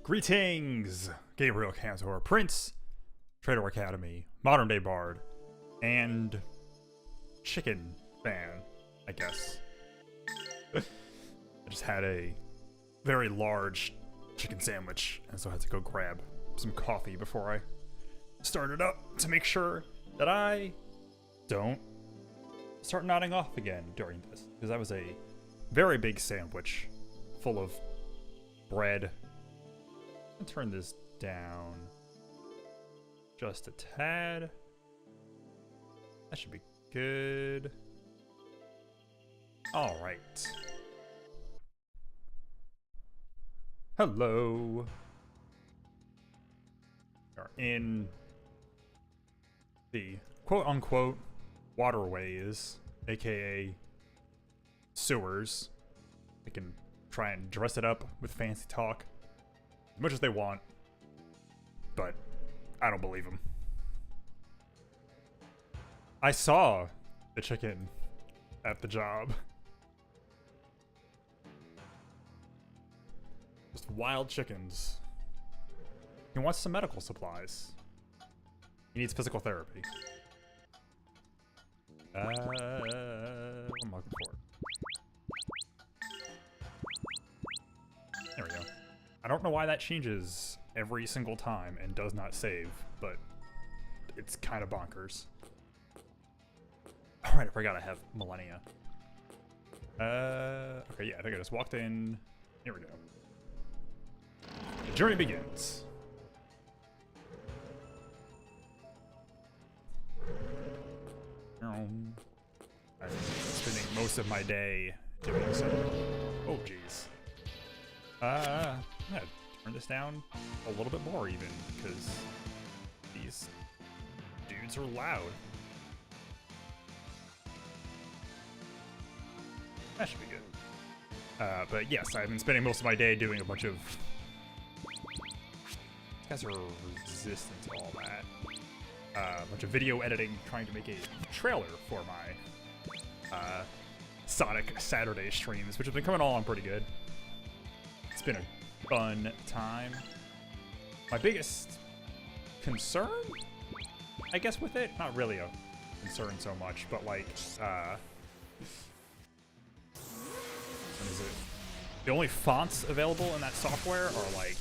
Greetings, Gabriel Cantor, Prince, Trader Academy, Modern Day Bard, and Chicken Fan, I guess. I just had a very large chicken sandwich, and so I had to go grab some coffee before I started up to make sure that I don't start nodding off again during this, because that was a very big sandwich full of bread. I'm gonna turn this down just a tad. That should be good. All right. Hello. We are in the quote-unquote waterways, aka sewers. They can try and dress it up with fancy talk as much as they want, but I don't believe them. I saw the chicken at the job. Just wild chickens. He wants some medical supplies. He needs physical therapy. What am I looking for? There we go. I don't know why that changes every single time and does not save, but it's kind of bonkers. Alright, I forgot I have millennia. Okay, yeah, I think I just walked in. Here we go. The journey begins. I'm spending most of my day doing some... Oh, jeez. I'm gonna turn this down a little bit more even, because these dudes are loud. That should be good. But yes, I've been spending most of my day doing a bunch of... These guys are resistant to all that. A bunch of video editing, trying to make a trailer for my Sonic Saturday streams, which have been coming along pretty good. It's been a fun time. My biggest concern, I guess, with it, not really a concern so much, but like, what is it? The only fonts available in that software are like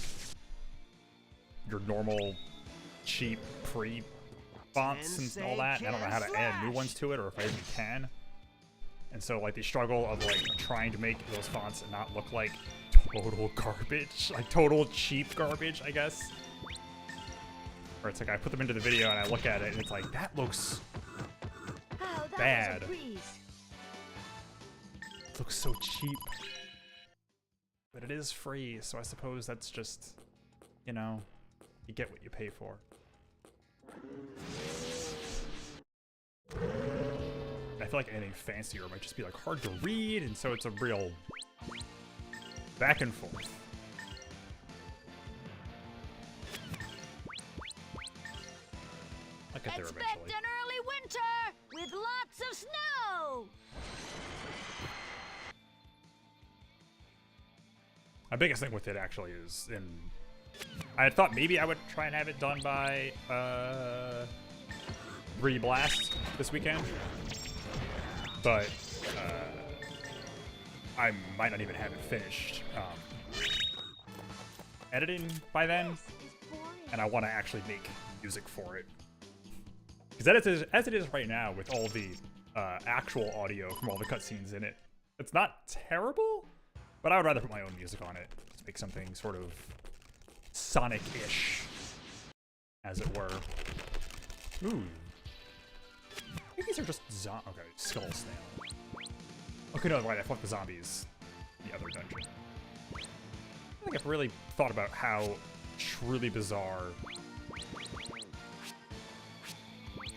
your normal, cheap, free fonts and all that. And I don't know how to add new ones to it, or if I even can. And so, like, the struggle of like trying to make those fonts and not look like total garbage, like total cheap garbage, I guess. Or it's like I put them into the video and I look at it and it's like, that looks bad. It looks so cheap. But it is free, so I suppose that's just, you know, you get what you pay for. I feel like anything fancier might just be like hard to read, and so it's a real back and forth. I'll get there eventually. Expect an early winter with lots of snow. My biggest thing with it actually is I had thought maybe I would try and have it done by 3D Blast this weekend, but I might not even have it finished editing by then, and I want to actually make music for it. Because as it is right now, with all the actual audio from all the cutscenes in it, it's not terrible, but I would rather put my own music on it. Just make something sort of Sonic-ish, as it were. Ooh. I think these are just okay, Skull Snail. Okay, no, right, I fought the zombies in the other dungeon. I don't think I've really thought about how truly bizarre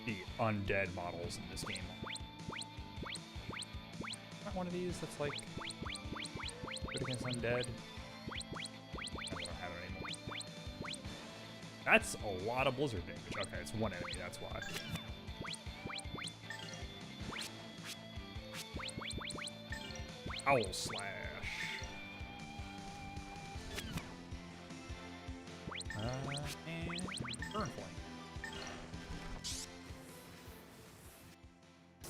the undead models in this game are. Not one of these that's like good against undead. I don't have it anymore. That's a lot of blizzard damage. Okay, it's one enemy, that's why. Owl Slash. And Burn Flame.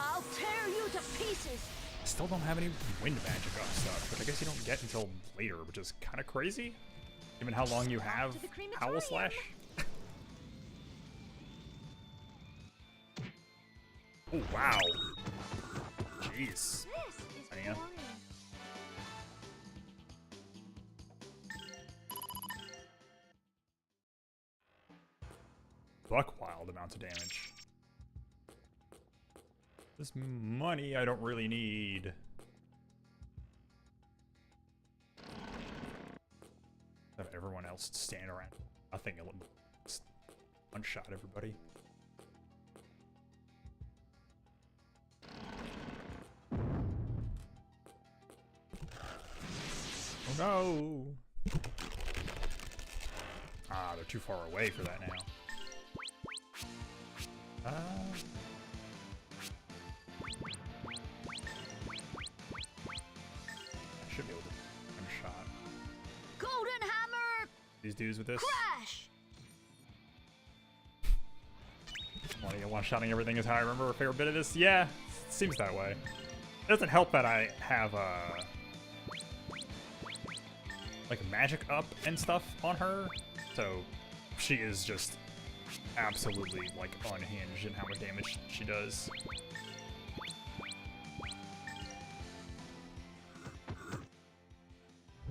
I'll tear you to pieces. I still don't have any wind magic on stuff, which I guess you don't get until later, which is kind of crazy, given how long you have Owl Slash. Oh, wow. Jeez. Hang on. Buck wild amounts of damage. This money I don't really need. Have everyone else stand around. Nothing. One shot everybody. Oh no! Ah, they're too far away for that now. I should be able to one shot. Golden hammer! These dudes with this. Crash! One-shotting everything is how I remember a favorite bit of this. Yeah, it seems that way. It doesn't help that I have like magic up and stuff on her, so she is just absolutely like unhinged in how much damage she does.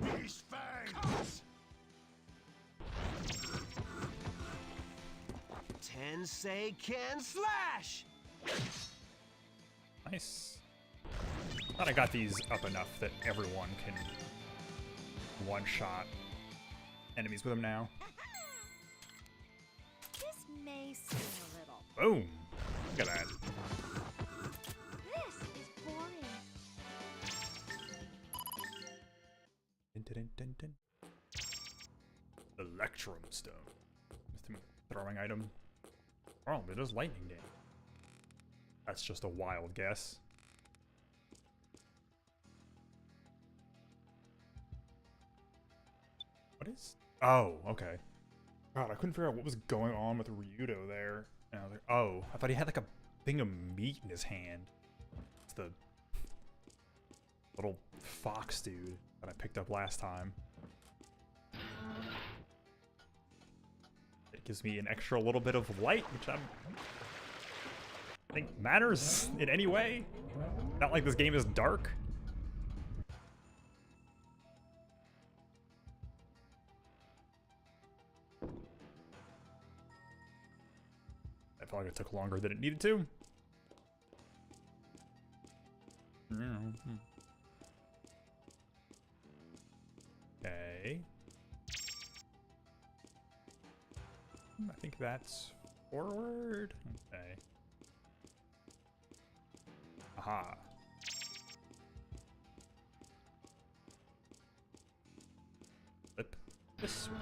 These fangs! Tensei can slash! Nice. Thought I got these up enough that everyone can one-shot enemies with them now. This may seem a little. Boom! Look at that. This is boring. Dun, dun, dun, dun, dun. Electrum Stone. Throwing item. Oh, it does lightning damage. That's just a wild guess. What is... Oh, okay. God, I couldn't figure out what was going on with Ryudo there. And I was like, oh, I thought he had like a thing of meat in his hand. It's the little fox dude that I picked up last time. It gives me an extra little bit of light, which I think matters in any way. Not like this game is dark. I felt like it took longer than it needed to. Okay. I think that's forward. Okay. Aha. Flip this switch.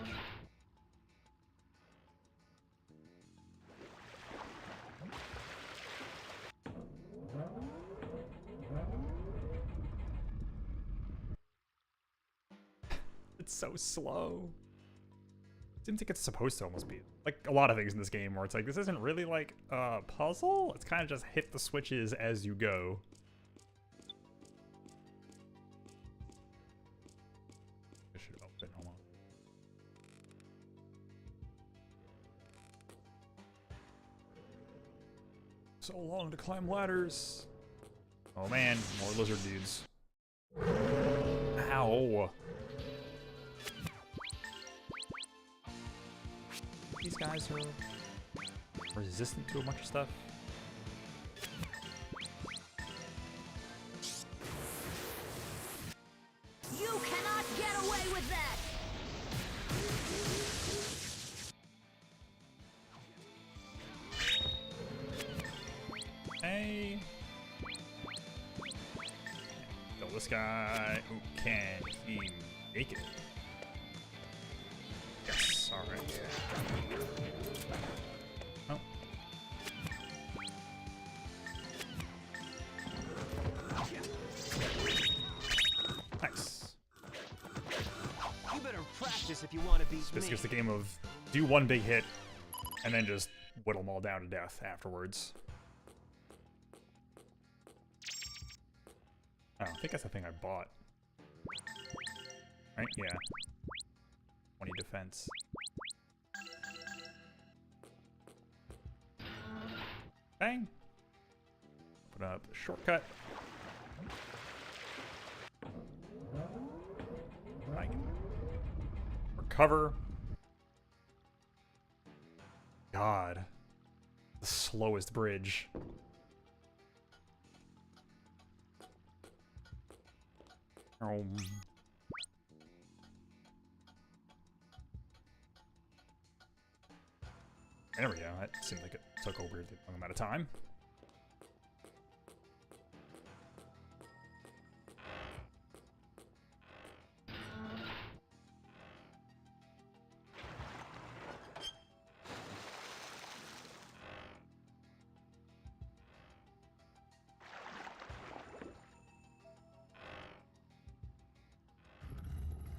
It's so slow. Seems like it's supposed to almost be like a lot of things in this game where it's like this isn't really like a puzzle. It's kind of just hit the switches as you go. I should open. Hold on. So long to climb ladders. Oh man, more lizard dudes. Ow. These guys are resistant to a bunch of stuff. You cannot get away with that! Hey. Kill this guy. Who can he make it? Yes, alright. Oh. Nice. You better practice if you want to beat This me. is the game of do one big hit and then just whittle them all down to death afterwards. Oh, I think that's the thing I bought. Right? Yeah. 20 defense. Bang! Open up the shortcut. I can recover. God. The slowest bridge. There we go. That seemed like it took a weirdly long amount of time.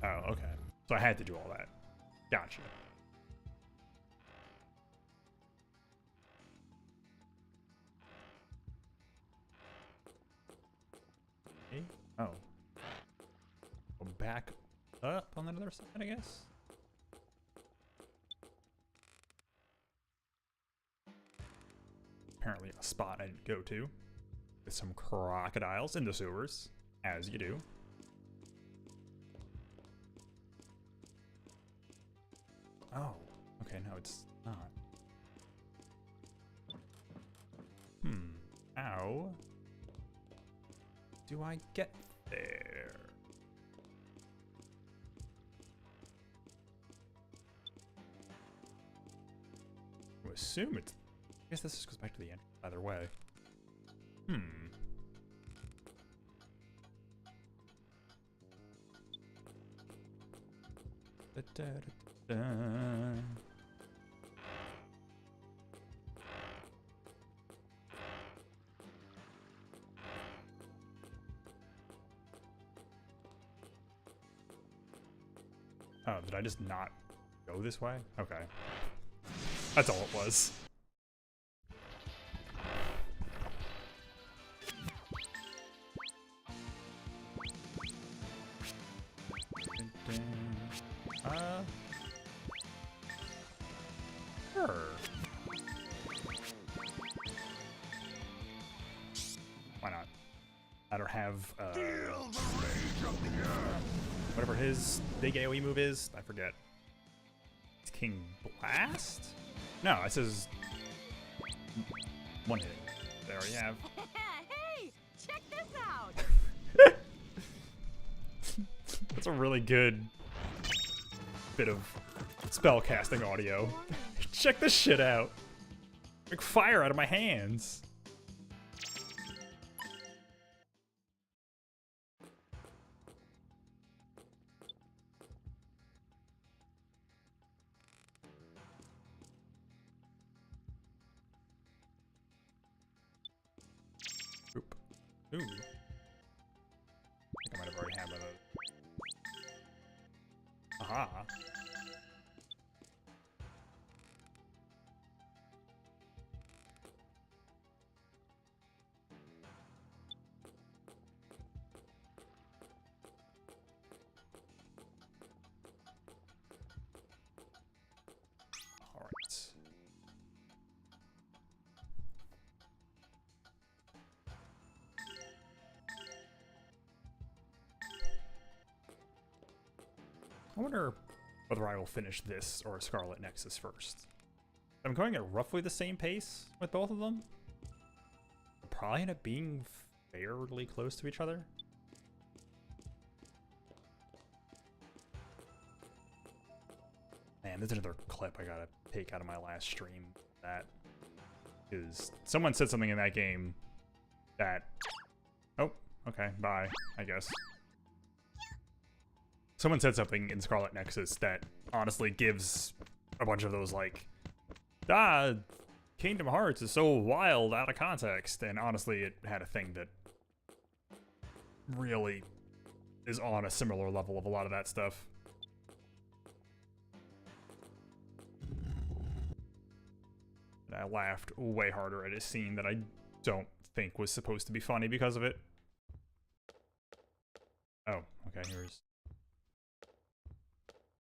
Oh, okay. So I had to do all that. Gotcha. Okay. Oh. Go back up on the other side, I guess. Apparently a spot I didn't go to. With some crocodiles in the sewers, as you do. Oh, okay, no, it's not. How do I get there? I assume it's... I guess this just goes back to the end either way. Da-da-da-da. Oh, did I just not go this way? Okay. That's all it was. Sure. Why not? I don't have whatever his big AoE move is. I forget. It's King Blast? No, it says one hit. They already have. Hey, check this out. That's a really good bit of spell casting audio. Check this shit out. Like fire out of my hands. Oop. Ooh. I think I might have already had one of those. Aha. All right. I wonder whether I will finish this or Scarlet Nexus first. I'm going at roughly the same pace with both of them. They'll probably end up being fairly close to each other. Man, there's another clip I gotta take out of my last stream. That is, someone said something in that game that, oh, okay, bye, I guess. Someone said something in Scarlet Nexus that honestly gives a bunch of those, like, Kingdom Hearts is so wild out of context. And honestly, it had a thing that really is on a similar level of a lot of that stuff. And I laughed way harder at a scene that I don't think was supposed to be funny because of it. Oh, okay, here's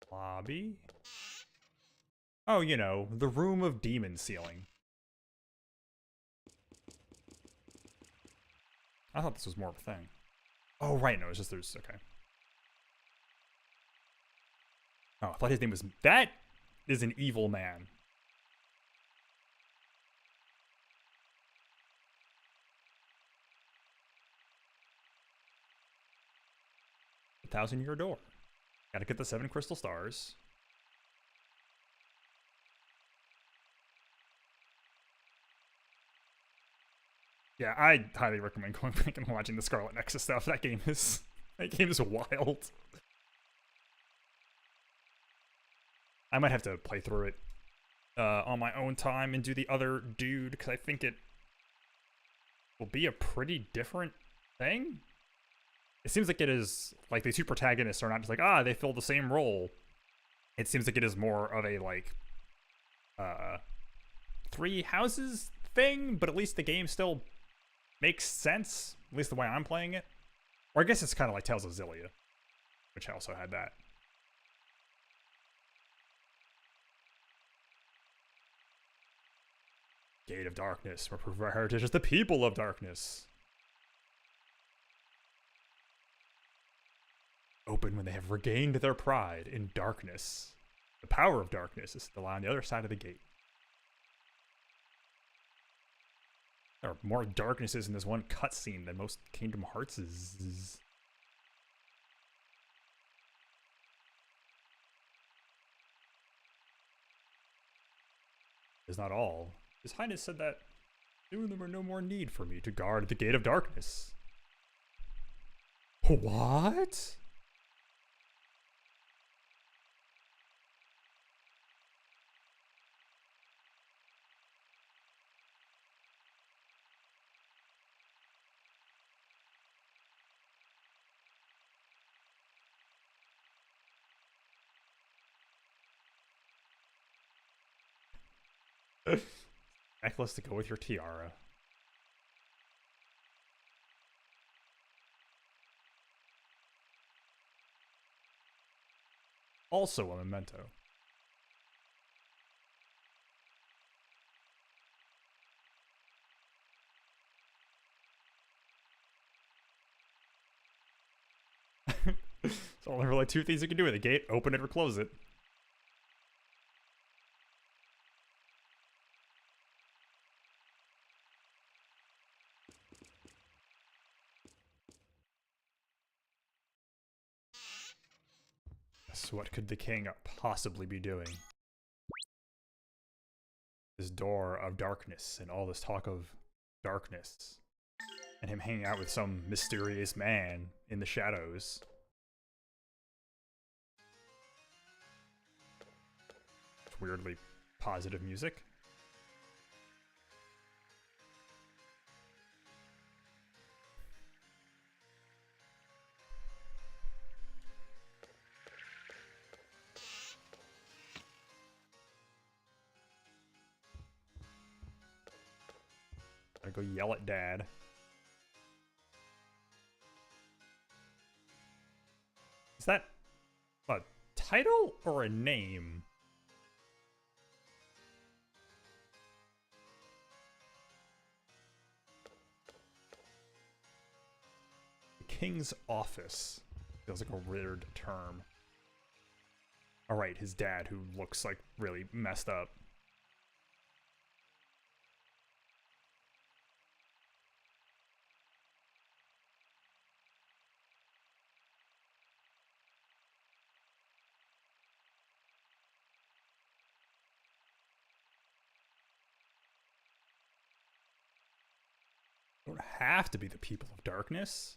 lobby. Oh, you know, the room of demon sealing. I thought this was more of a thing. Oh, right, no, it's just there's, okay. Oh, I thought his name was, that is an evil man. $1,000-year door. Gotta get the 7 crystal stars. Yeah, I highly recommend going back and watching the Scarlet Nexus stuff. That game is wild. I might have to play through it on my own time and do the other dude, because I think it will be a pretty different thing. It seems like it is, like, the two protagonists are not just like, they fill the same role. It seems like it is more of a, like, 3 houses thing, but at least the game still makes sense, at least the way I'm playing it. Or I guess it's kind of like Tales of Xillia, which also had that. Gate of Darkness, where proof of our heritage is the people of darkness. Open when they have regained their pride in darkness. The power of darkness is still on the other side of the gate. There are more darknesses in this one cutscene than most Kingdom Hearts is. Is not all. His Highness said that soon there were no more need for me to guard the Gate of Darkness. What? Necklace to go with your tiara. Also a memento. So only really two things you can do with a gate: open it or close it. So what could the king possibly be doing? This door of darkness and all this talk of darkness. And him hanging out with some mysterious man in the shadows. It's weirdly positive music. Gotta go yell at Dad. Is that a title or a name? The King's Office. Feels like a weird term. Alright, his dad, who looks like really messed up. Don't have to be the people of darkness.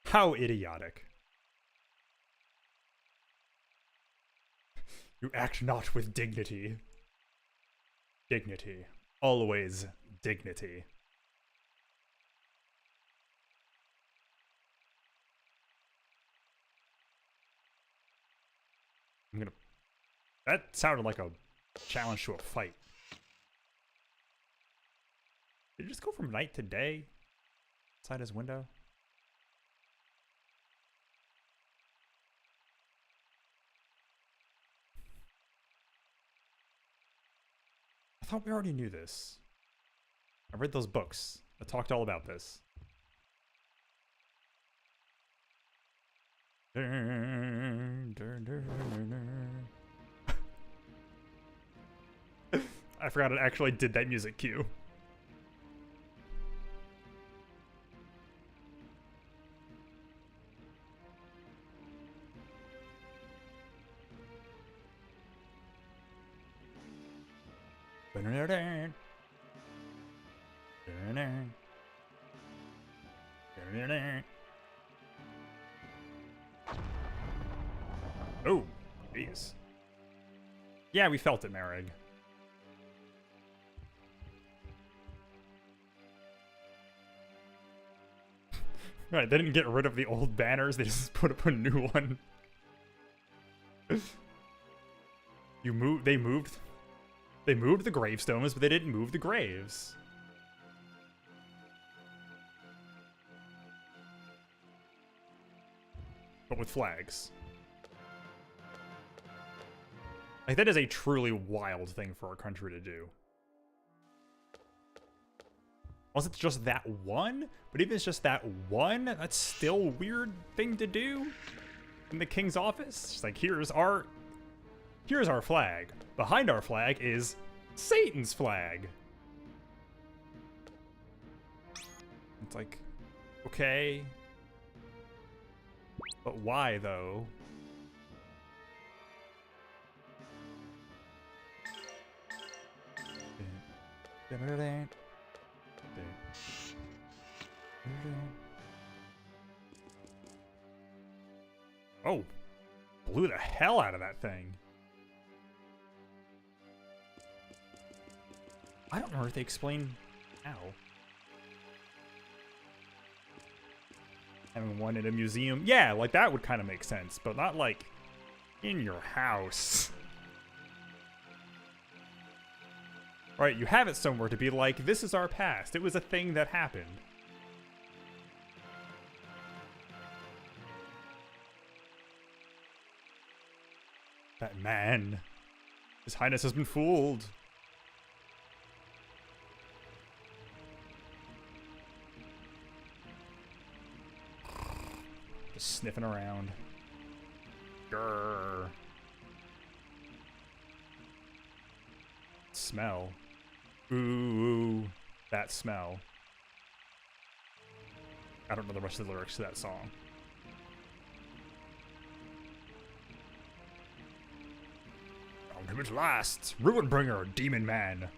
How idiotic. You act not with dignity. Dignity. Always dignity. I'm gonna... That sounded like a challenge to a fight. Did it just go from night to day? Outside his window? I thought we already knew this. I read those books that talked all about this. I forgot it actually did that music cue. Oh, jeez. Yeah, we felt it, Marek. Right, they didn't get rid of the old banners, they just put up a new one. They moved the gravestones, but they didn't move the graves. But with flags. Like, that is a truly wild thing for our country to do. Unless it's just that one, but even if it's just that one, that's still a weird thing to do in the king's office. It's like, here's our flag. Behind our flag is Satan's flag. It's like, okay. But why, though? Oh, blew the hell out of that thing. I don't know if they explain how. Having one in a museum. Yeah, like that would kind of make sense, but not like in your house. Right, you have it somewhere to be like, this is our past. It was a thing that happened. That man. His Highness has been fooled. Just sniffing around. Grrr. Smell. Ooh, that smell. I don't know the rest of the lyrics to that song. Found him at last, Ruinbringer, Demon Man,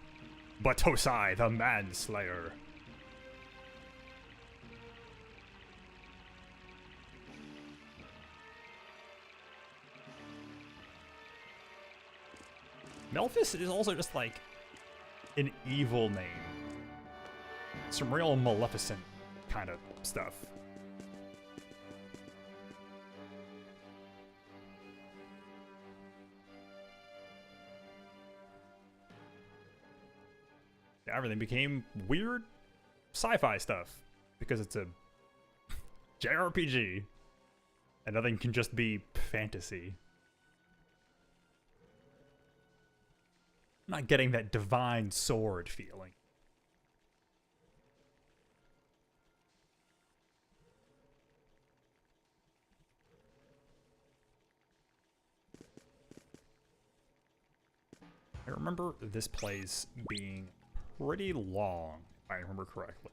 Batosai, the Manslayer. Melphis is also just like an evil name. Some real Maleficent kind of stuff. Yeah, everything became weird sci-fi stuff because it's a JRPG and nothing can just be fantasy. I'm not getting that divine sword feeling. I remember this place being pretty long, if I remember correctly.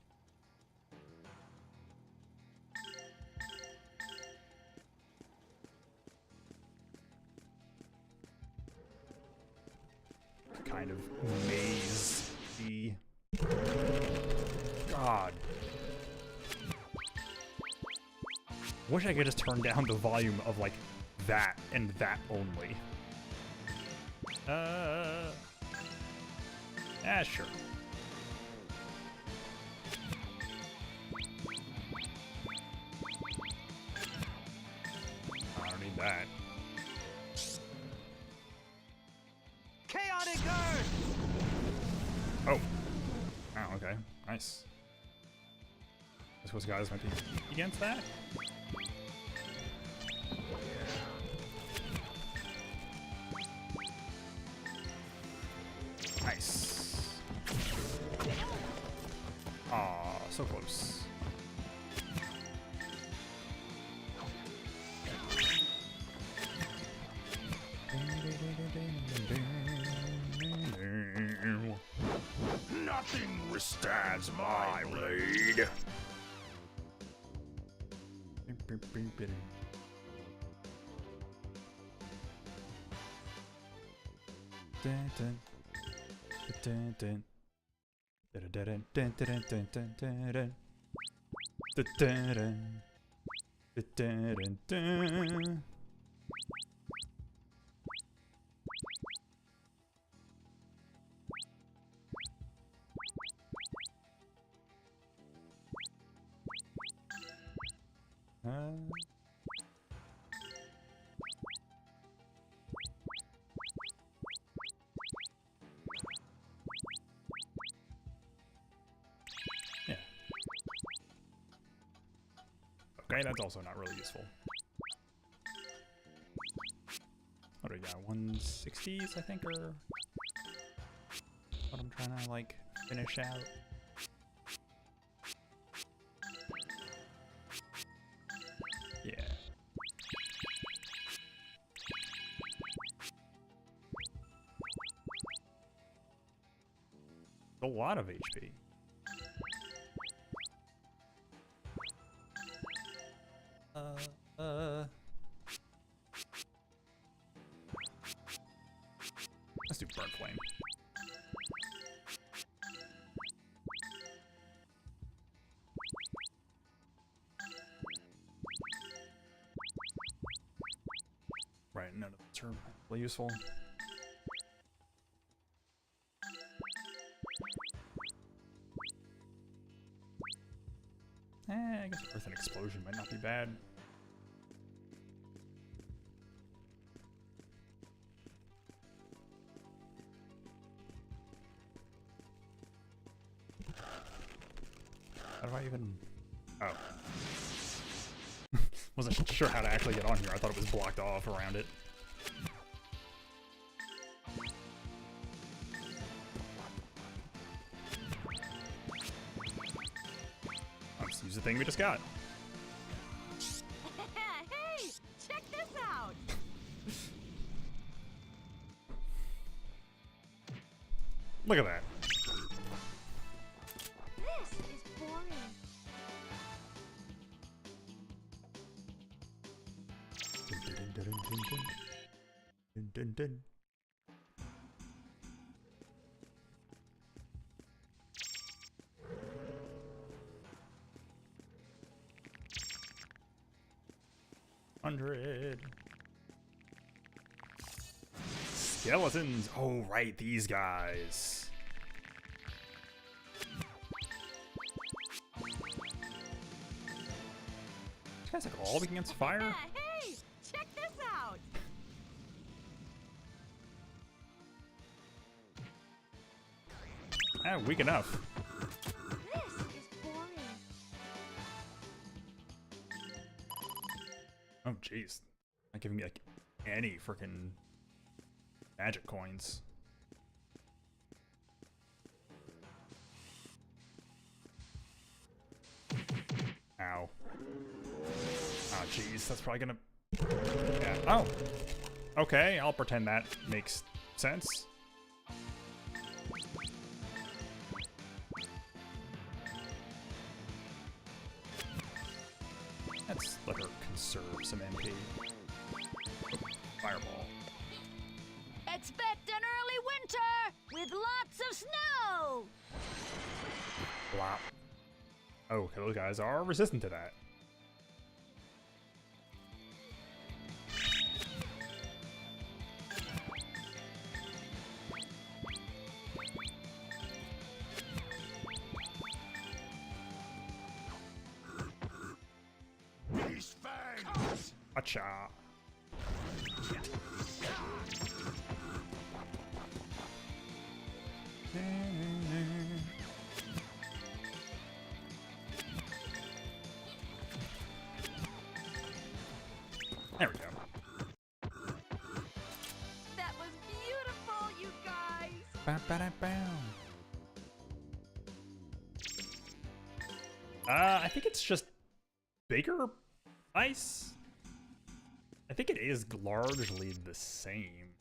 Kind of maze-y. God. Wish I could just turn down the volume of like that and that only. Sure. I don't need that. Chaotic Earth! Oh. Oh, okay. Nice. I suppose guys might be against that? Nice. Aw, so close. Nothing withstands my blade. Yeah. Okay, that's also not really useful. What do we got? 160s, I think, or what I'm trying to like finish out. Yeah. A lot of HP. Let's do Burn Flame. Right, none of those are really useful. I guess Earth and Explosion might not be bad. How do I even... Oh. Wasn't sure how to actually get on here. I thought it was blocked off around it. Let's use the thing we just got. Hey, check this out. Look at that. This is boring. Dun, dun, dun. $100. Skeletons. Oh, right, these guys. These guys like all weak against fire? Hey, check this out. Ah, weak enough. This is boring. Oh, jeez. Not giving me like any freaking magic coins. Ow. Oh, jeez. That's probably gonna... Yeah. Oh. Okay, I'll pretend that makes sense. Let's let her conserve some MP. Fireball. Expect an early winter with lots of snow. Blop. Oh, okay, those guys are resistant to that. These fangs! Acha. There we go. That was beautiful, you guys. Ba-ba-da-bow. I think it's just bigger ice. I think it is largely the same.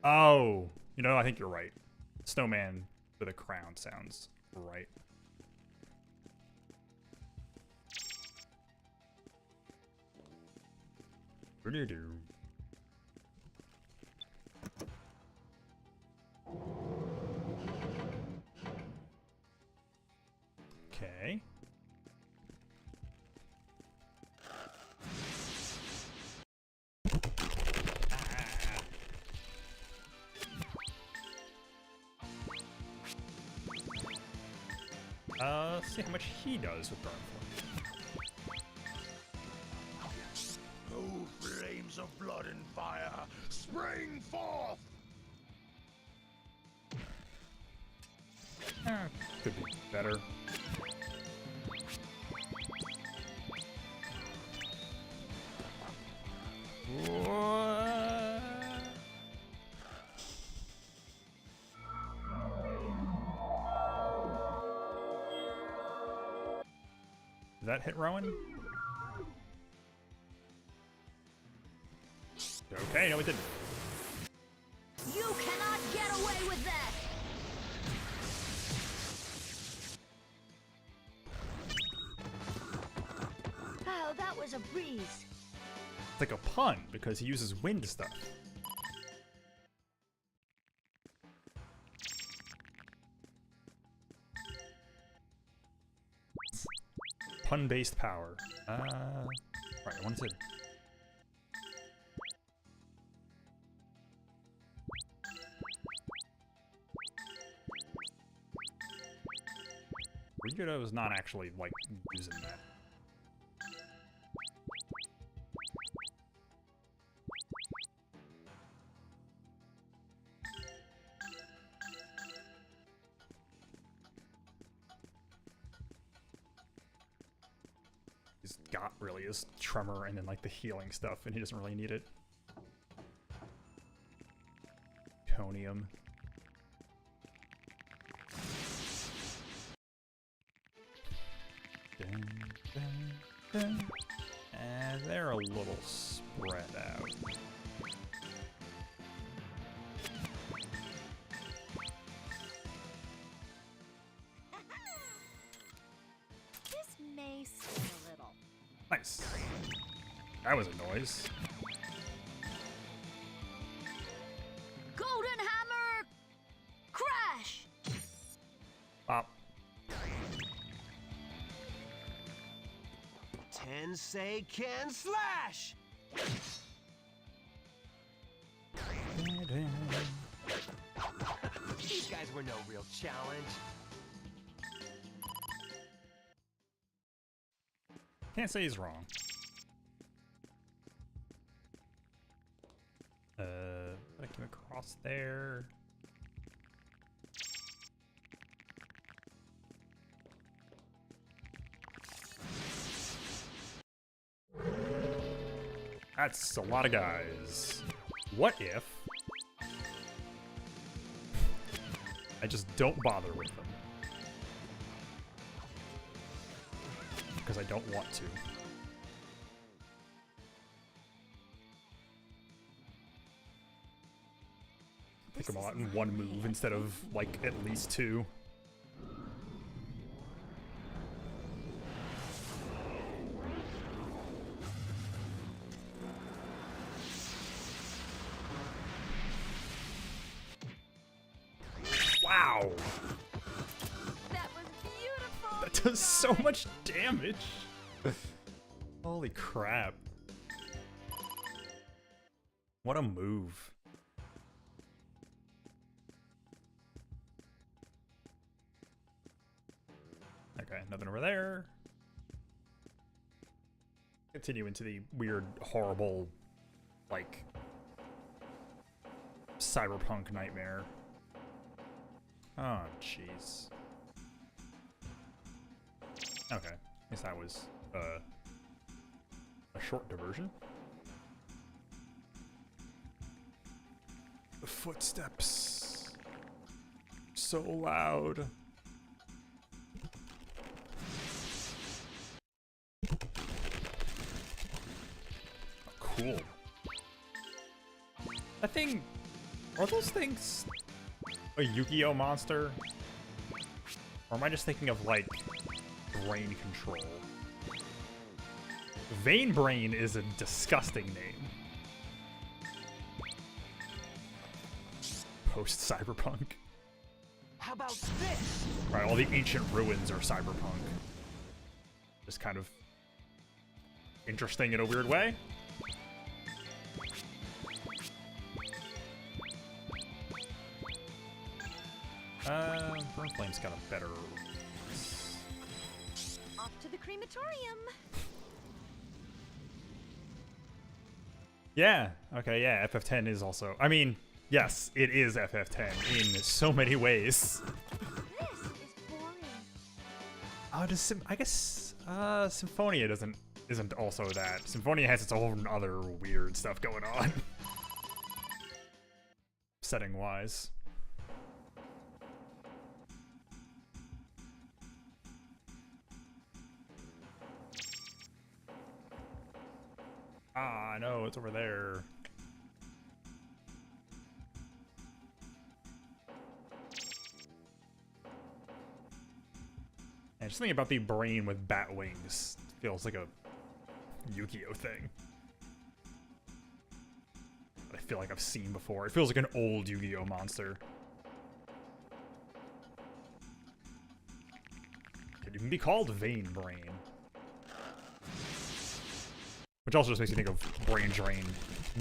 Oh, you know, I think you're right. Snowman with a crown sounds right. What do you do? Okay. Let's see how much he does with Burn Flame. No flames of blood and fire spring forth! Could be better. What? Did that hit Rowan? Okay, no it didn't. You cannot get away with that. Oh, that was a breeze. It's like a pun because he uses wind stuff. Pun-based power. Right, I wanted to... Ryudo is not actually, like, he's got really is tremor and then like the healing stuff, and he doesn't really need it. Tonium. And they're a little spread out. This may sting a little. Nice. That was a noise. Golden Hammer Crash! Pop. Tensei can slash! These guys were no real challenge. Can't say he's wrong. I came across there. That's a lot of guys. What if I just don't bother with them? Because I don't want to. Take them all out in one move instead of, like, at least two. Wow! That was beautiful! That does so much damage! Holy crap. What a move. Okay, nothing over there. Continue into the weird, horrible, like, cyberpunk nightmare. Oh, jeez. Okay, I guess that was a short diversion. The footsteps. So loud. Cool. That thing... Are those things a Yu-Gi-Oh monster? Or am I just thinking of, like, brain control? Vein Brain is a disgusting name. Post-cyberpunk. How about this? Right, all the ancient ruins are cyberpunk. Just kind of interesting in a weird way. Burn Flame's got a better... Off to the crematorium. Yeah, okay, yeah, FF10 is also... I mean, yes, it is FF10 in so many ways. This is boring. Oh, does I guess Symphonia isn't also that. Symphonia has its own other weird stuff going on. Setting-wise. Ah, no, it's over there. And just thinking about the brain with bat wings feels like a Yu-Gi-Oh thing. I feel like I've seen before. It feels like an old Yu-Gi-Oh monster. Could even be called Vein Brain. Which also just makes me think of Brain Drain.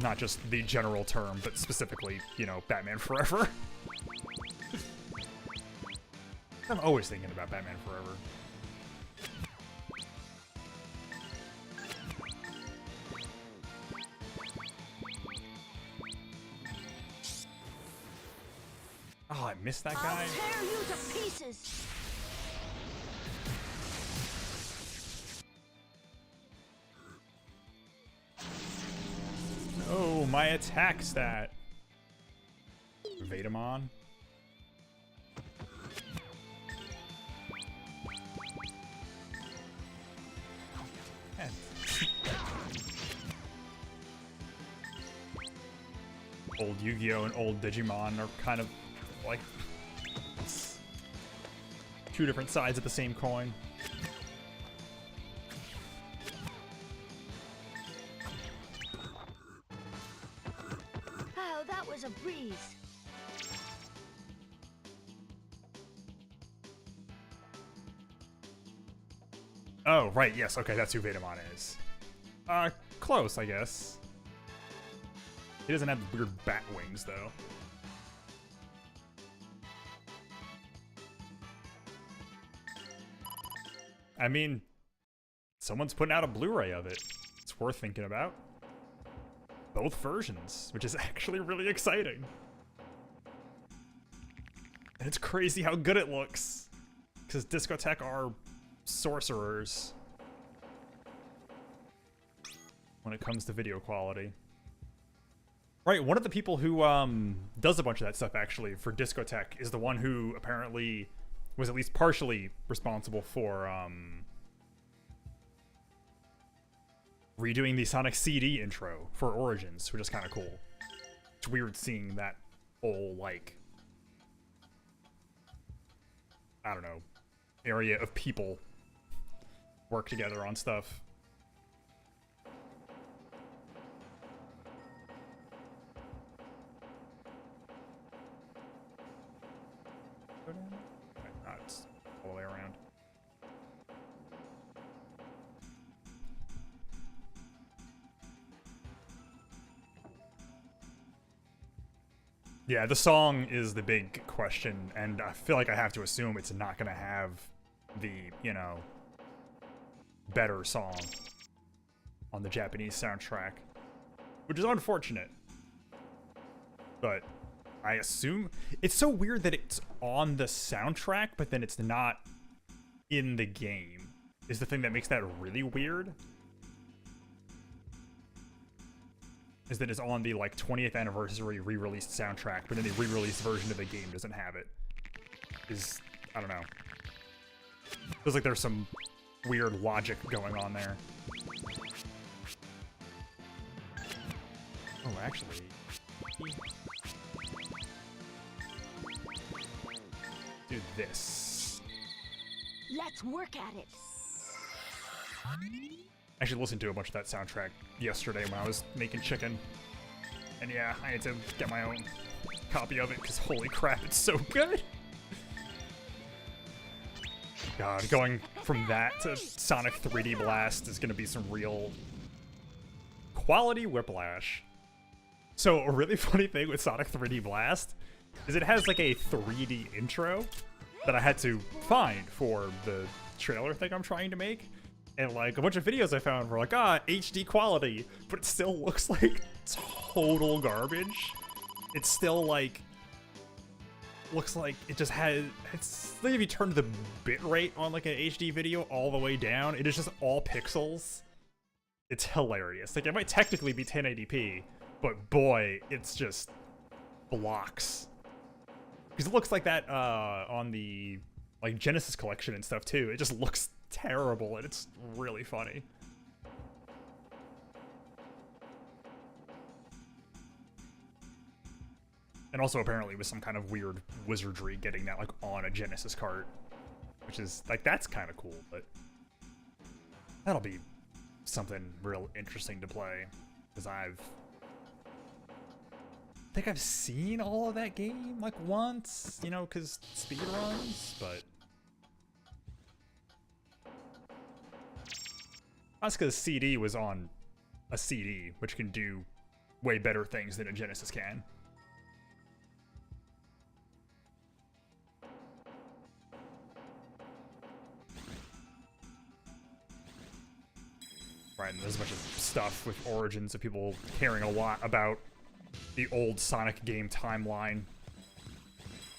Not just the general term, but specifically, you know, Batman Forever. I'm always thinking about Batman Forever. Oh, I missed that guy. I'll tear you to pieces. my attack stat. Vetamon. Old Yu-Gi-Oh! And old Digimon are kind of like two different sides of the same coin. Oh, that was a breeze. Oh, right, yes, okay, that's who Vetamon is. Close, I guess. He doesn't have the weird bat wings, though. I mean, someone's putting out a Blu-ray of it. It's worth thinking about. Both versions, which is actually really exciting. And it's crazy how good it looks. Because Discotheque are sorcerers when it comes to video quality. Right, one of the people who does a bunch of that stuff actually for Discotheque is the one who apparently was at least partially responsible for redoing the Sonic CD intro for Origins, which is kind of cool. It's weird seeing that whole, like, I don't know, area of people work together on stuff. Go down? Okay, it's all the way around. Yeah, the song is the big question, and I feel like I have to assume it's not gonna have the, you know, better song on the Japanese soundtrack, which is unfortunate. But I assume it's so weird that it's on the soundtrack, but then it's not in the game, is the thing that makes that really weird. Is that it's on the, like, 20th anniversary re-released soundtrack, but then the re-released version of the game doesn't have it. I don't know. Feels like there's some weird logic going on there. Oh, actually... do this. Let's work at it. I actually listened to a bunch of that soundtrack yesterday when I was making chicken. And yeah, I had to get my own copy of it because holy crap, it's so good. God, going from that to Sonic 3D Blast is going to be some real quality whiplash. So a really funny thing with Sonic 3D Blast is it has like a 3D intro that I had to find for the trailer thing I'm trying to make. And like a bunch of videos I found were like, HD quality, but it still looks like total garbage. It's still like, looks like it just has, it's like if you turn the bitrate on like an HD video all the way down, it is just all pixels. It's hilarious. Like it might technically be 1080p, but boy, it's just blocks. Because it looks like that on the like Genesis collection and stuff too. It just looks terrible and it's really funny. And also apparently with some kind of weird wizardry getting that like on a Genesis cart, which is like, that's kind of cool, but that'll be something real interesting to play because I think I've seen all of that game like once, you know, because speedruns, but that's because CD was on a CD, which can do way better things than a Genesis can. Right, and there's a bunch of stuff with Origins of people caring a lot about the old Sonic game timeline,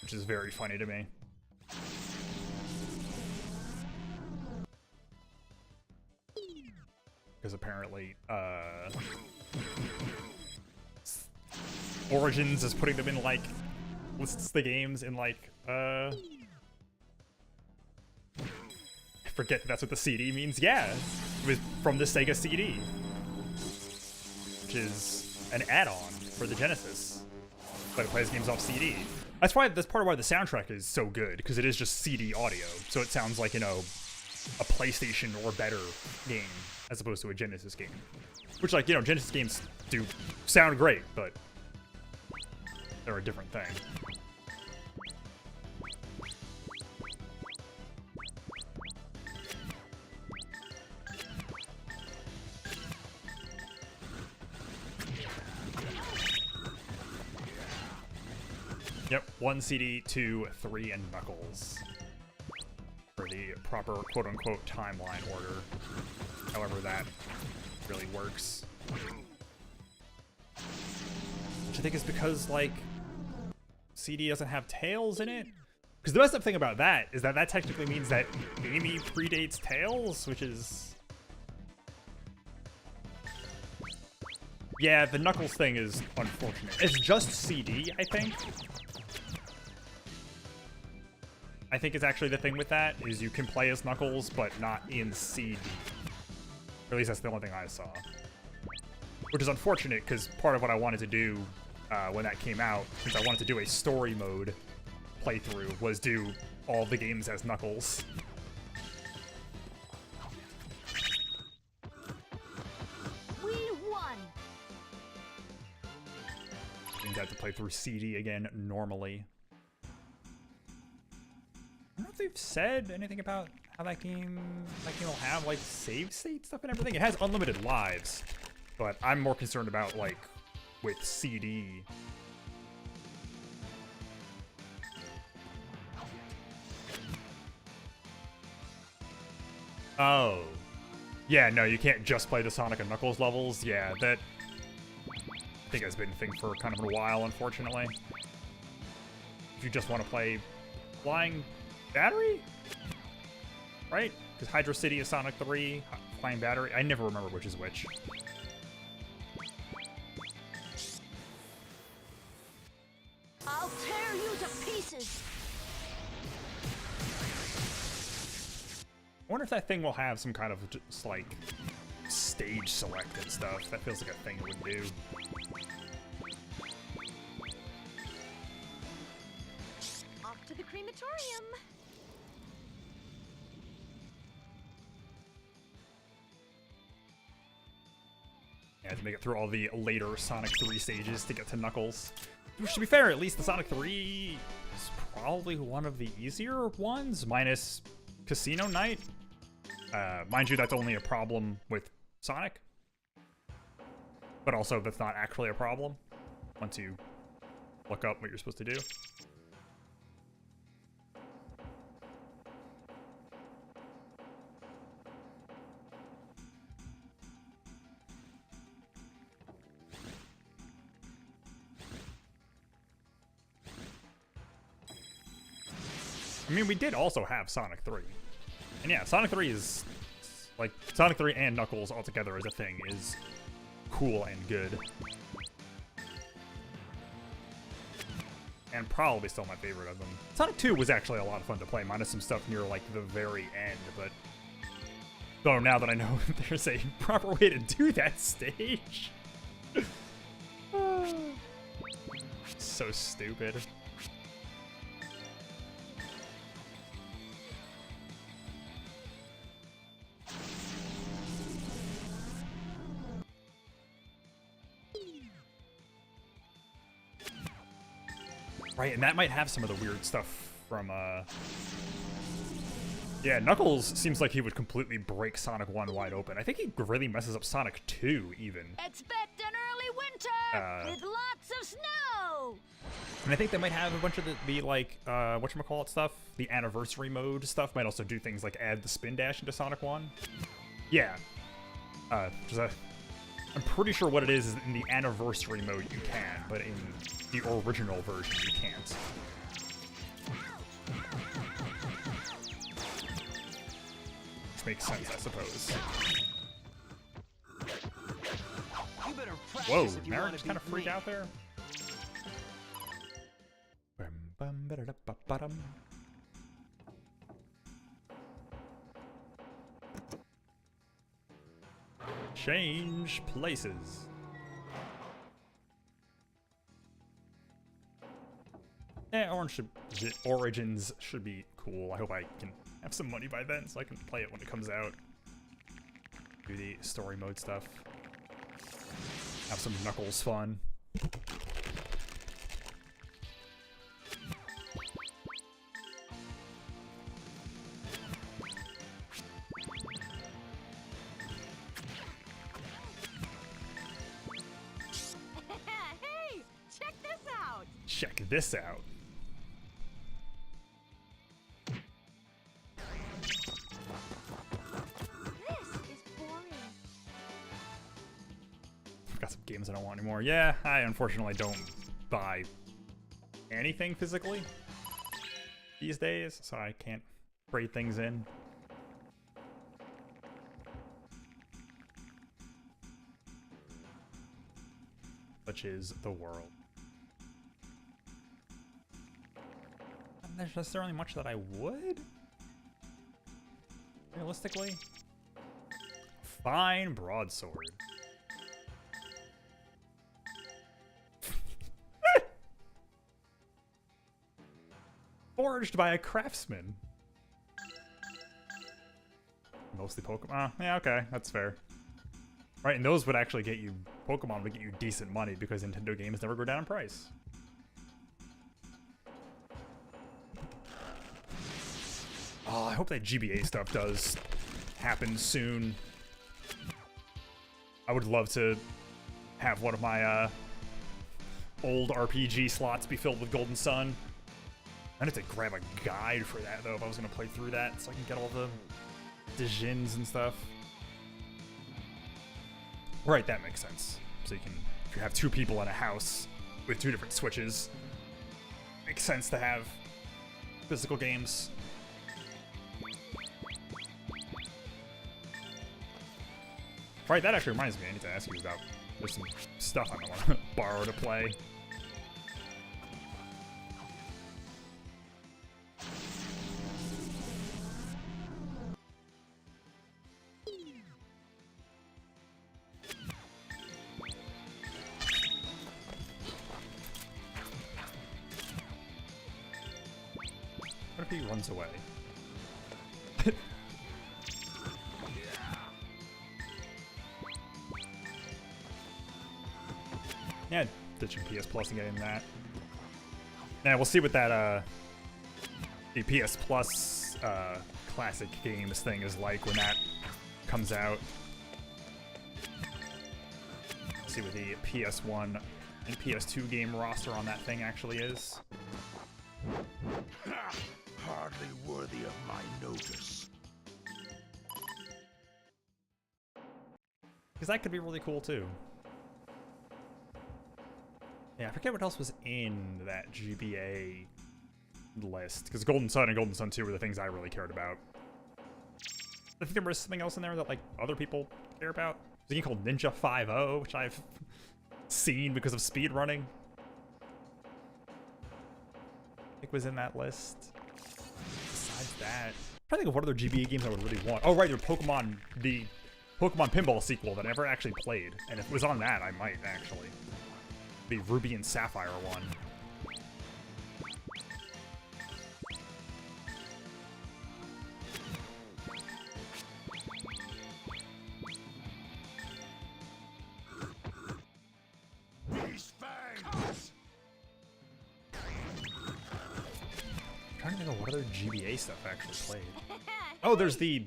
which is very funny to me. Because apparently, Origins is putting them in like lists the games in like I forget that's what the CD means. Yeah, it was from the Sega CD, which is an add-on for the Genesis, but it plays games off CD. That's part of why the soundtrack is so good, because it is just CD audio, so it sounds like, you know, a PlayStation or better game as opposed to a Genesis game. Which, like, you know, Genesis games do sound great, but they're a different thing. Yep, 1 CD, 2, 3, and Knuckles. For the proper quote-unquote timeline order. However that really works. Which I think is because, like, CD doesn't have Tails in it. Because the messed up thing about that is that that technically means that Amy predates Tails, which is... Yeah, the Knuckles thing is unfortunate. It's just CD, I think. I think is actually the thing with that, is you can play as Knuckles, but not in CD. Or at least that's the only thing I saw. Which is unfortunate, because part of what I wanted to do when that came out, since I wanted to do a story mode playthrough, was do all the games as Knuckles. We won. Means I have to play through CD again normally. I don't know if they've said anything about how that game will have like save state stuff and everything. It has unlimited lives, but I'm more concerned about like with CD. Oh, yeah, no, you can't just play the Sonic and Knuckles levels. Yeah, that I think has been a thing for kind of a while, unfortunately. If you just want to play Flying Battery? Right? Because Hydro City is Sonic 3, Flying Battery. I never remember which is which. I'll tear you to pieces. I wonder if that thing will have some kind of just like stage selected stuff. That feels like a thing it would do. Off to the crematorium. Yeah, to make it through all the later Sonic 3 stages to get to Knuckles. Which, to be fair, at least the Sonic 3 is probably one of the easier ones, minus Casino Night. Mind you, that's only a problem with Sonic. But also, that's not actually a problem once you look up what you're supposed to do. I mean, we did also have Sonic 3. And yeah, Sonic 3 is, like, Sonic 3 and Knuckles altogether as a thing is cool and good. And probably still my favorite of them. Sonic 2 was actually a lot of fun to play, minus some stuff near, like, the very end, but... Though now that I know there's a proper way to do that stage... So stupid. Right, and that might have some of the weird stuff from, Yeah, Knuckles seems like he would completely break Sonic 1 wide open. I think he really messes up Sonic 2, even. Expect an early winter with lots of snow. And I think they might have a bunch of the like, whatchamacallit stuff. The anniversary mode stuff might also do things like add the spin dash into Sonic 1. Yeah. I'm pretty sure what it is in the anniversary mode you can, but in the original version you can't. Which makes sense, I suppose. You better Whoa, practice if you Merrick want just to kind of freaked me. out there? Ba-da-da-ba-ba-dum. Change places. Yeah, Origins should be cool. I hope I can have some money by then so I can play it when it comes out. Do the story mode stuff. Have some Knuckles fun. Hey, check this out. Check this out. Got some games I don't want anymore. Yeah, I unfortunately don't buy anything physically these days, so I can't trade things in. Such is the world. And there's necessarily much that I would? Realistically? Fine broadsword. Forged by a craftsman. Mostly Pokemon. Yeah, okay, that's fair. Right, and those would actually get you, Pokemon would get you decent money because Nintendo games never go down in price. Oh, I hope that GBA stuff does happen soon. I would love to have one of my old RPG slots be filled with Golden Sun. I need to grab a guide for that though if I was gonna play through that so I can get all the Djinns and stuff. Right, that makes sense. So you can, if you have two people in a house with two different switches, makes sense to have physical games. Right, that actually reminds me, I need to ask you about, there's some stuff I might want to borrow to play. What if he runs away? Yeah, ditching PS Plus and getting that. Now we'll see what that the PS Plus classic games thing is like when that comes out. See what the PS1 and PS2 game roster on that thing actually is. Hardly worthy of my notice. Because that could be really cool too. Yeah, I forget what else was in that GBA list. Because Golden Sun and Golden Sun 2 were the things I really cared about. I think there was something else in there that like other people care about. There's a game called Ninja 5.0, which I've seen because of speedrunning. I think was in that list. Besides that, I'm trying to think of what other GBA games I would really want. Oh right, the Pokemon Pinball sequel that I never actually played. And if it was on that, I might actually. The Ruby and Sapphire one. These fangs! I'm trying to think of what other GBA stuff I actually played. Oh, there's the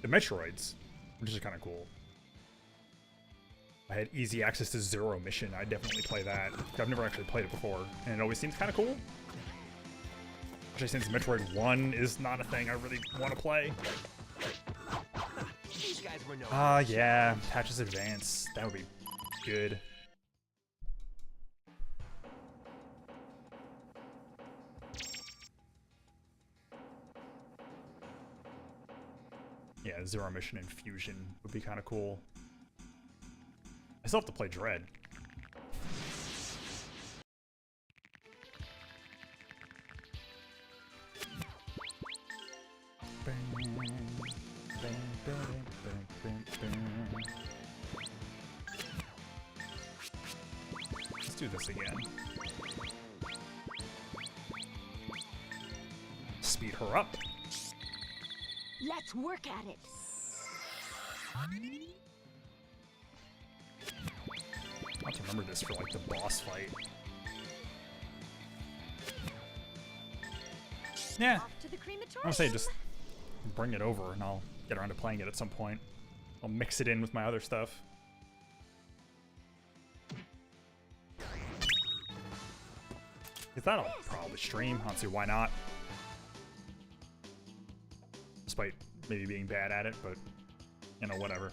Metroids, which is kind of cool. I had easy access to Zero Mission. I'd definitely play that. I've never actually played it before, and it always seems kind of cool. Especially since Metroid 1 is not a thing I really want to play. These guys were no Yeah, Patches Advance. That would be good. Yeah, Zero Mission and Fusion would be kind of cool. I still have to play Dread. Let's do this again. Speed her up. Let's work at it. I'll have to remember this for like the boss fight. Yeah, Off to the crematorium. I'll say just bring it over and I'll get around to playing it at some point. I'll mix it in with my other stuff. Because that'll probably stream. I don't see why not. Despite maybe being bad at it, but you know, whatever.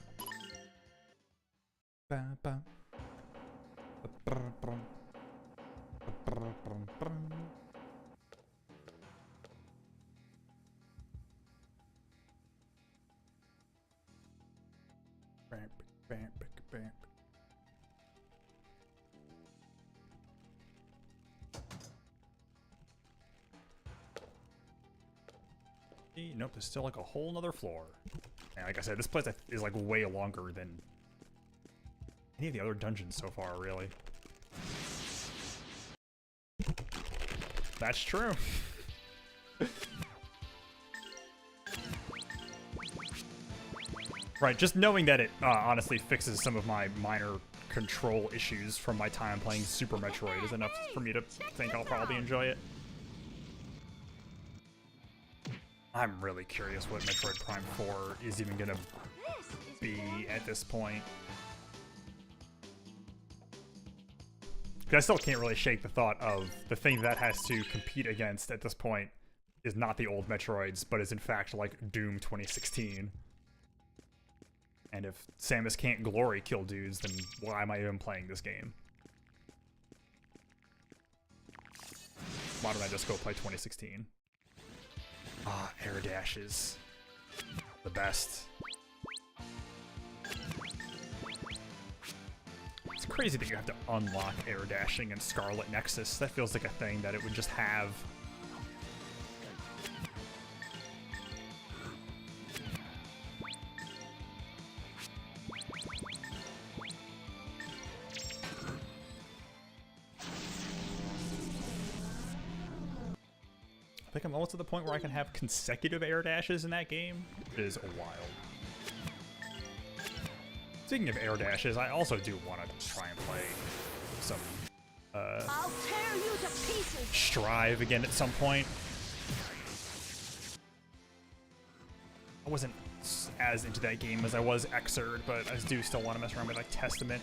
Nope, there's still like a whole nother floor. And like I said, this place is like way longer than any of the other dungeons so far, really. That's true. Right, just knowing that it honestly fixes some of my minor control issues from my time playing Super Metroid is enough for me to think I'll probably enjoy it. I'm really curious what Metroid Prime 4 is even gonna be at this point. I still can't really shake the thought of the thing that has to compete against at this point is not the old Metroids, but is in fact like Doom 2016. And if Samus can't glory kill dudes, then why am I even playing this game? Why don't I just go play 2016? Ah, air dashes. The best. It's crazy that you have to unlock air dashing in Scarlet Nexus. That feels like a thing that it would just have. I think I'm almost to the point where I can have consecutive air dashes in that game. It is wild. Speaking of air dashes, I also do want to try and play some I'll tear you to pieces. Strive again at some point. I wasn't as into that game as I was Xrd, but I do still want to mess around with like Testament.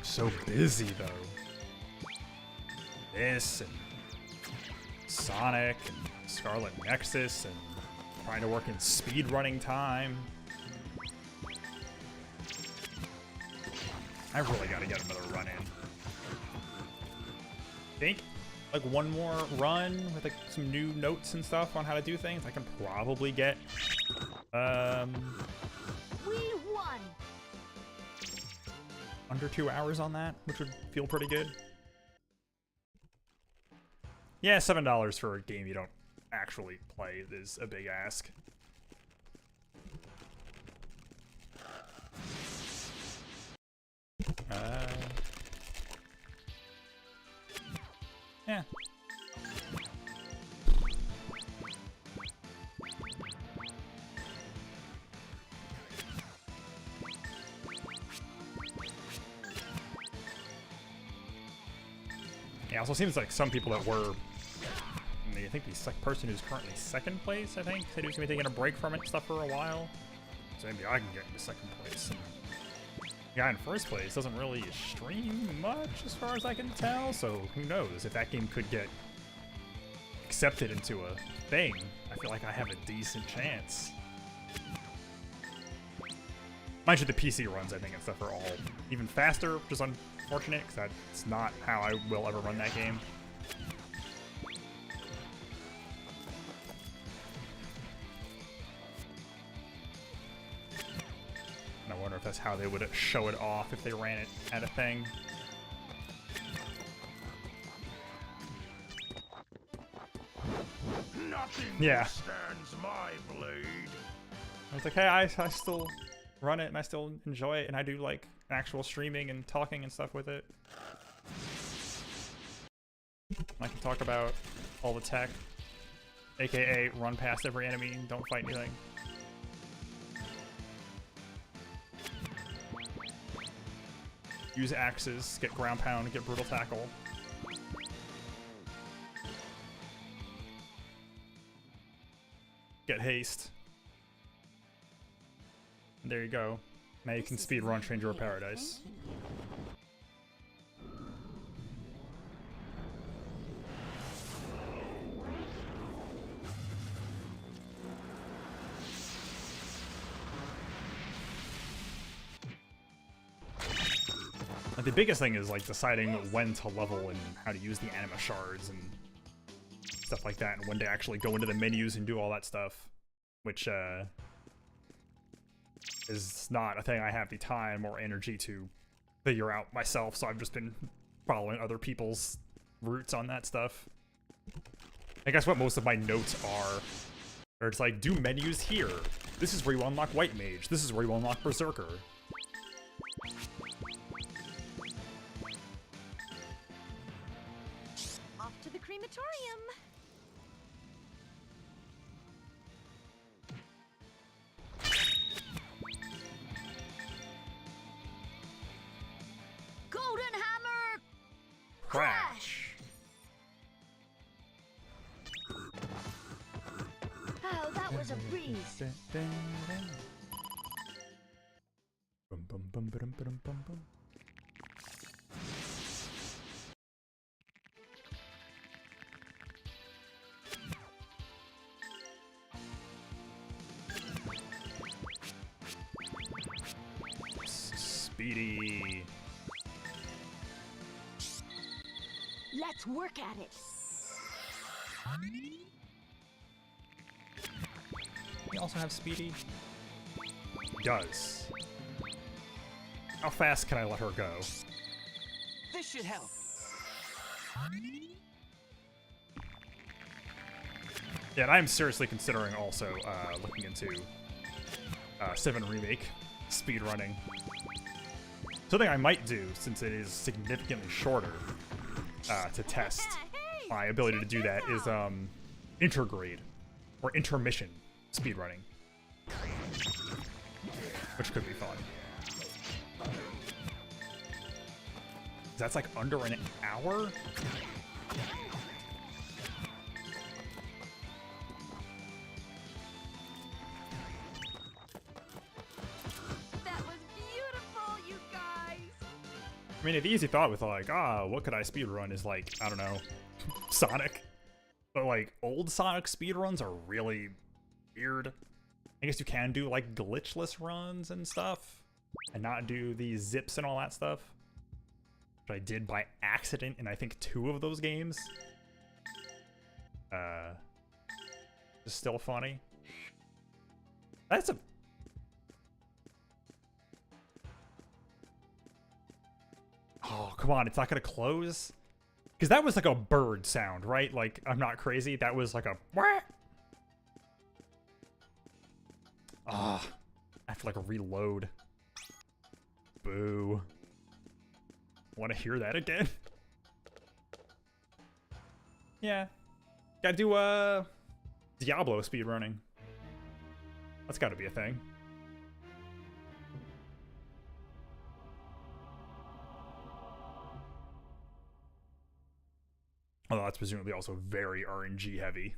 So busy though. This and Sonic and Scarlet Nexus and trying to work in speedrunning time. I really gotta get another run in. I think like one more run with like some new notes and stuff on how to do things. I can probably get We won. under 2 hours on that, which would feel pretty good. Yeah, $7 for a game you don't actually play is a big ask. Yeah. Yeah, also seems like some people that were, I think the person who's currently second place, I think, said he was going to be taking a break from it and stuff for a while. So maybe I can get into second place. And the guy in first place doesn't really stream much as far as I can tell, so who knows if that game could get accepted into a thing. I feel like I have a decent chance. Mind you, the PC runs, I think, and stuff are all even faster, which is unfortunate, because that's not how I will ever run that game. And I wonder if that's how they would show it off if they ran it at a thing. Nothing Yeah. withstands my blade. It's like, hey, I still run it and I still enjoy it, and I do like actual streaming and talking and stuff with it. I can talk about all the tech, aka run past every enemy and don't fight anything. Use axes, get ground pound, get brutal tackle. Get haste. And there you go. Now you can speedrun Stranger of Paradise. The biggest thing is like deciding when to level and how to use the anima shards and stuff like that, and when to actually go into the menus and do all that stuff, which is not a thing I have the time or energy to figure out myself, so I've just been following other people's routes on that stuff. I guess what most of my notes are it's like, do menus here. This is where you unlock White Mage. This is where you unlock Berserker. Off to the crematorium. Golden Hammer Crash! Oh, that was a breeze. Bum, bum, bum, ba-dum, ba-dum, bum, bum. Speedy. Let's work at it. You also have Speedy? Does. How fast can I let her go? This should help. Yeah, and I'm seriously considering also looking into 7 Remake speedrunning. Something I might do, since it is significantly shorter to test my ability to do that, is intergrade or intermission speedrunning, which could be fun. That's like under an hour? That was beautiful, you guys. I mean, the easy thought with like, what could I speedrun is like, I don't know, Sonic. But like, old Sonic speedruns are really weird. I guess you can do like glitchless runs and stuff, and not do the zips and all that stuff, which I did by accident in I think 2 of those games. It's still funny. That's a... Oh, come on, it's not gonna close? Because that was like a bird sound, right? Like, I'm not crazy. That was like a... Ah, I have to like reload. Boo. Want to hear that again? Yeah. Gotta do Diablo speedrunning. That's gotta be a thing. Although that's presumably also very RNG heavy.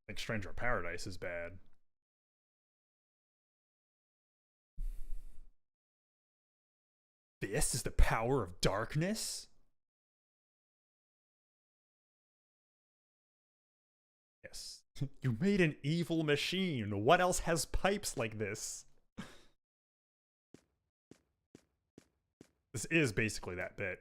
I think Stranger of Paradise is bad. This is the power of darkness? Yes. You made an evil machine. What else has pipes like this? This is basically that bit.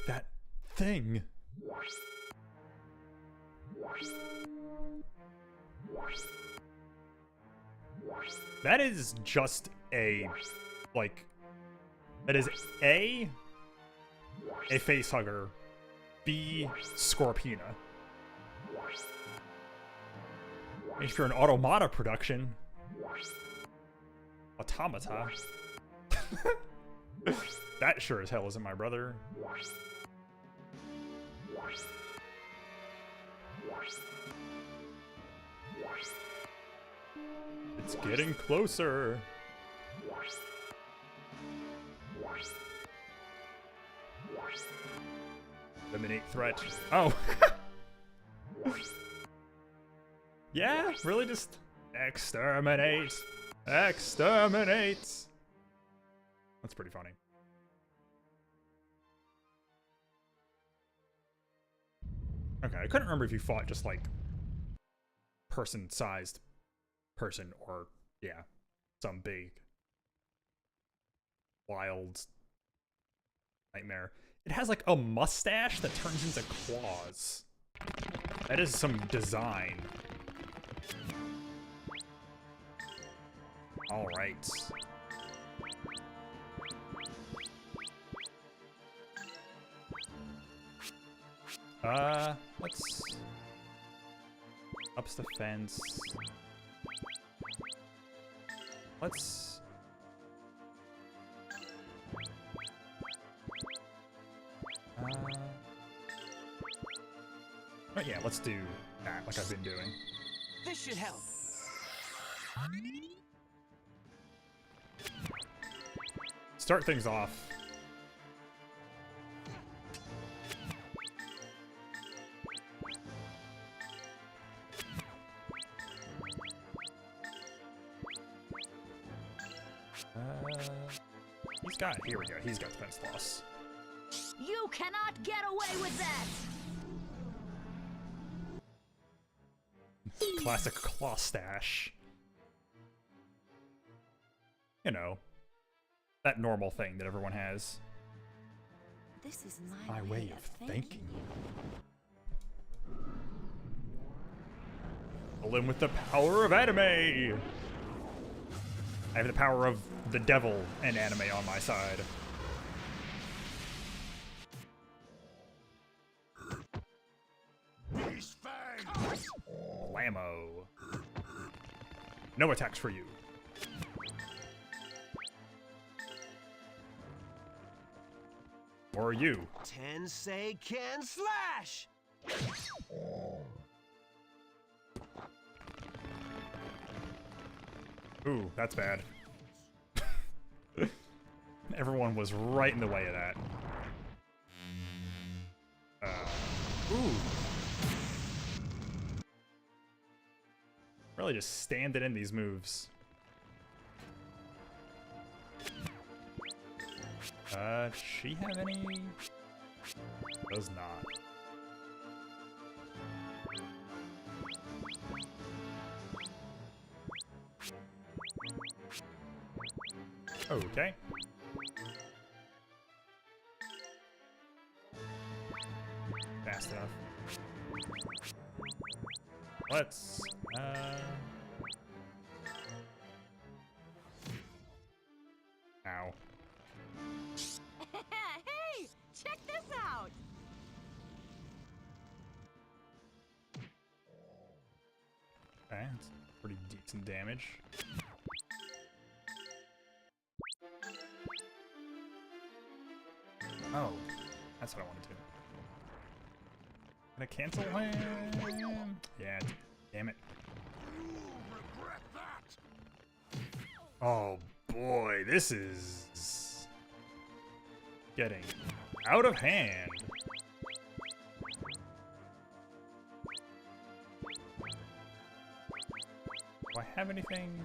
That thing. That is just a, like, that is A facehugger, B, Scorpina. If you're an Automata production, Automata. That sure as hell isn't my brother. It's getting closer. Eliminate threat. Oh. Yeah, really just exterminate. Exterminate. That's pretty funny. Okay, I couldn't remember if you fought just like person-sized person or, yeah, some big wild nightmare. It has like a mustache that turns into claws. That is some design. All right. Let's ups the fence. Let's oh yeah, let's do that like I've been doing. This should help. Start things off. He's got it. Here we go. He's got defense loss. You cannot get away with that! Classic claw stash. You know, that normal thing that everyone has. This is My way of thanking you. Fill in with the power of anime! I have the power of the devil and anime on my side. These fangs! Blammo. No attacks for you. Or you. Tensei can slash! Ooh, that's bad. Everyone was right in the way of that. Ooh. Really just standing in these moves. Does she have any? Does not. Okay. Fast enough. Let's, Ow. Hey! Check this out! Okay, that's pretty decent damage. Oh, that's what I wanted to. Can I cancel him? Yeah, damn it. Regret that! Oh boy, this is getting out of hand. Do I have anything?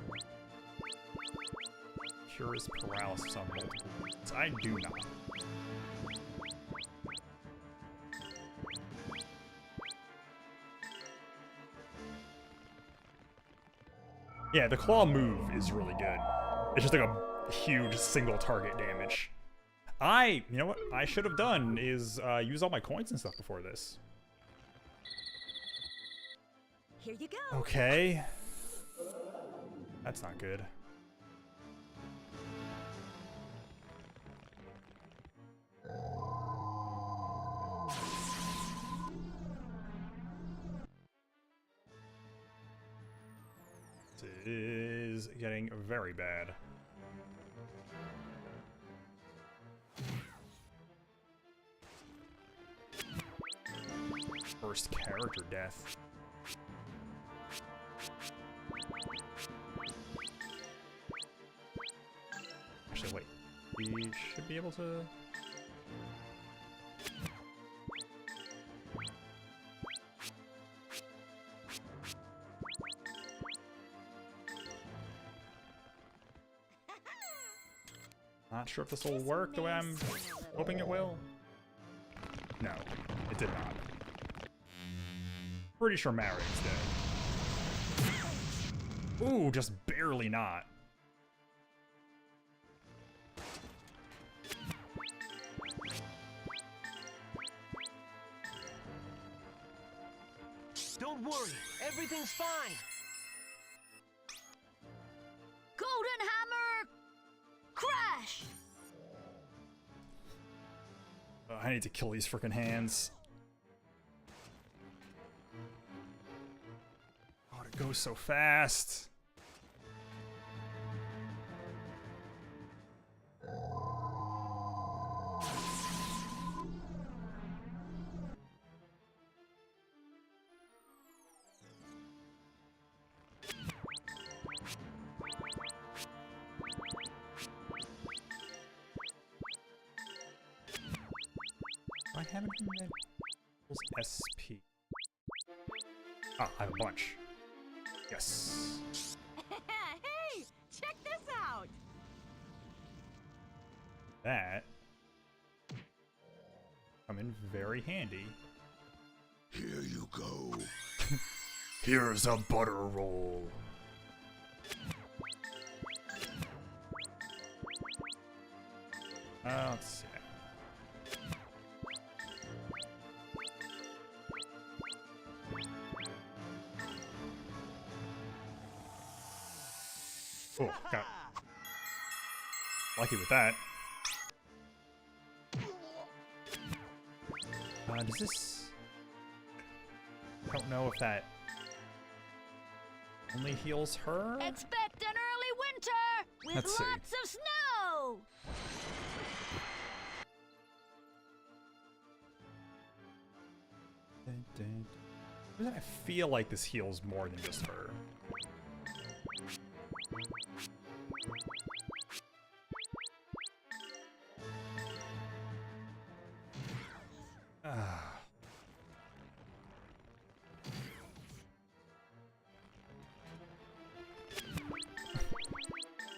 Cures paralysis on multiple wounds. I do not. Yeah, the claw move is really good. It's just like a huge single target damage. You know what I should have done is use all my coins and stuff before this. Here you go. Okay. That's not good. This is getting very bad. First character death. Actually, wait. We should be able to... Not sure if this will work the way I'm hoping it will. No, it did not. Pretty sure Marion's dead. Ooh, just barely not. Don't worry, everything's fine. Golden Hammer crash. I need to kill these freaking hands. Oh, it goes so fast. I haven't even read SP. Ah, I have a bunch. Yes. Hey, check this out. That come in very handy. Here you go. Here's a butter roll. Let's see. Oh, got lucky with that. Does this... I don't know if that only heals her? Expect an early winter with Let's see. lots of snow. I feel like this heals more than just her.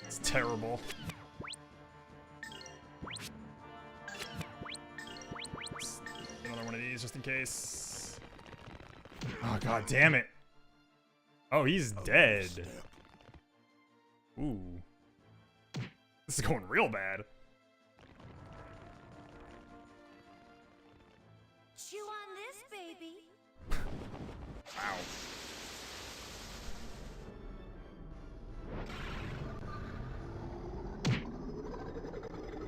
It's terrible. Let's get another one of these just in case. Oh, god damn it. Oh, he's dead. Ooh. This is going real bad. Chew on this, baby. Wow.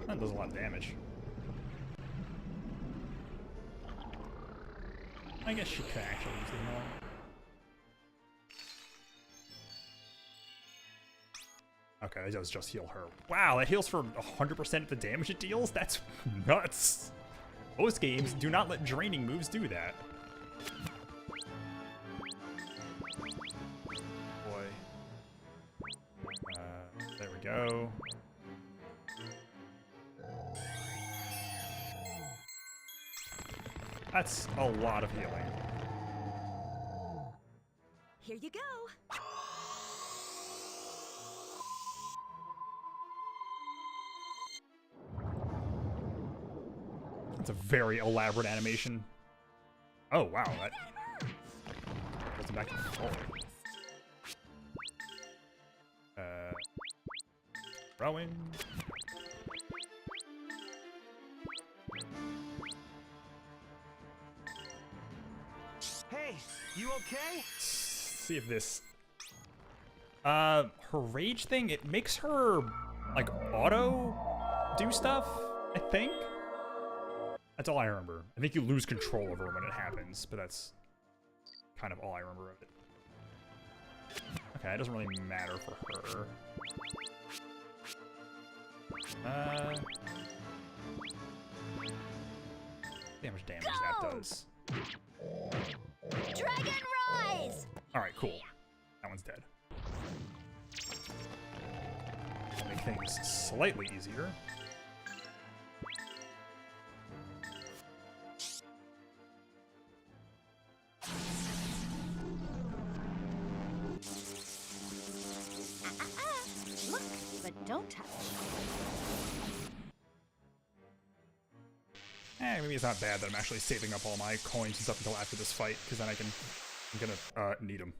That does a lot of damage. I guess she could actually use them all. Okay, that does just heal her. Wow, that heals for 100% of the damage it deals? That's nuts. Most games do not let draining moves do that. Boy. There we go. That's a lot of healing. Here you go. That's a very elaborate animation. Oh, wow. That puts him back to full. Rowan. Hey, you okay? see if this... her rage thing, it makes her, like, auto do stuff, I think? That's all I remember. I think you lose control over her when it happens, but that's kind of all I remember of it. Okay, it doesn't really matter for her. See how much damage that does. Dragon Rise! Alright, cool. That one's dead. Make things slightly easier. Look, but don't touch. Maybe it's not bad that I'm actually saving up all my coins and stuff until after this fight, because then I'm gonna need them.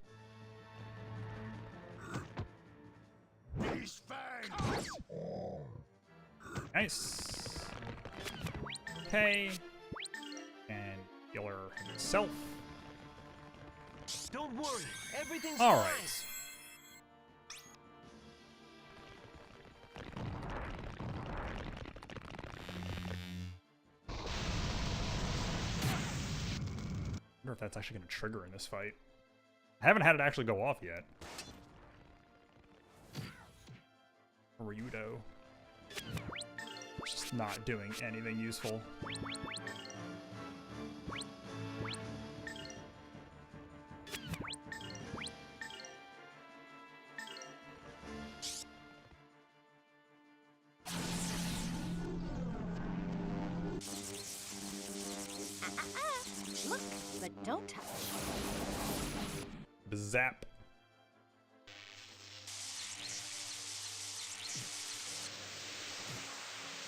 Beast fangs. Nice. Okay. And healer himself. Don't worry, everything's All fine. right. I wonder if that's actually going to trigger in this fight. I haven't had it actually go off yet. Ryudo. Just not doing anything useful. Look, but don't touch. Zap.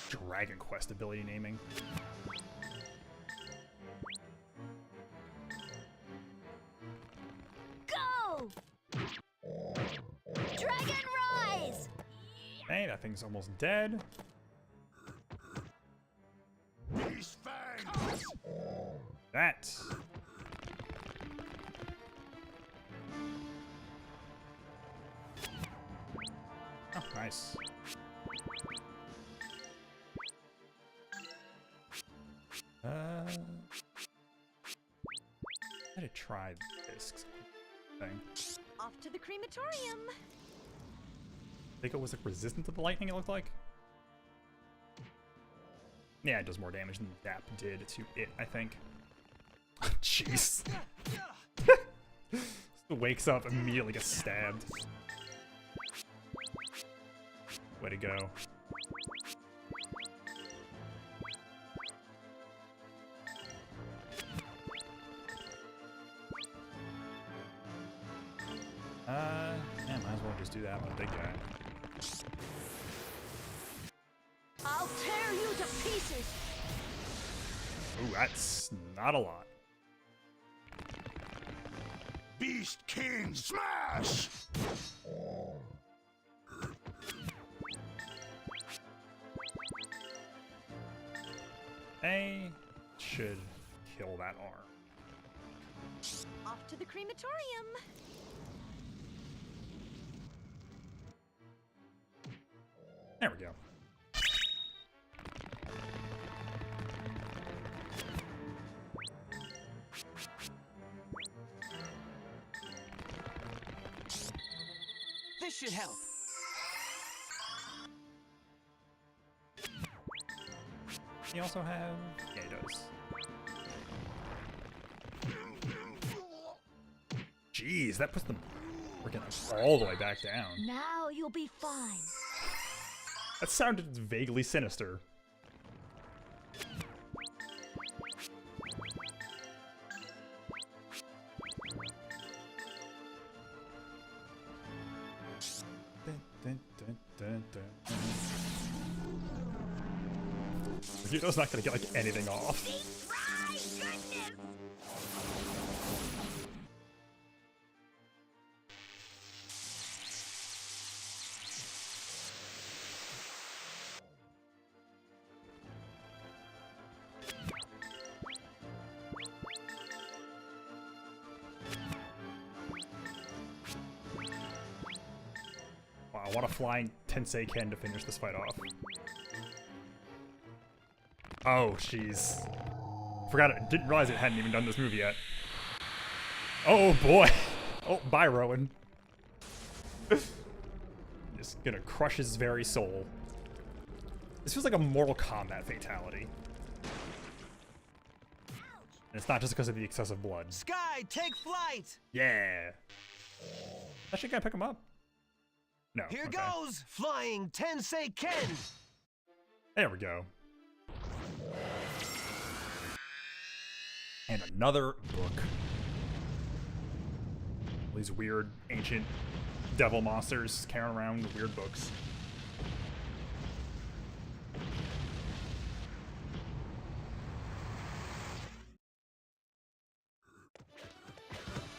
Dragon Quest ability naming. Go! Dragon Rise! Hey, that thing's almost dead. Beast fangs. That. Oh, nice. I had to try this thing. Off to the crematorium. I think it was like resistant to the lightning, it looked like. Yeah, it does more damage than Zap did to it, I think. Jeez. Wakes up, immediately gets stabbed. Way to go. Yeah, might as well just do that with the big guy. I'll tear you to pieces. Ooh, that's not a lot. Beast King smash. They should kill that arm. Off to the crematorium. There we go. This should help. He also have... Yeah, he does. Jeez, that puts them freaking all the way back down. Now you'll be fine. That sounded vaguely sinister. Ryudo's not gonna get like anything off. I want a flying Tensei Ken to finish this fight off. Oh, jeez. Forgot it. Didn't realize it hadn't even done this move yet. Oh, boy. Oh, bye, Rowan. Just gonna crush his very soul. This feels like a Mortal Kombat fatality. And it's not just because of the excessive blood. Sky, take flight! Yeah. Actually, can I pick him up? No. Here okay. goes! Flying Tensei Ken! There we go. And another book. These weird, ancient devil monsters carrying around with weird books.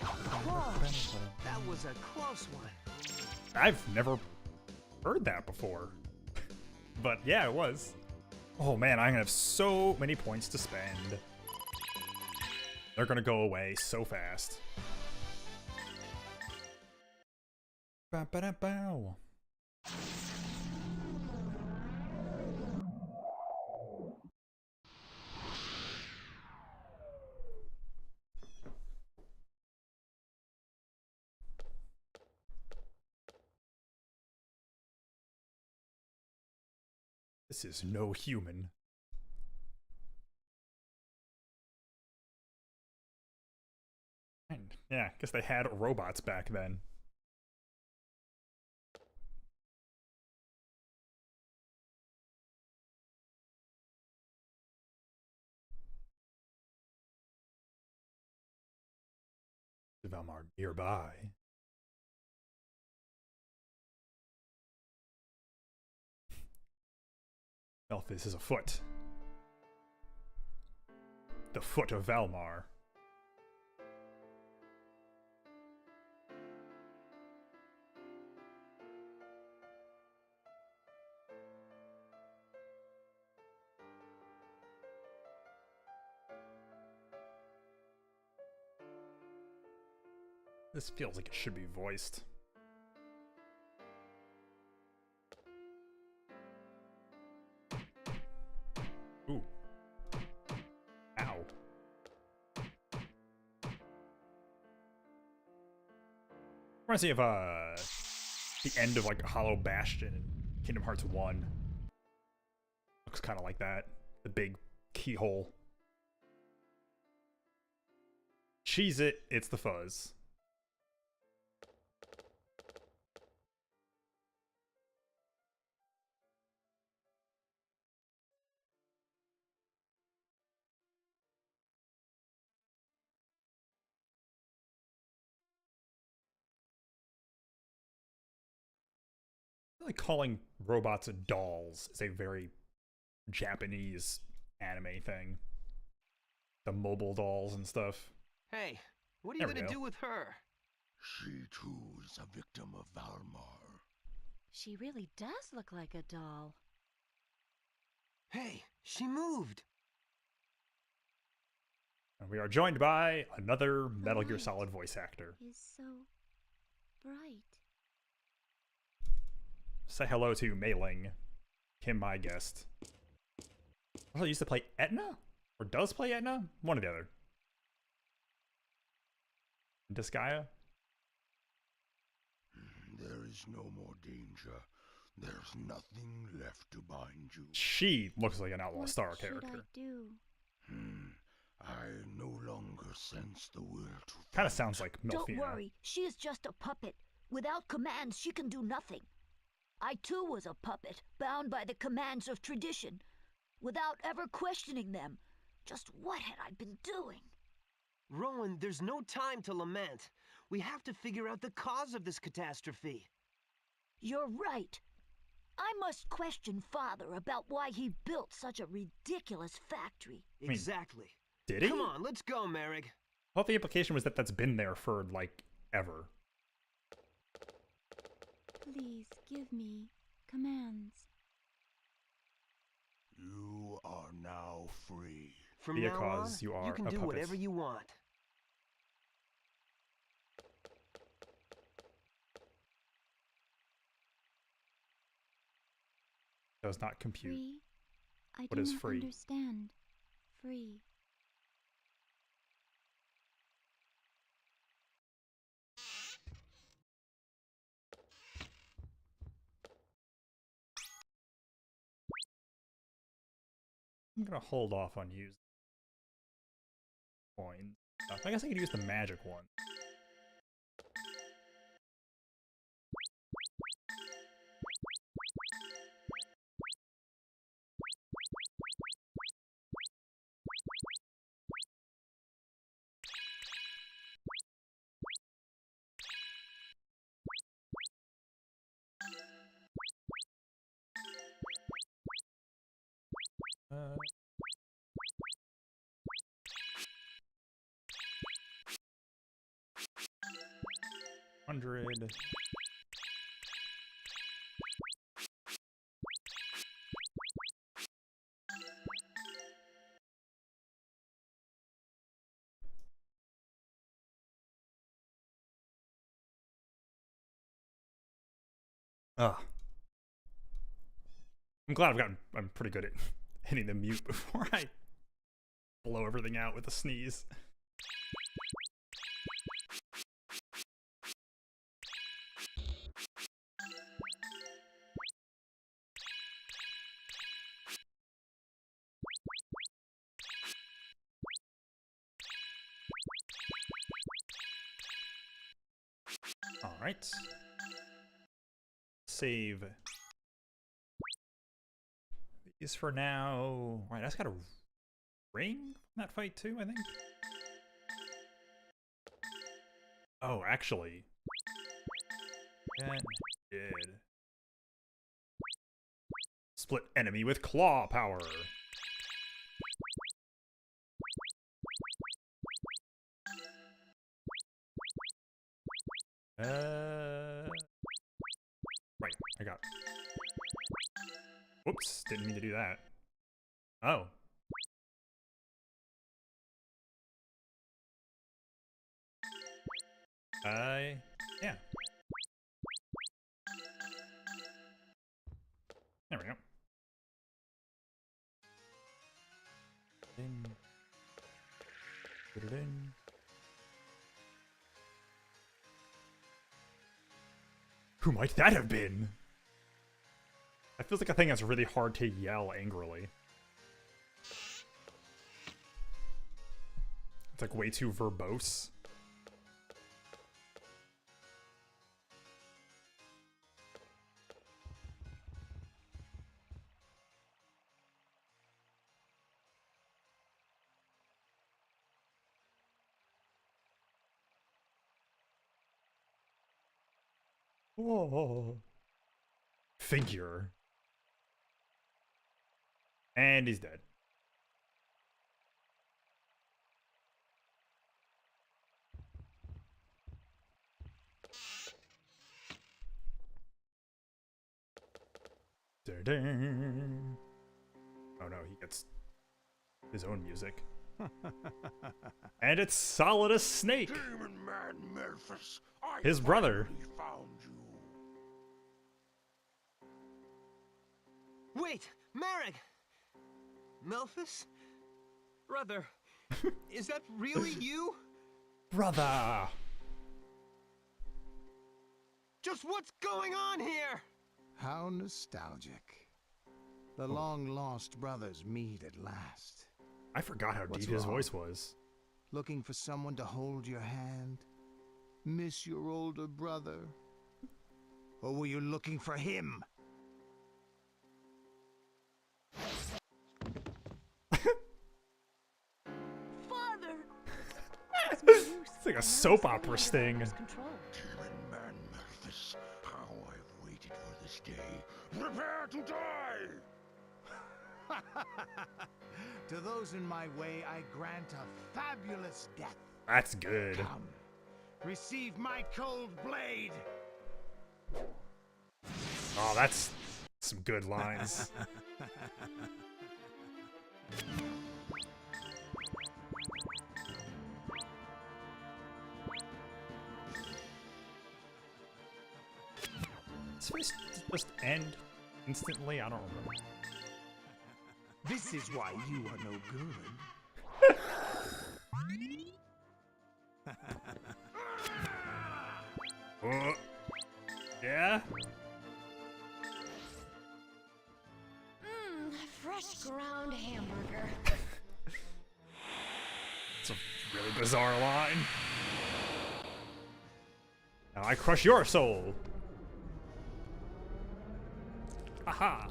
Whoa, that was a close one. I've never heard that before. But yeah, it was. Oh man, I'm gonna have so many points to spend. They're gonna go away so fast. Ba-ba-da-bow. This is no human. And yeah, I guess they had robots back then. Valmar nearby. Elphys is afoot. The foot of Valmar. This feels like it should be voiced. Ooh. Ow. I want to see if the end of like Hollow Bastion in Kingdom Hearts 1 looks kind of like that. The big keyhole. Cheese it, it's the fuzz. Like calling robots dolls is a very Japanese anime thing. The mobile dolls and stuff. Hey, what are you gonna do with her? She too is a victim of Valmar. She really does look like a doll. Hey, she moved! And we are joined by another Metal Gear light Solid voice actor. Is so bright. Say hello to Mei Ling, him my guest. Also used to play Etna? Or does play Etna? One or the other. Disgaea? There is no more danger. There's nothing left to bind you. She looks like an Outlaw What Star should character. I do? I no longer sense the will to Kind of sounds like Don't Milfina. worry, she is just a puppet. Without commands, she can do nothing. I too was a puppet, bound by the commands of tradition, without ever questioning them. Just what had I been doing? Rowan, there's no time to lament. We have to figure out the cause of this catastrophe. You're right. I must question Father about why he built such a ridiculous factory. mean, Exactly. Did he? Come on, let's go, Merrick. I thought the implication was that that's been there for, like, ever. Please give me commands. You are now free. From Be a now cause, on, you are can a do puppet. whatever you want. Does not compute. Free? I What do is not free? understand. Free. I'm gonna hold off on using coins. I guess I could use the magic one. Uh, 100. Ah. I'm pretty good at hitting the mute before I blow everything out with a sneeze. All right. Save these for now. All right, I just got a ring from that fight too, I think. Oh, actually. Yeah, did. Split enemy with claw power. Right, I got it. Whoops, didn't mean to do that. Oh. Yeah. There we go. In. Put it in. Who might that have been? That feels like a thing that's really hard to yell angrily. It's like way too verbose. Oh. Figure. And he's dead. Da-ding. Oh no, he gets his own music. And it's solid as Snake. Demon Man Memphis, I His brother. finally found you. Wait, Marek! Melphis? Brother, is that really you? Brother. Just what's going on here? How nostalgic. The long-lost brothers meet at last. I forgot how What's deep his wrong? voice was. Looking for someone to hold your hand? Miss your older brother? Or were you looking for him? Father! It's like a soap opera sting. Control. Demon Man Memphis, how I've waited for this day. Prepare to die! To those in my way, I grant a fabulous death. That's good. Come, receive my cold blade. Oh, that's some good lines. This face just end Instantly? I don't remember. This is why you are no good. Yeah? Fresh ground hamburger. It's a really bizarre line. Now I crush your soul. Aha.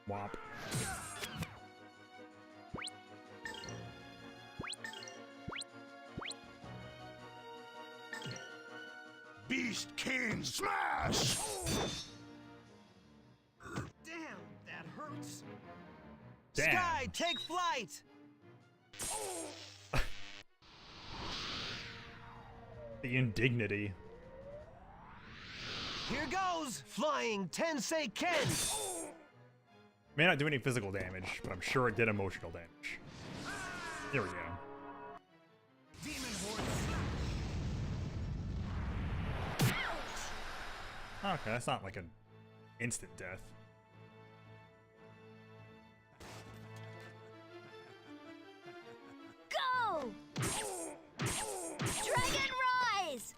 Womp. Beast King Smash! Damn, that hurts. Damn. Sky, take flight! The indignity. Here goes! Flying Tensei Ken! May not do any physical damage, but I'm sure it did emotional damage. Here we go. Demon Horde Okay, that's not like an instant death. Go! Dragon Rise!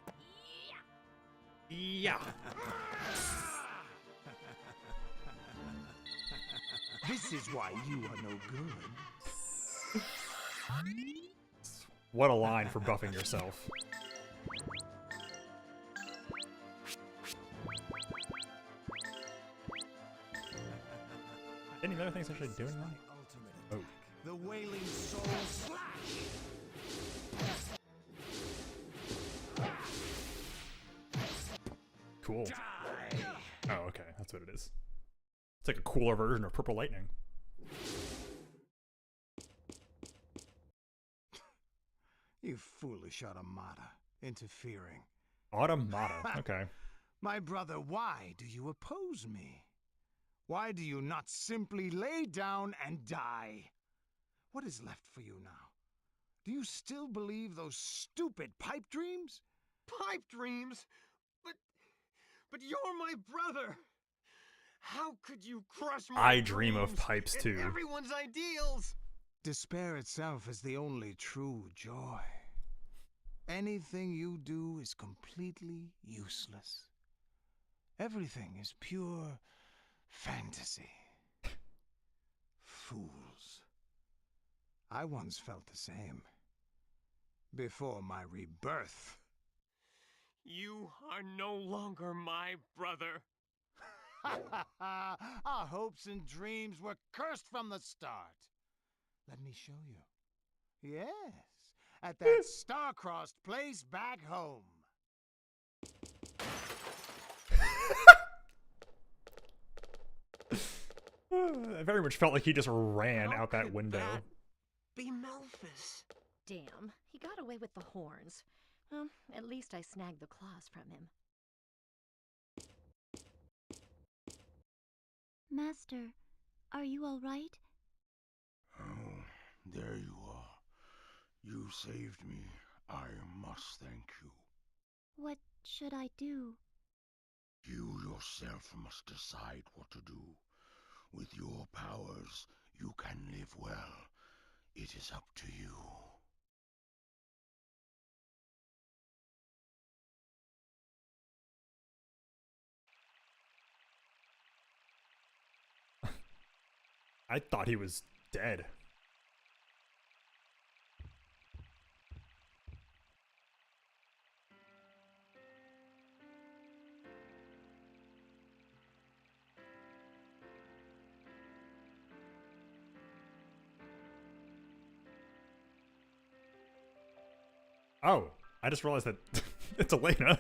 Yeah. This is why you are no good. What a line for buffing yourself. Any other things actually doing right? Oh. The Wailing Soul Slash! Cool. Oh, okay. That's what it is. It's like a cooler version of Purple Lightning. You foolish automata, interfering. Automata. Okay. My brother, why do you oppose me? Why do you not simply lay down and die? What is left for you now? Do you still believe those stupid pipe dreams? Pipe dreams? But you're my brother! How could you crush my I dream of dreams pipes and too. everyone's ideals! Despair itself is the only true joy. Anything you do is completely useless. Everything is pure fantasy. Fools. I once felt the same. Before my rebirth. You are no longer my brother. Our hopes and dreams were cursed from the start. Let me show you. Yes, at that star-crossed place back home. I very much felt like he just ran How out that could window. that be Melphis? Damn, he got away with the horns. Well, at least I snagged the claws from him. Master, are you all right? Oh, there you are. You saved me. I must thank you. What should I do? You yourself must decide what to do. With your powers, you can live well. It is up to you. I thought he was dead. Oh, I just realized that it's Elena.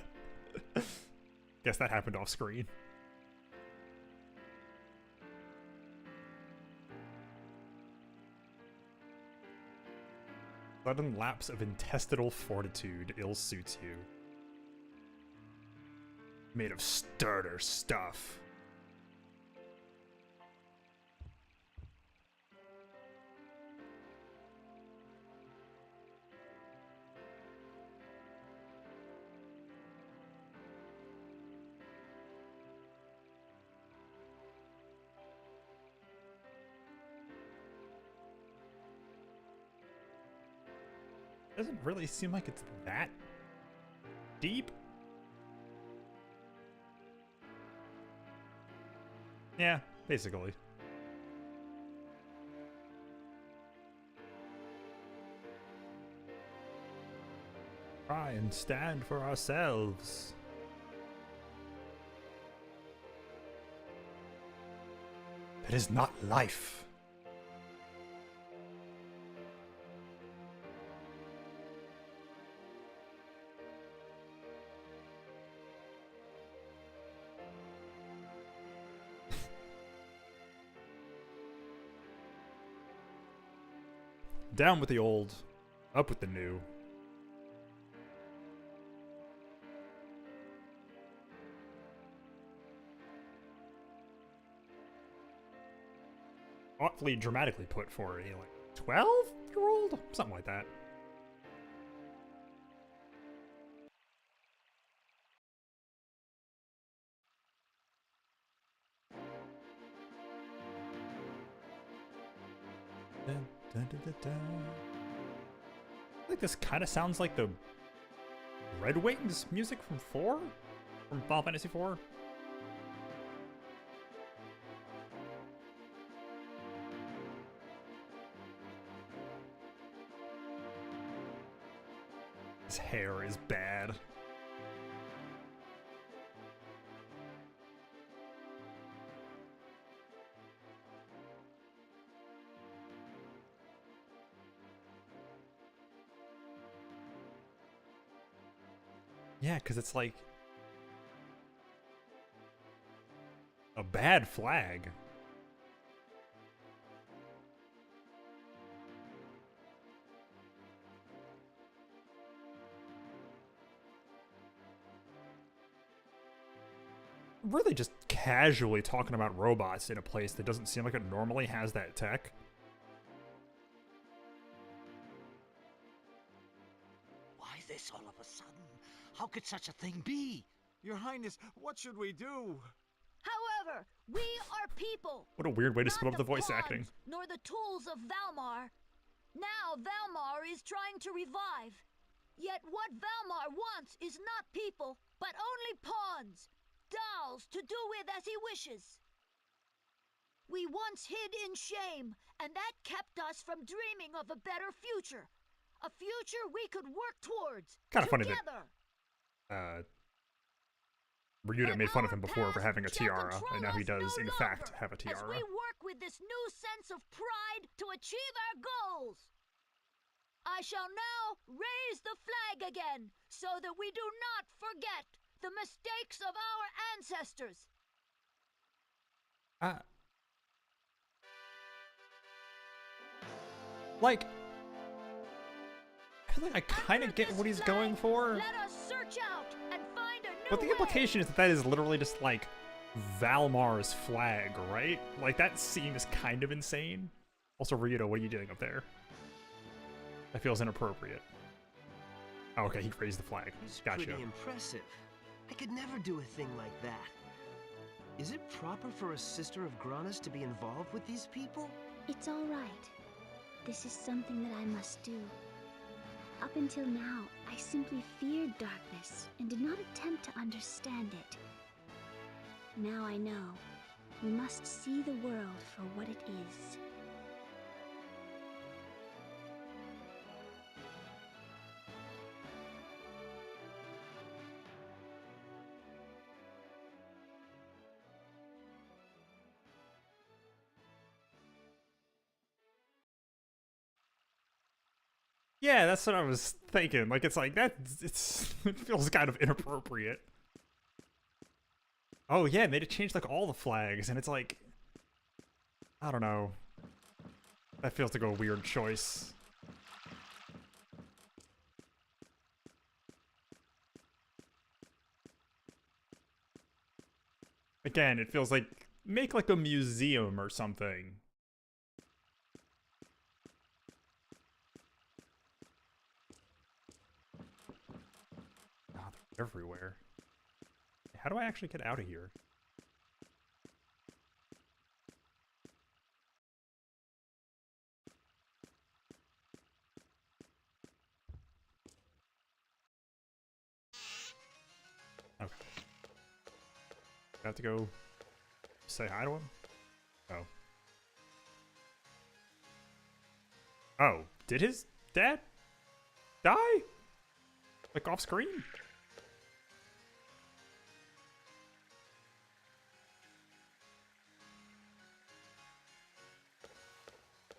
Guess that happened off screen. Sudden lapse of intestinal fortitude ill suits you. Made of starter stuff. Doesn't really seem like it's that deep. Yeah, basically. Try and stand for ourselves. It is not life. Down with the old, up with the new. Awfully dramatically put for a, like, 12-year-old? Something like that. Dun, dun, dun, dun, dun. I think this kind of sounds like the Red Wings music from 4? From Final Fantasy 4? His hair is bad. Yeah, because it's like a bad flag. Really just casually talking about robots in a place that doesn't seem like it normally has that tech. Why this all of a sudden? How could such a thing be? Your Highness, what should we do? However, we are people. What a weird way to not split up the voice pawns, acting. Nor the tools of Valmar. Now Valmar is trying to revive. Yet what Valmar wants is not people, but only pawns. Dolls to do with as he wishes. We once hid in shame, and that kept us from dreaming of a better future. A future we could work towards. Kind of funny together. that Ryuta made fun of him before for having a tiara, and now he does, in fact, have a As tiara. we work with this new sense of pride to achieve our goals. I shall now raise the flag again, so that we do not forget the mistakes of our ancestors. Like, I feel like I kind of get what he's going for, Let us search out and find a new but the way. implication is that that is literally just like Valmar's flag, right? Like, that seems kind of insane. Also, Ryuta, what are you doing up there? That feels inappropriate. Oh, okay, he raised the flag. He's Gotcha. pretty impressive. I could never do a thing like that. Is it proper for a sister of Granas to be involved with these people? It's all right. This is something that I must do. Up until now, I simply feared darkness and did not attempt to understand it. Now I know. We must see the world for what it is. Yeah, that's what I was thinking. Like, it's like, that, it feels kind of inappropriate. Oh, yeah, they changed, like, all the flags, and it's like, I don't know. That feels like a weird choice. Again, it feels like, make, like, a museum or something. Everywhere. How do I actually get out of here? have to go say hi to him? Oh. Oh, did his dad die? Like off screen?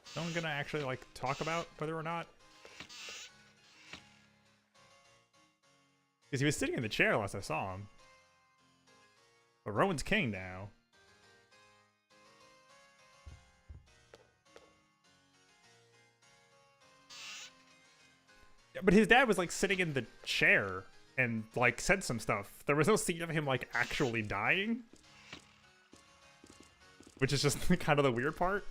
Someone gonna actually like talk about whether or not? Because he was sitting in the chair last I saw him. But Rowan's king now. Yeah, but his dad was like sitting in the chair and like said some stuff. There was no scene of him like actually dying. Which is just kind of the weird part.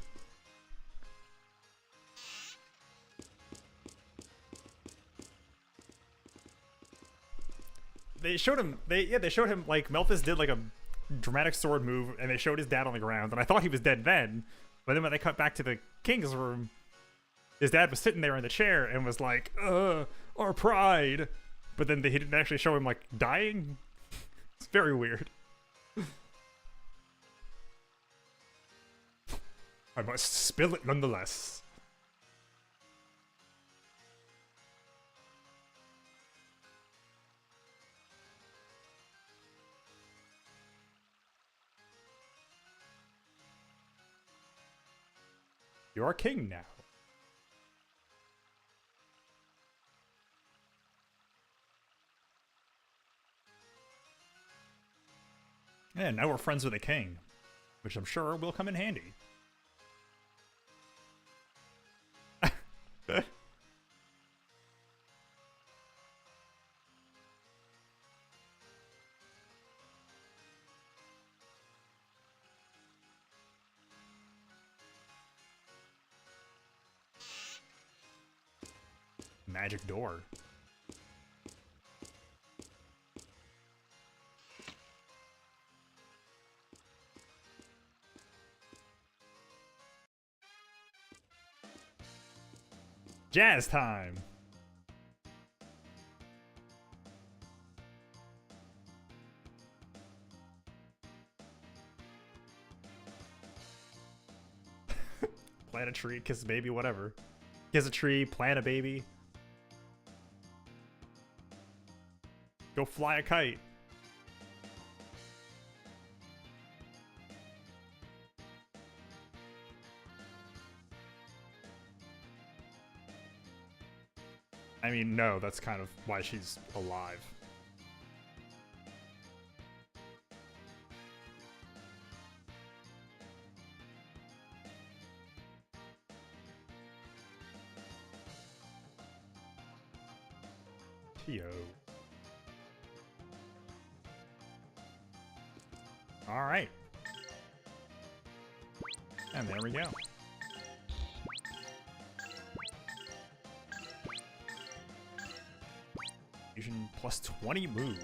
They showed him, they showed him, like, Melphis did, like, a dramatic sword move, and they showed his dad on the ground, and I thought he was dead then, but then when they cut back to the king's room, his dad was sitting there in the chair and was like, our pride, but then he didn't actually show him, like, dying. It's very weird. I must spill it nonetheless. You are king now. And now we're friends with a king, which I'm sure will come in handy. Magic door. Jazz time. Plant a tree, kiss a baby, whatever. Kiss a tree, plant a baby. Go fly a kite. I mean, no, that's kind of why she's alive. Tio. All right. And there we go. Fusion plus 20 move.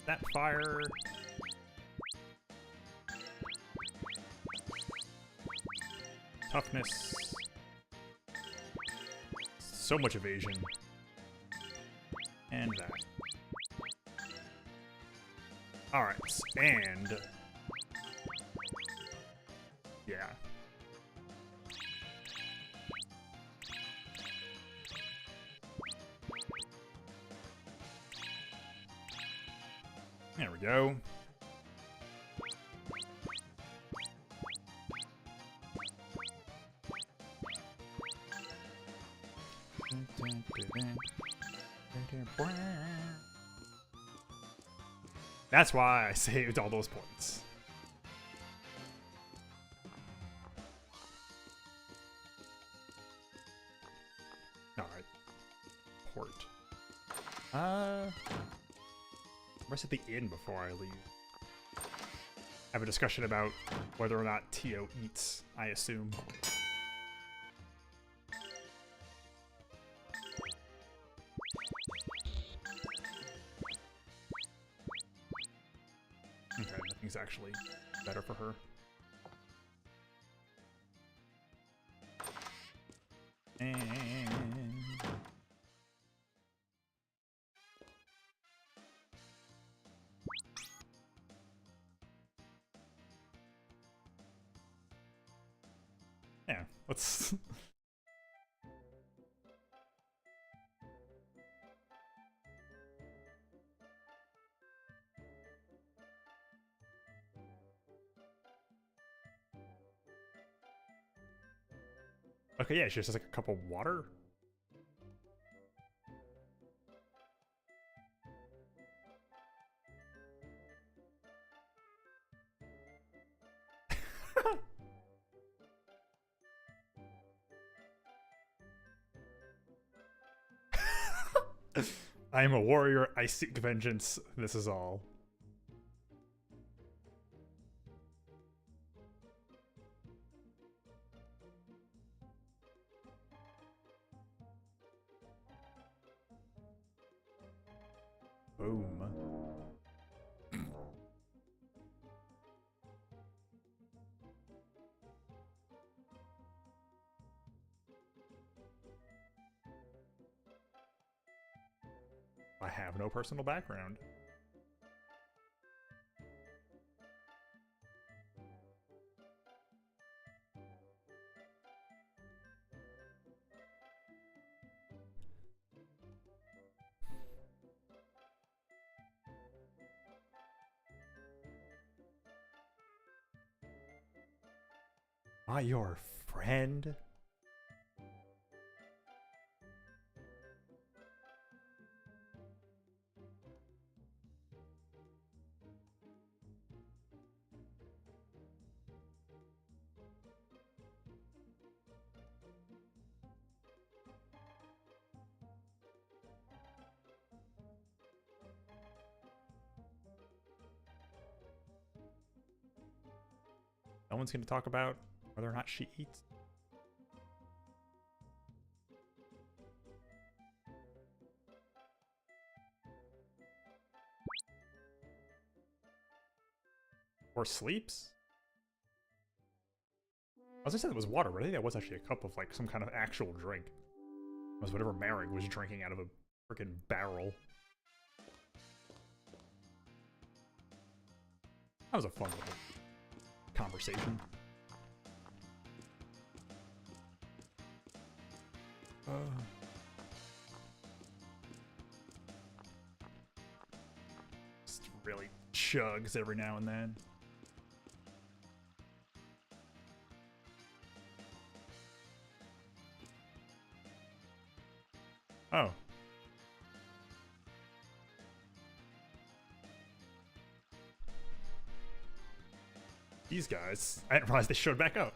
That fire. Toughness. So much evasion. And that. Alright, and... yeah. There we go. That's why I saved all those points. Alright. Port. Rest at the inn before I leave. Have a discussion about whether or not Tio eats, I assume. Okay, nothing's actually better for her. And yeah, let's okay, yeah, she just has like a cup of water. I am a warrior, I seek vengeance, this is all. Boom. I have no personal background. Am I your friend? No one's going to talk about whether or not she eats. Or sleeps? I was gonna say that was water, but I think that was actually a cup of like some kind of actual drink. It was whatever Maring was drinking out of a freaking barrel. That was a fun little conversation. Just really chugs every now and then. Oh. These guys, I didn't realize they showed back up.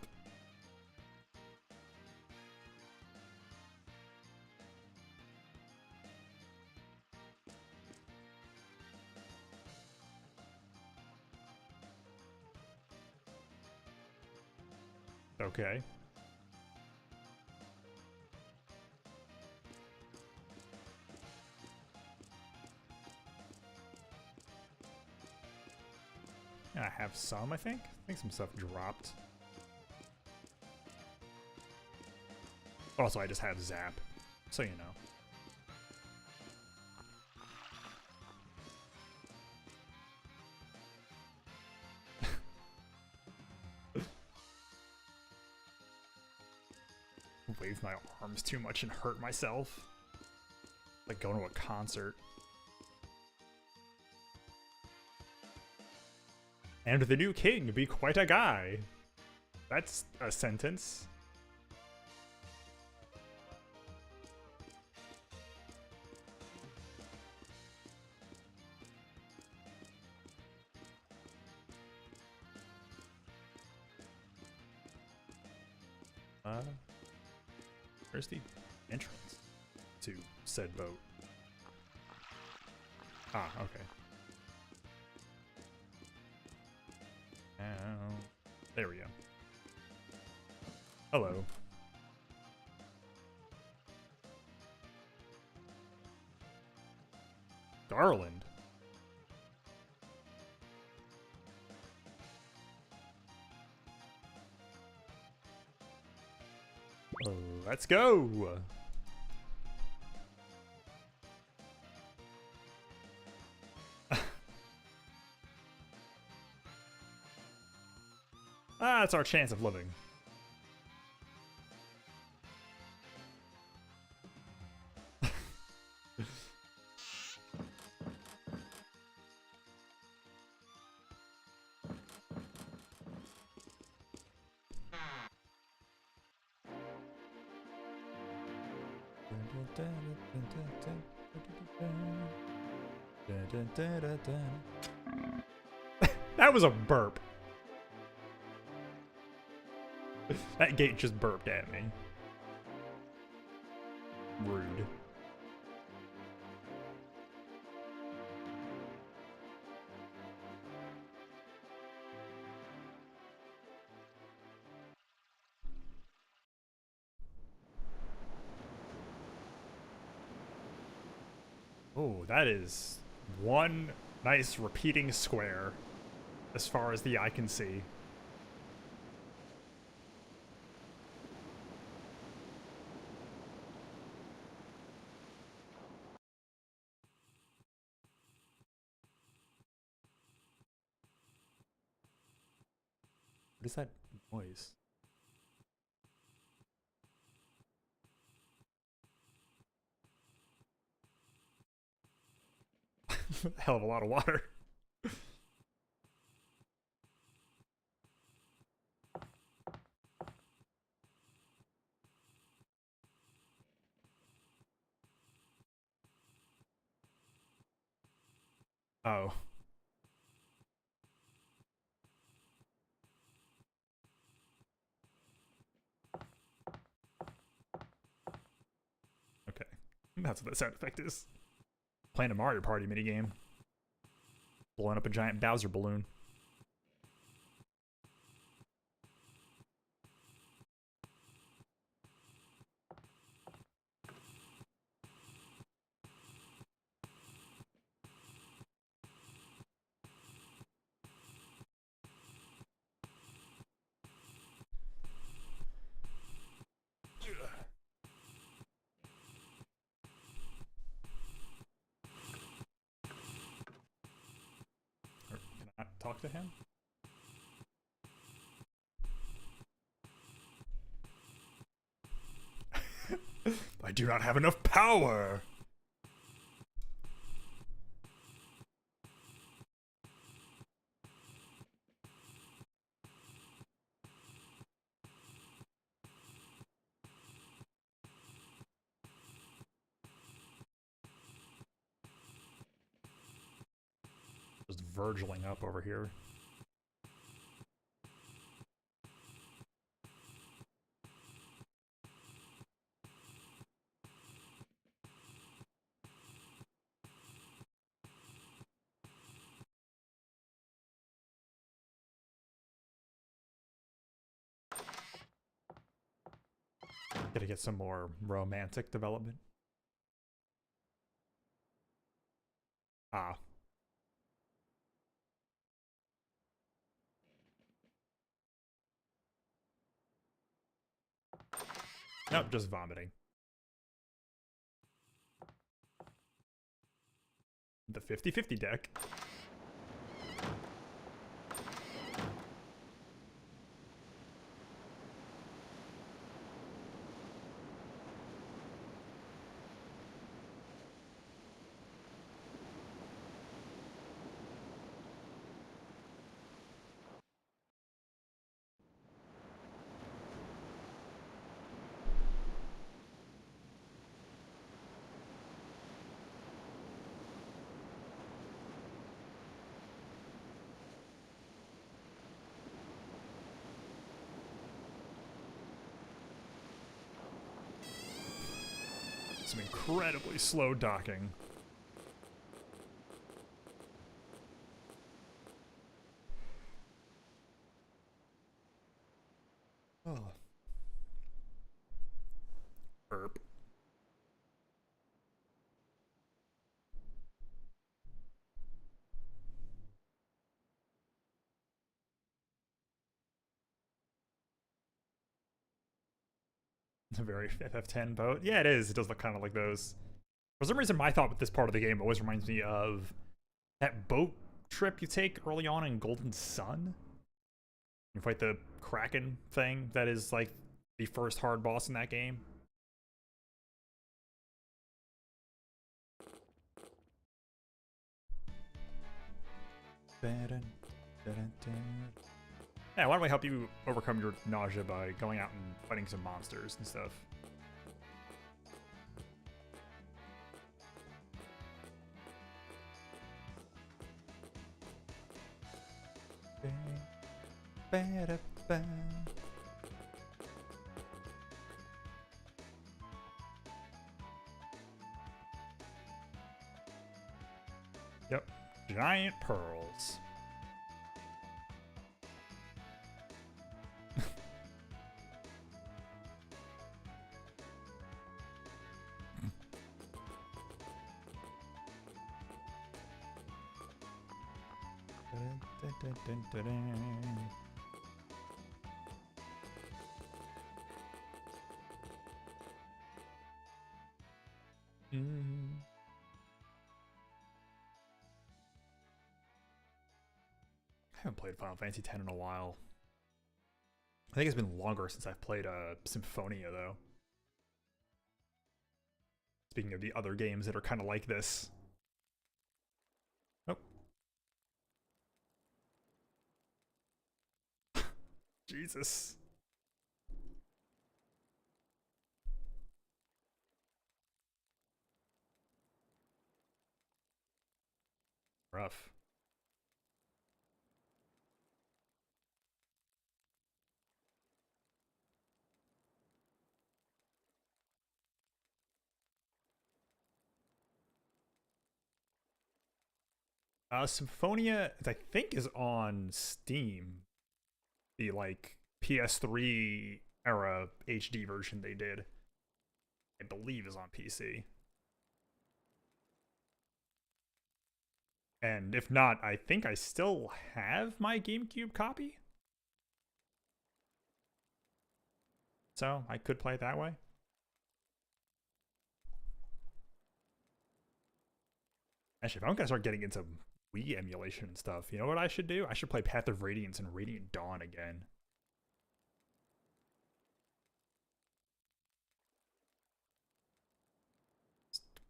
Okay. I have some, I think. I think some stuff dropped. Also, I just have Zap, so you know. Wave my arms too much and hurt myself. Like going to a concert. And the new king be quite a guy. That's a sentence. Where's the entrance? to said boat. Ah, okay. There we go. Hello. Garland. Let's go. That's our chance of living. That was a burp. That gate just burped at me. Rude. Oh, that is one nice repeating square as far as the eye can see. What is that noise? Hell of a lot of water. Oh. Okay. That's what that sound effect is. Playing a Mario Party minigame. Blowing up a giant Bowser balloon. Can I talk to him? I do not have enough power! Just Virgiling up over here. Gotta get some more romantic development. Ah. Nope, just vomiting. The 50-50 deck. some incredibly slow docking. Oh. Burp. It's a very FF10 boat. Yeah, it is. It does look kind of like those. For some reason, my thought with this part of the game always reminds me of that boat trip you take early on in Golden Sun. You fight the Kraken thing that is like the first hard boss in that game. Yeah, why don't we help you overcome your nausea by going out and fighting some monsters and stuff? Yep, giant pearls. I haven't played Final Fantasy X in a while. I think it's been longer since I've played Symphonia, though. Speaking of the other games that are kind of like this. Oh. Jesus. Rough. Symphonia, I think, is on Steam. The, like, PS3 era HD version they did, I believe, is on PC. And if not, I think I still have my GameCube copy. So I could play it that way. Actually, if I'm gonna start getting into Wii emulation and stuff, you know what I should do? I should play Path of Radiance and Radiant Dawn again.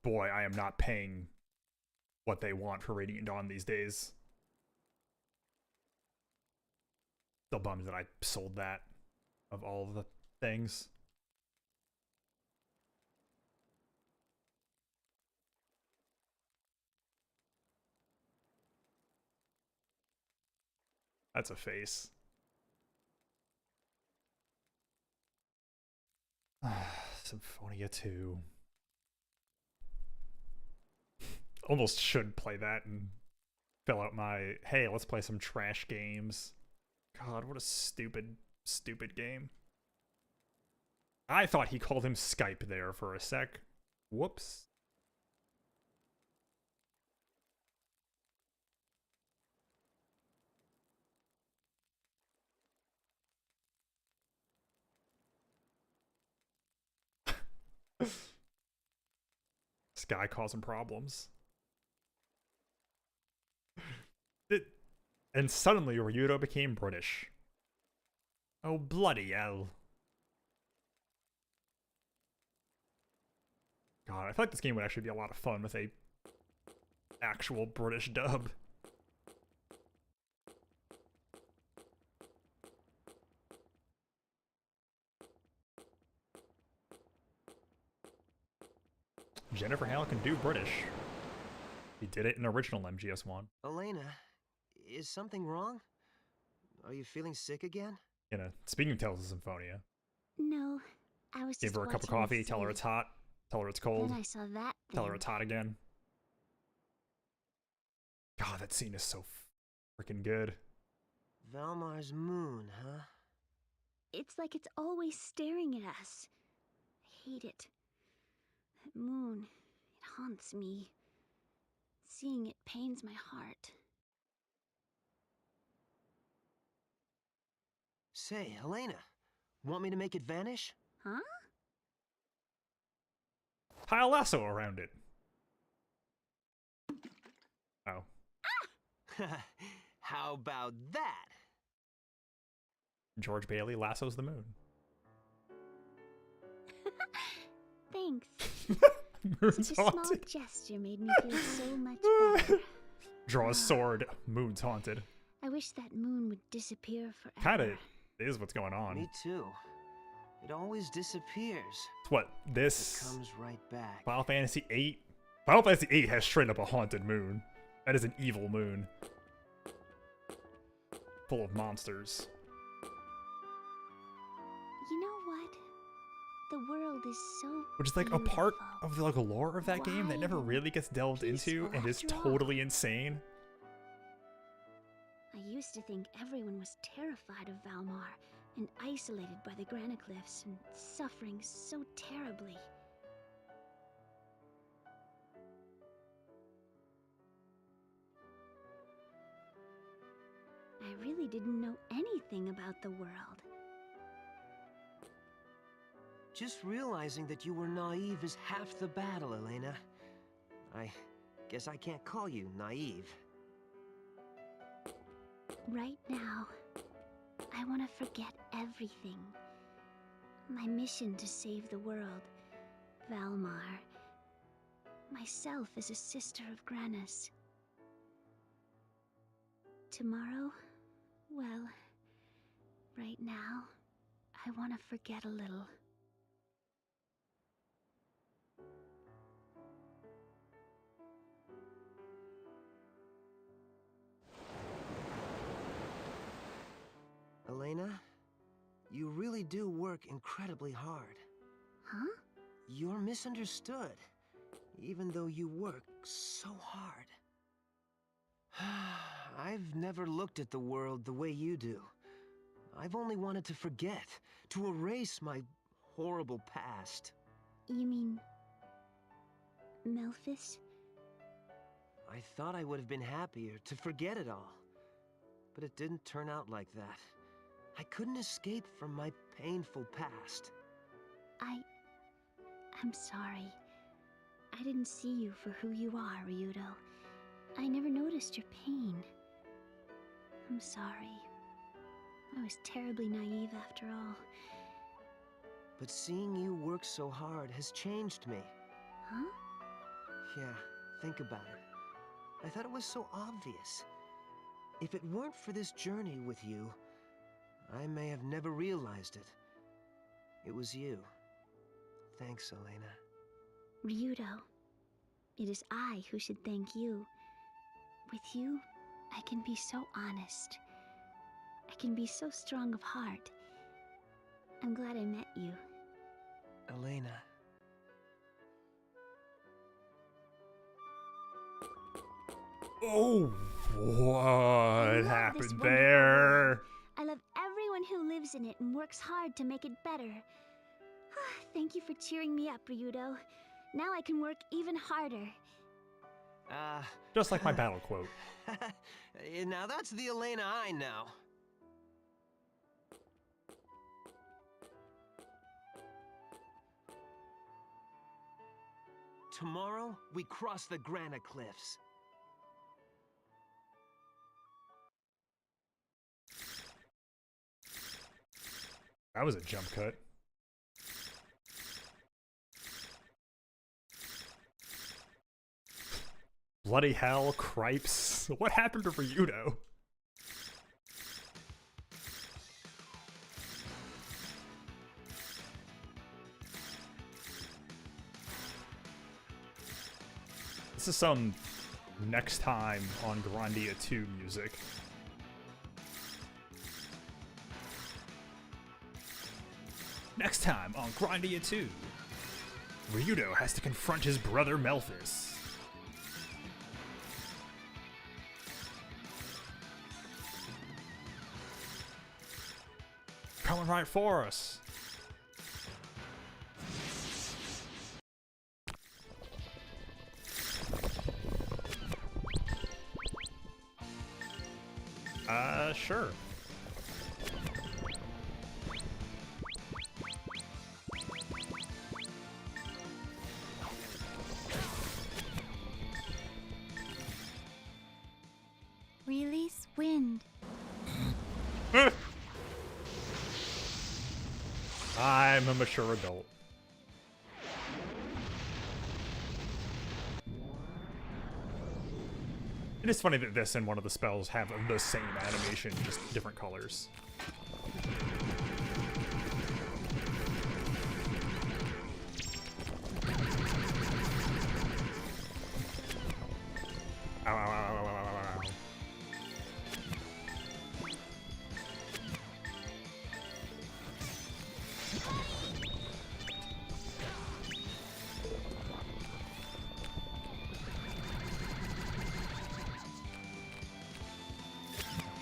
Boy, I am not paying what they want for Radiant Dawn these days. Still bummed that I sold that of all of the things. That's a face. Symphonia 2. Almost should play that and fill out my, hey, let's play some trash games. God, what a stupid, stupid game. I thought he called him Skype there for a sec. Whoops. This guy causing problems. And suddenly Ryudo became British. Oh, bloody hell. God, I feel like this game would actually be a lot of fun with a actual British dub. Jennifer Hale can do British. He did it in original MGS1. Elena, is something wrong? Are you feeling sick again? You know, speaking of Tales of Symphonia. No, I was Give just her a cup of watching coffee, this tell her scene. it's hot, Tell her it's cold. Then I saw that Tell her thing. it's hot again. God, that scene is so freaking good. Valmar's moon, huh? It's like it's always staring at us. I hate it. That moon, it haunts me. Seeing it pains my heart. Say, Helena, want me to make it vanish? Huh? Tie a lasso around it. Oh. How about that? George Bailey lassos the moon. Thanks. Moon's Such a small haunted. gesture made me feel so much better. Draw a sword. Moon's haunted. I wish that moon would disappear forever. Kinda is what's going on. Me too. It always disappears. It's what It this comes right back. Final Fantasy VIII. Final Fantasy VIII has straight up a haunted moon. That is an evil moon. Full of monsters. You know what? The world is so Which is like a part beautiful. of the like lore of that game that never Wide really gets delved into peaceful and is after all. totally insane. I used to think everyone was terrified of Valmar and isolated by the Granicliffs and suffering so terribly. I really didn't know anything about the world. Just realizing that you were naive is half the battle, Elena. I guess I can't call you naive. Right now, I want to forget everything. My mission to save the world, Valmar, myself as a sister of Granis. Tomorrow, well, right now, I want to forget a little. Elena, you really do work incredibly hard. Huh? You're misunderstood, even though you work so hard. I've never looked at the world the way you do. I've only wanted to forget, to erase my horrible past. You mean... Melphis? I thought I would have been happier to forget it all. But it didn't turn out like that. I couldn't escape from my painful past. I'm sorry. I didn't see you for who you are, Ryudo. I never noticed your pain. I'm sorry. I was terribly naive after all. But seeing you work so hard has changed me. Huh? Yeah, think about it. I thought it was so obvious. If it weren't for this journey with you, I may have never realized it. It was you. Thanks, Elena. Ryudo, it is I who should thank you. With you, I can be so honest. I can be so strong of heart. I'm glad I met you. Elena. Oh, what this happened wonderful there? world. I love everyone who lives in it and works hard to make it better. Thank you for cheering me up, Ryudo. Now I can work even harder. Just like my battle quote. Now that's the Elena I know. Tomorrow, we cross the Granicliffs. That was a jump cut. Bloody hell, cripes. What happened to Ryudo? This is some next time on Grandia 2 music. Next time on Grandia 2. Ryudo has to confront his brother Melphis. Coming right for us. Sure. Release wind. I'm a mature adult. It is funny that this and one of the spells have the same animation, just different colors. Ow, ow, ow, ow, ow, ow, ow.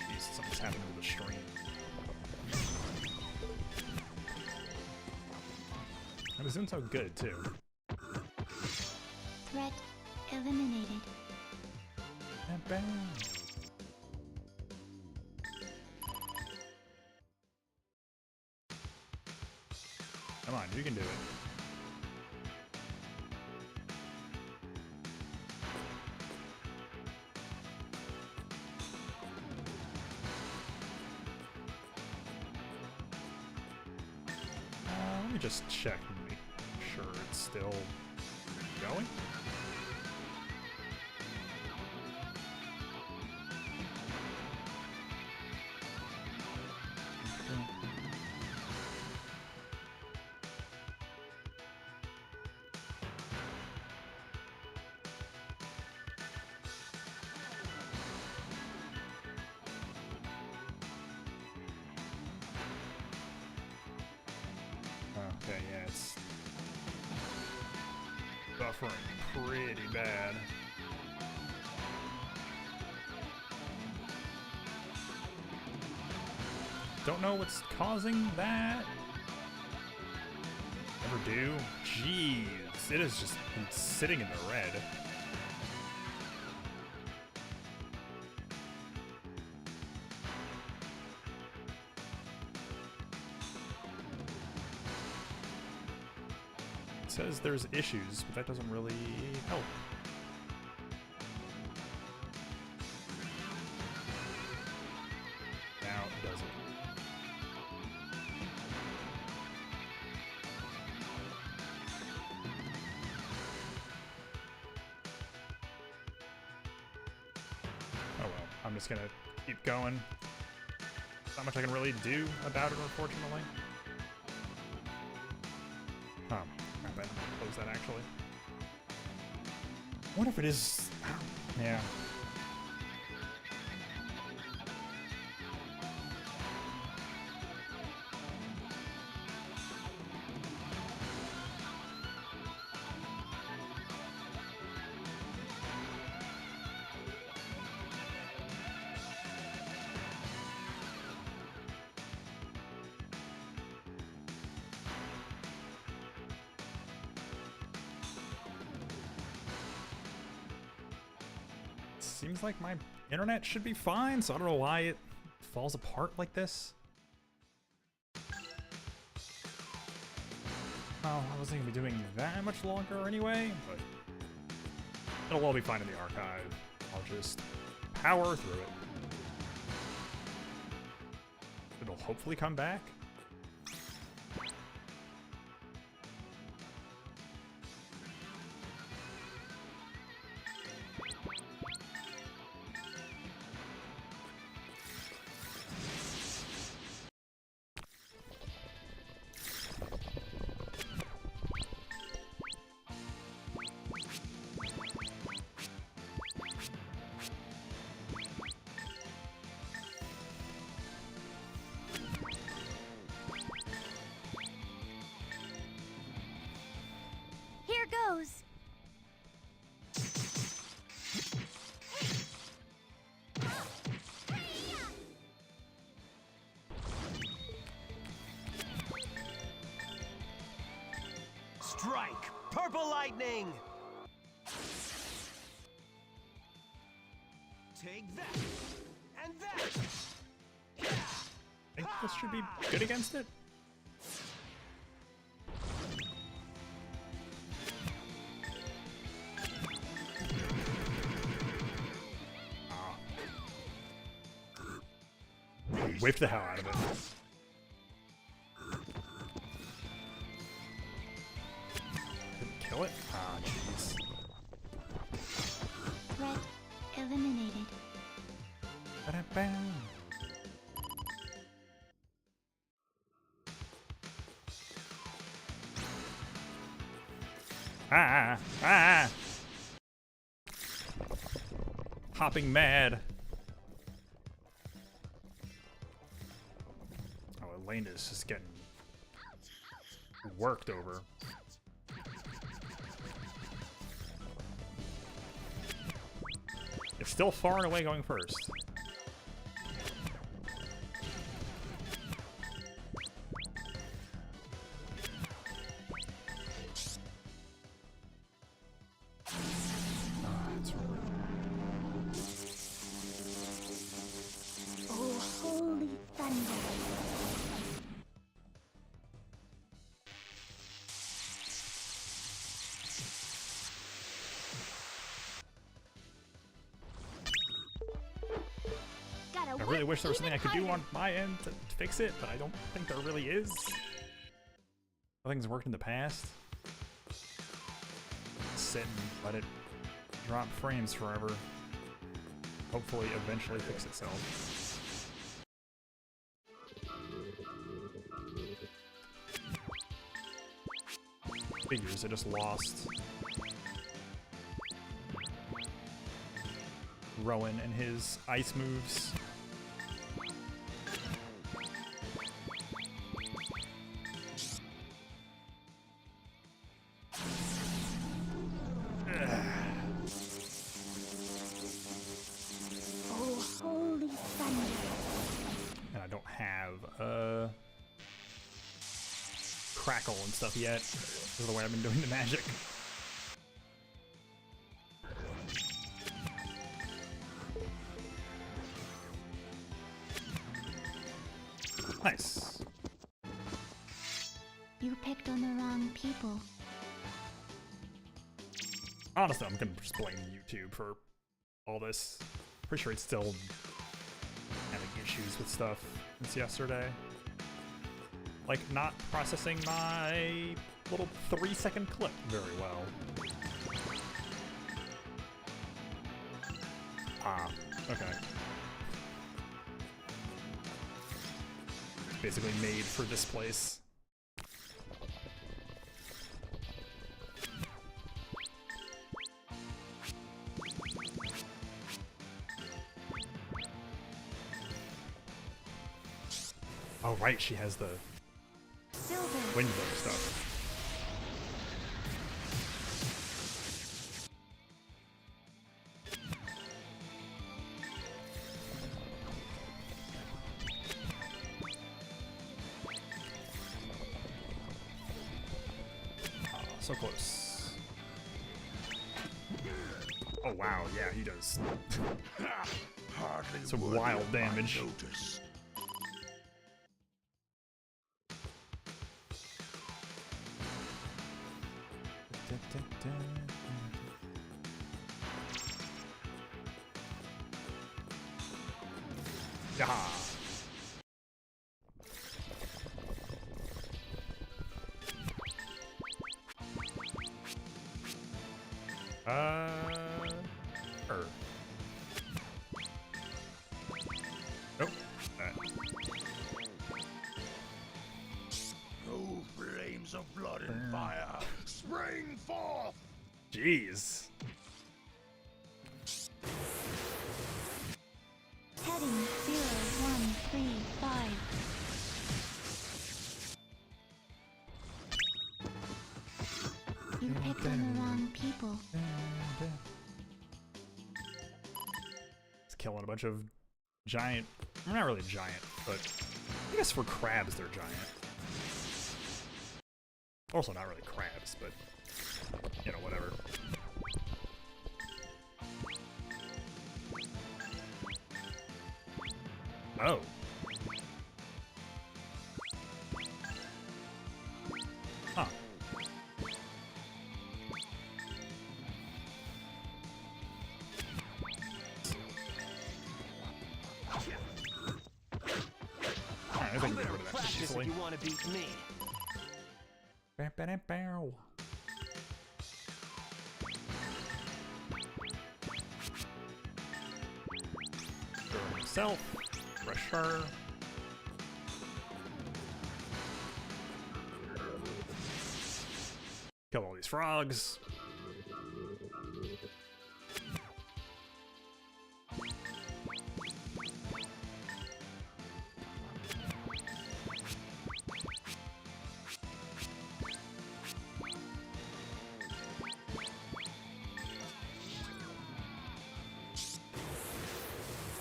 Jeez, something's happening with the stream. And the zoom's so good, too. Threat eliminated. Bam. Come on, you can do it. Let me just check and make sure it's still going. Okay, yeah, it's buffering pretty bad. Don't know what's causing that. Never do. Jeez, it has just been sitting in the red. It says there's issues, but that doesn't really help. Now does it? Oh well, I'm just gonna keep going. Not much I can really do about it, unfortunately. Huh. I bet close that actually. I wonder if it is. Yeah. Seems like my internet should be fine, so I don't know why it falls apart like this. Oh, I wasn't gonna be doing that much longer anyway, but it'll all be fine in the archive. I'll just power through it. It'll hopefully come back. Purple lightning! Take that! And that! I think this should be good against it. Whipped the hell out of it. Didn't kill it? Ah, jeez. Threat eliminated. Ba-da-bam. Ah! Ah! Hopping mad. Oh, Elena's just getting worked over. It's still far and away going first. Oh, holy thunder. I really wish there was something I could do on my end to fix it, but I don't think there really is. Nothing's worked in the past. Sit and let it drop frames forever. Hopefully, eventually fix itself. Figures, I just lost Rowan and his ice moves. Oh, holy thunder. And I don't have crackle and stuff yet. This is the way I've been doing the magic. Nice. You picked on the wrong people. Honestly, I'm gonna just blame YouTube for all this. Pretty sure it's still having issues with stuff since yesterday. Like, not processing my little 3-second clip very well. Ah, okay. Basically made for this place. Oh right, she has the window stuff. So close. Oh wow, yeah, he does Hardly some worthy wild of my damage. notice. Yeah. Nope. No flames of blood and fire spring forth! Jeez. Heading 0135. You picked on the wrong people. It's killing a bunch of giant. Well, not really giant, but I guess for crabs they're giant. Also, not really crabs, but you know, whatever. Oh. Huh. Alright, I think we can get rid of that Practice easily. if you want to beat me. Bow. Himself, pressure. Kill all these frogs.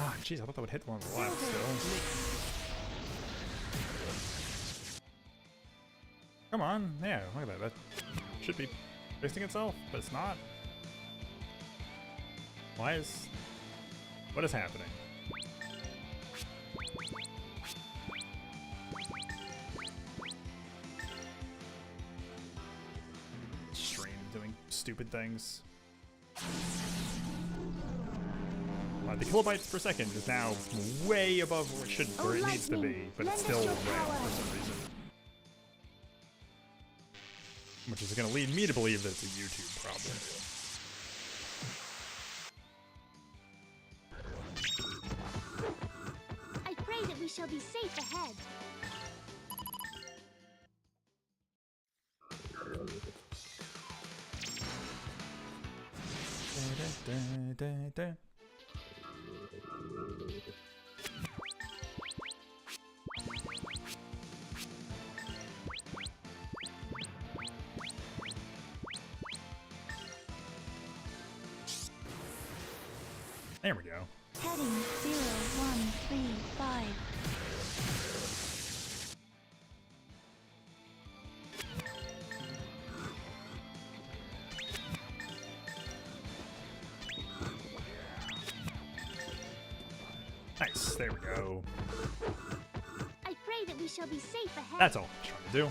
Ah, jeez, I thought that would hit one of the left still. Come on, yeah, look at that. That should be fixing itself, but it's not. What is happening? Stream doing stupid things. The kilobytes per second is now way above where it needs to be, but it's still red for some reason. Which is going to lead me to believe that it's a YouTube problem. I pray that we shall be safe ahead. There we go. Heading 0135. Nice, there we go. I pray that we shall be safe ahead. That's all I'm trying to do.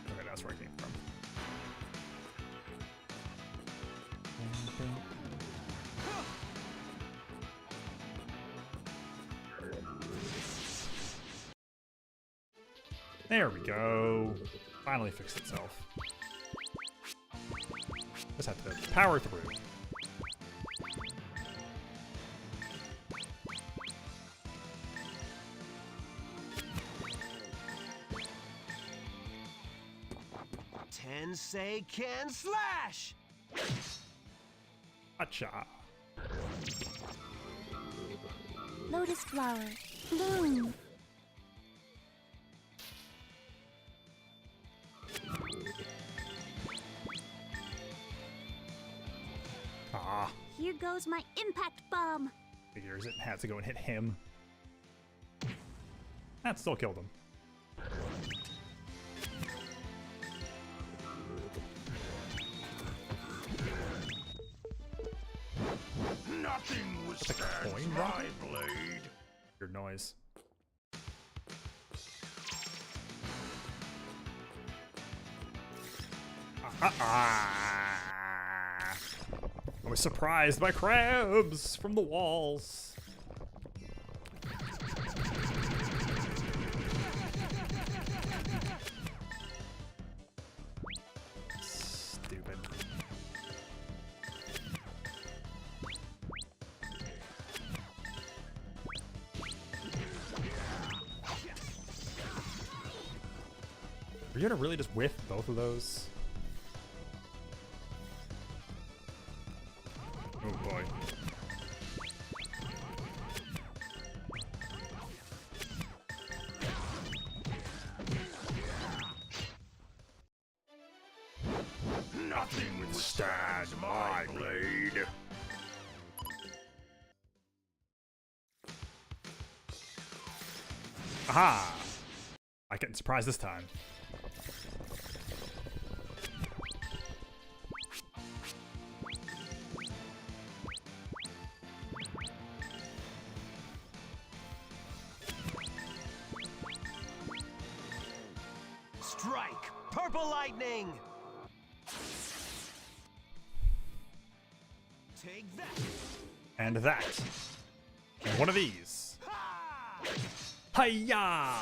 Okay, that's where I came from. There we go. Finally fixed itself. Just have to power through. Tensei can slash! Gotcha. Lotus flower, bloom. Ah, Here goes my impact bomb. figures it had to go and hit him. That still killed him. Nothing That's a withstands coin my rocket? blade. Weird noise. I was surprised by crabs from the walls. Stupid. Are you gonna really just whiff both of those? Oh boy. Nothing withstands my blade. Aha! I getting surprised this time. Strike! Purple lightning! Take that! And that. And one of these. Hiya!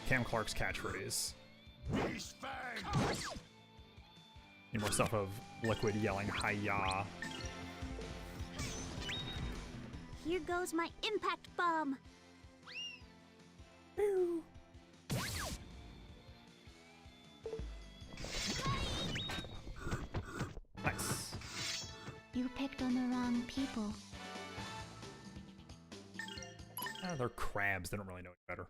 Cam Clark's catchphrase. Need more stuff of Liquid yelling hiya. Here goes my impact bomb. Nice. You picked on the wrong people. They're crabs, they don't really know any better.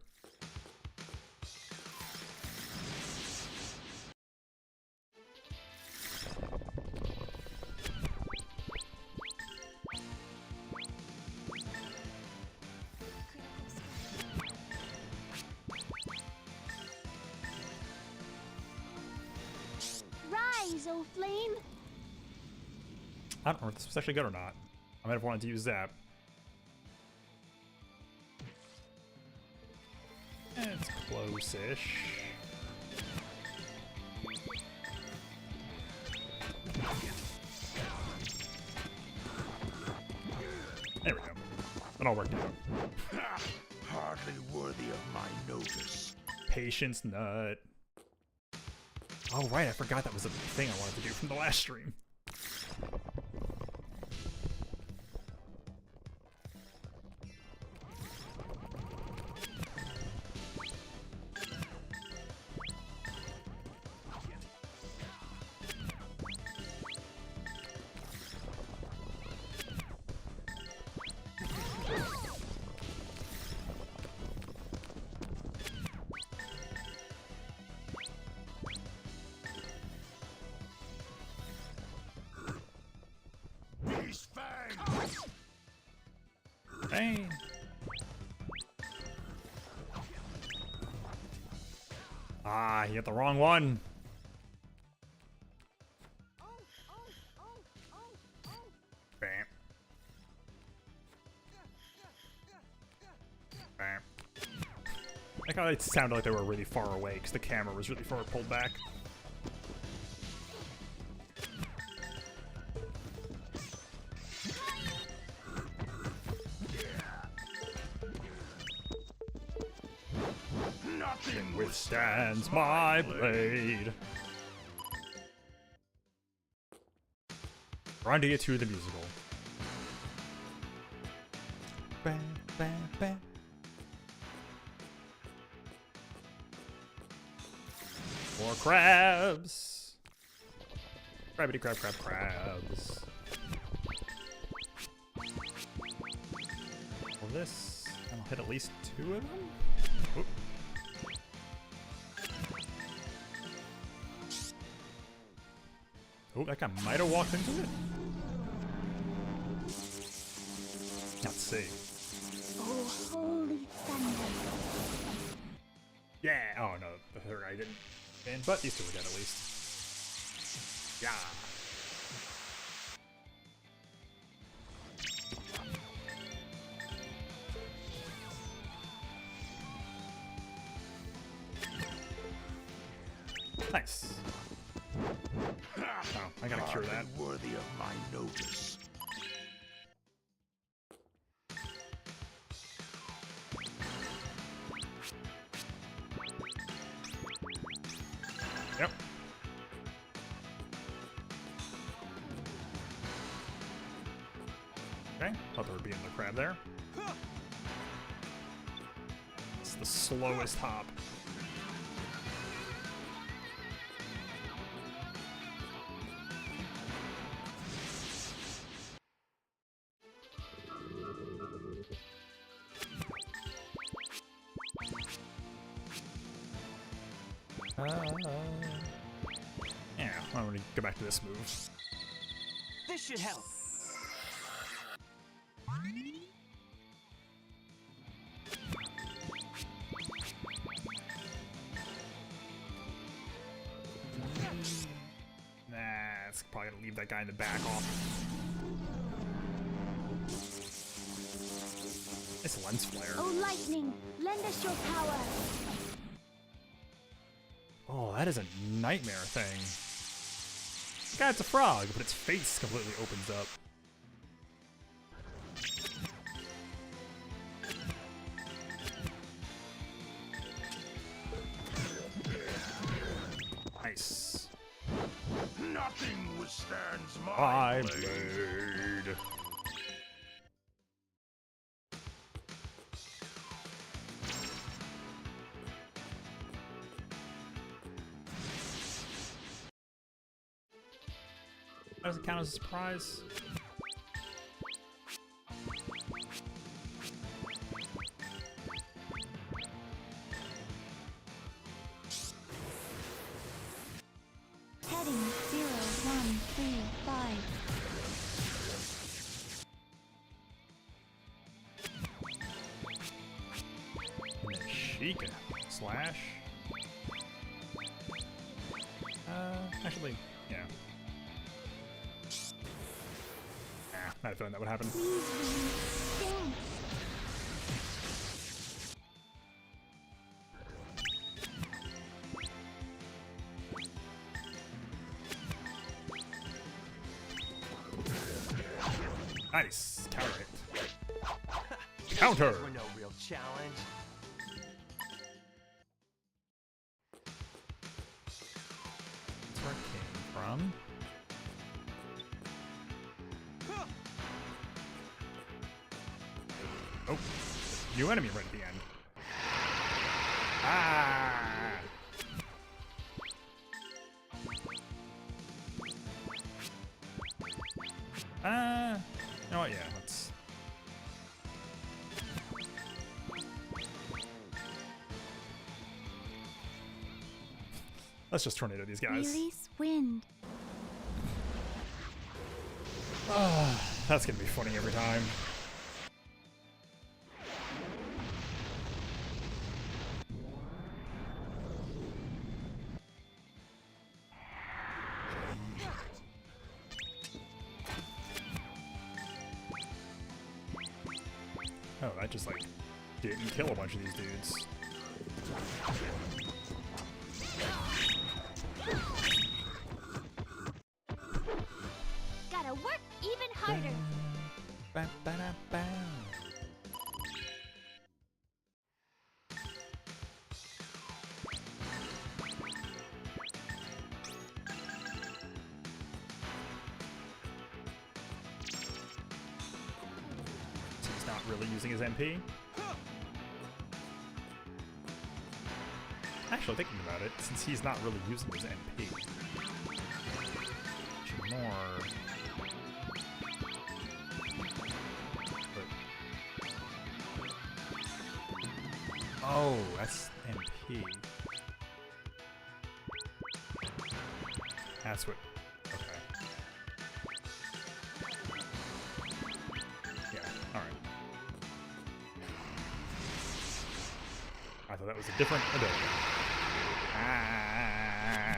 Rise, O flame! I don't know if this was actually good or not. I might have wanted to use that. It's close-ish. There we go. It all worked out. Hardly worthy of my notice. Patience nut. Oh right, I forgot that was a thing I wanted to do from the last stream. Dang. Ah, you hit the wrong one. Bam. Bam. I thought it sounded like they were really far away because the camera was really far pulled back. Nothing withstands my blade. Grandia 2 the musical. Bam, bam, bam. More crabs. Crabbity crab crab crabs. Well, this, I'll hit at least 2 of them. Oop. Oh, that guy might have walked into it. Let's see. Oh, holy thunder. Yeah. Oh no, the third guy didn't. And but these two were dead at least. Yeah. Nice. Oh, I gotta cure that. Worthy of my notice. Yep. Okay, thought there would be another crab there. It's the slowest hop. Yeah, I'm gonna go back to this move. This should help. Nah, it's probably gonna leave that guy in the back off. It's lens flare. Oh, lightning, lend us your power. Oh, that is a nightmare thing. God, it's a frog, but its face completely opens up. Nice. Nothing withstands my blade. That doesn't count as a surprise. Heading 0135. Sheikah slash. Actually, yeah. I had a feeling that would happen. Please, Willy, don't. Nice. Counter it. Counter! We're no real challenge. That's where it came from. Oh, new enemy right at the end. Ah! You know what? Yeah, let's just tornado these guys. Release wind. That's gonna be funny every time. Oh, that just like didn't kill a bunch of these dudes. Gotta work even harder. Ba-ba-da-ba. He's not really using his MP. Actually, thinking about it, since he's not really using his MP, should more. Oh, that's MP. That's what. Okay. Yeah. All right. I thought that was a different ability. Ah.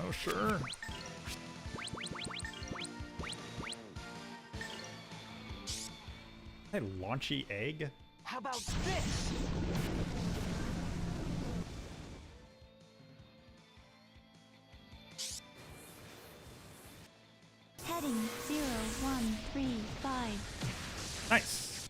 Oh, sure. A launchy egg? How about this? Heading 0135. Nice.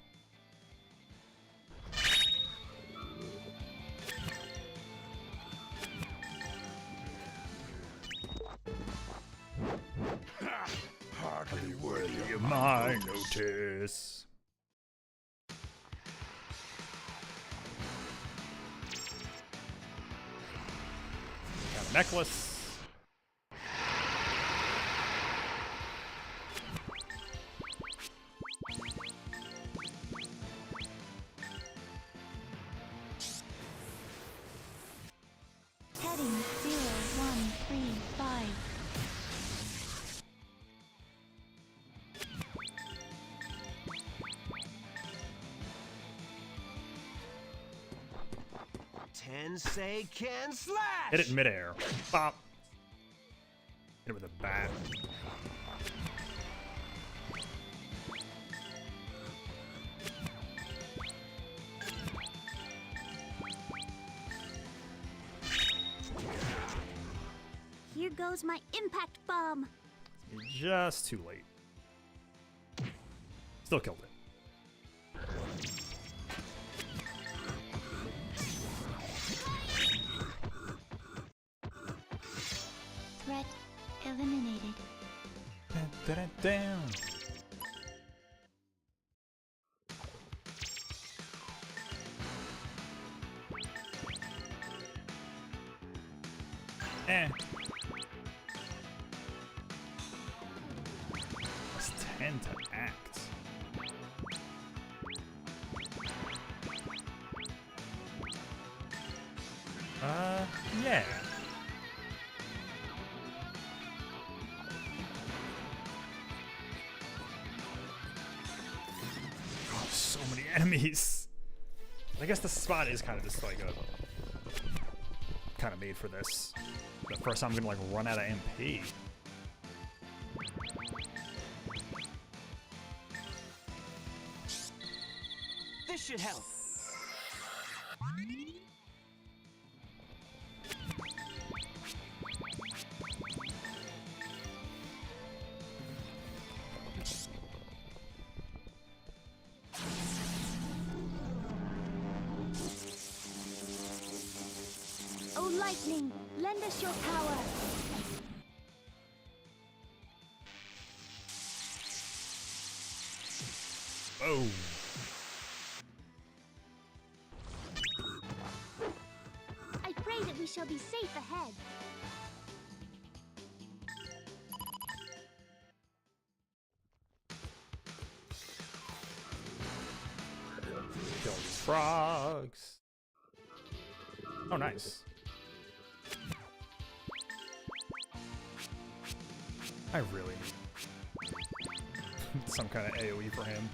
Hardly worthy of My notice. Got a necklace. Heading Tensei can slash! Hit it in midair. Bop. Hit it with a bat. Here goes my impact bomb. Just too late. Still killed it. Threat eliminated. Down. Eh. Plus 10 to act. Yeah. Oh, so many enemies. I guess the spot is kind of just like a kind of made for this. But first I'm gonna like run out of MP. This should help. Oh, lightning, lend us your power. Oh. I pray that we shall be safe ahead. Kill these frogs. Oh, nice. I really need some kind of AoE for him.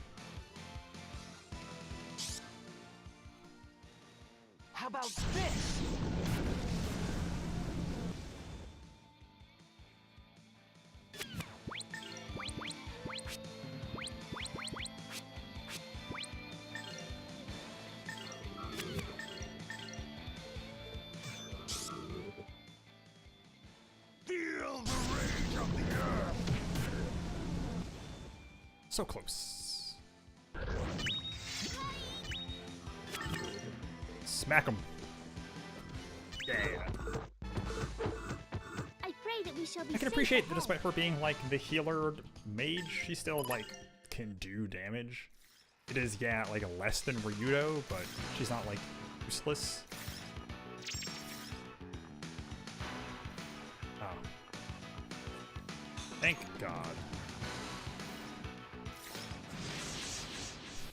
How about this? Feel the rage of the earth! So close. Smack him. Yeah. I pray that we shall be I can safe appreciate that ahead. despite her being like the healer mage, she still like can do damage. It is, yeah, like less than Ryudo, but she's not like useless. Oh. Thank God.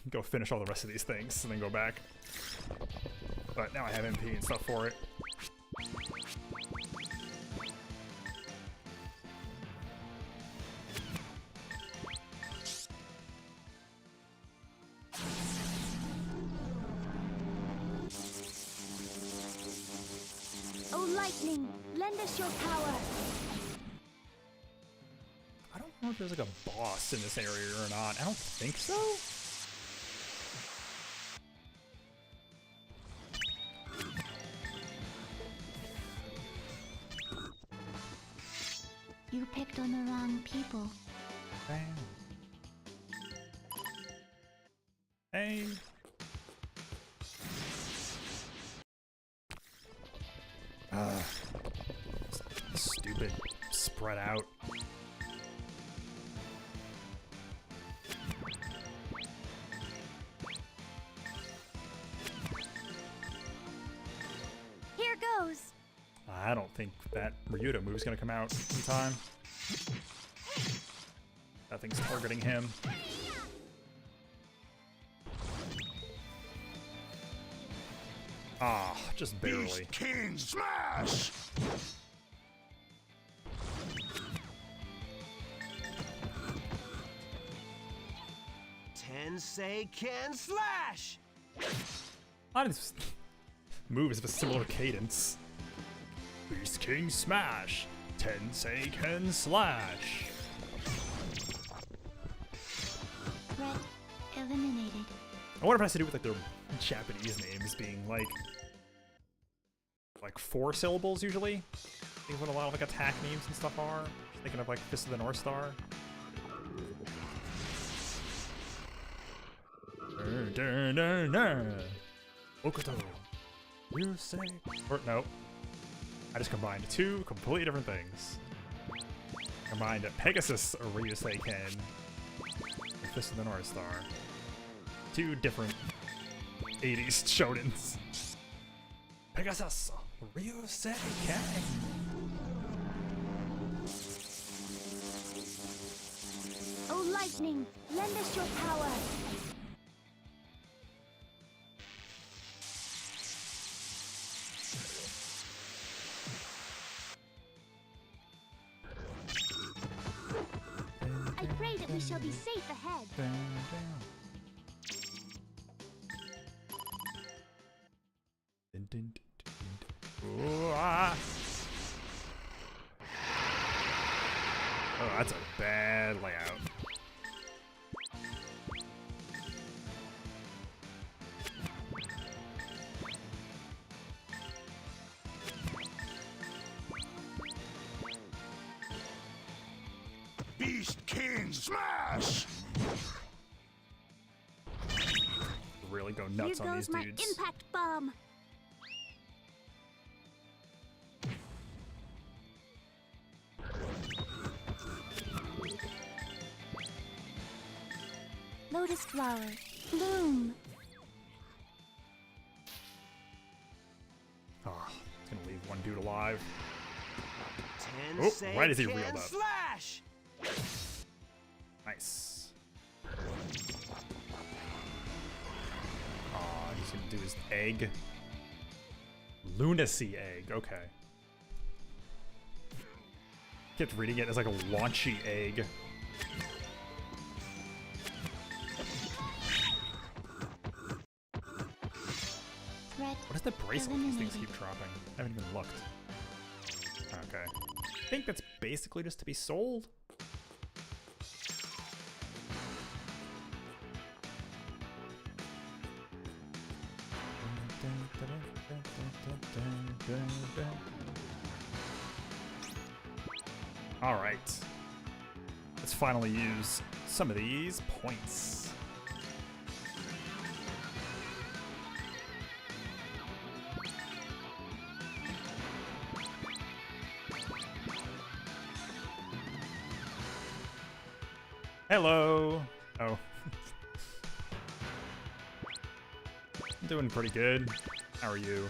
Go finish all the rest of these things and then go back. But now I have MP and stuff for it. Oh, lightning, lend us your power. I don't know if there's like a boss in this area or not. I don't think so. You picked on the wrong people. Bam. Hey. Stupid spread out. Here goes. I don't think that Ryudo move's gonna come out in time. That thing's targeting him. Ah, just barely. Beast King Smash! Tensei can slash! I just, moves of a similar cadence. Beast King Smash! Tenseiken Slash! Threat eliminated. I wonder if it has to do with like their Japanese names being like 4 syllables usually. I think what a lot of like attack names and stuff are. Just thinking of like Fist of the North Star. Okuto. You say. Or no. I just combined 2 completely different things. Combined a Pegasus Ryuseiken with Fist of the North Star. 2 different 80s shonens. Pegasus Ryuseiken. Oh, lightning, lend us your power. I pray that we shall be safe ahead. Ooh, ah. Oh, that's a bad layout. Beast King Smash! Really go nuts Here on goes these my dudes. impact bomb. Lotus flower, bloom. Oh, it's gonna leave one dude alive. Oh, right as he reeled up. Slash! Nice. Oh, he's gonna do his egg. Lunacy egg, okay. Kept reading it as like a launchy egg. Threat What is the bracelet these things eliminated. keep dropping? I haven't even looked. Okay. I think that's basically just to be sold. Alright. Let's finally use some of these points. Hello. Oh. I'm doing pretty good. How are you?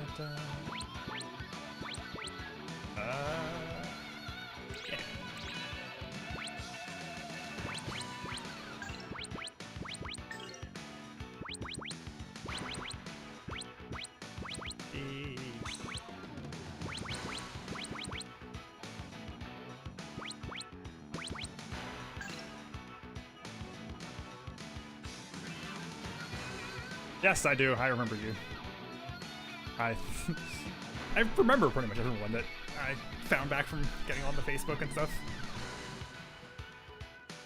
Yeah. Yes, I do. I remember you. I remember pretty much everyone that I found back from getting on the Facebook and stuff.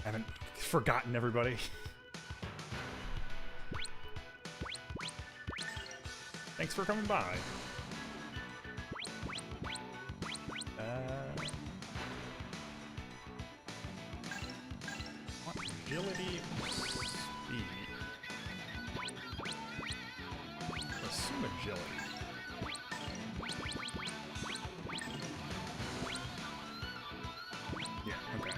I haven't forgotten everybody. Thanks for coming by. What agility or speed? Assume agility. Yeah, okay.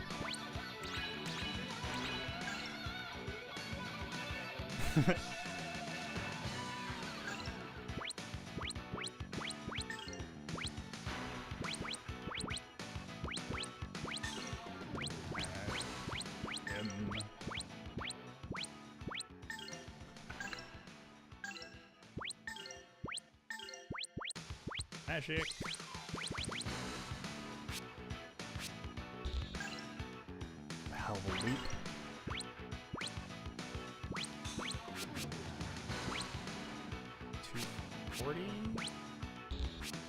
Magic. Hell of a leap. 240. Oh, 150.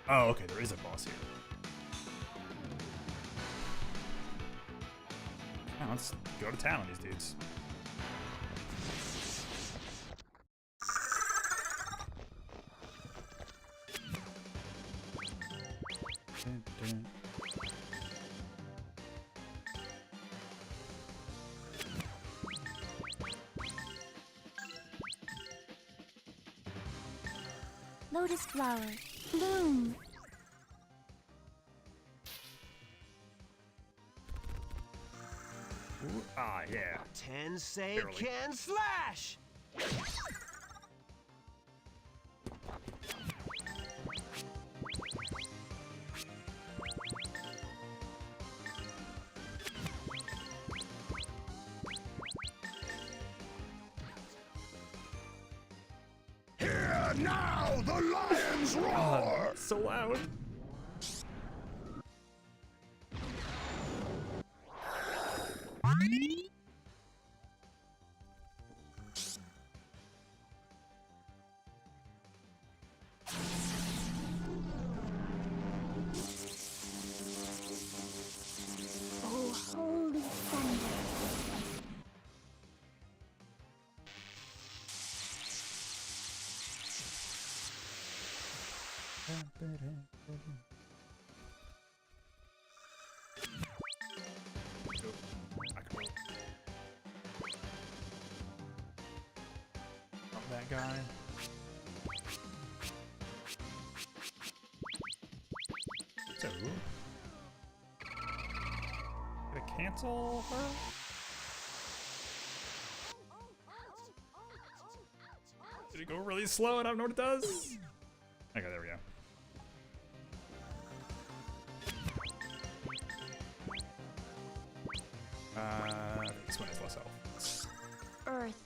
Oh, okay, there is a boss here. Yeah, let's go to town on these dudes. Dun, dun. Lotus flower, bloom. Ooh, ah, yeah. Tensei Barely. can slash! Hear now the lions roar! So loud. Oh, holy thunder. That guy. So, gonna cancel her? Did it go really slow and I don't know what it does? Okay, there we go. This one has less health. Earth.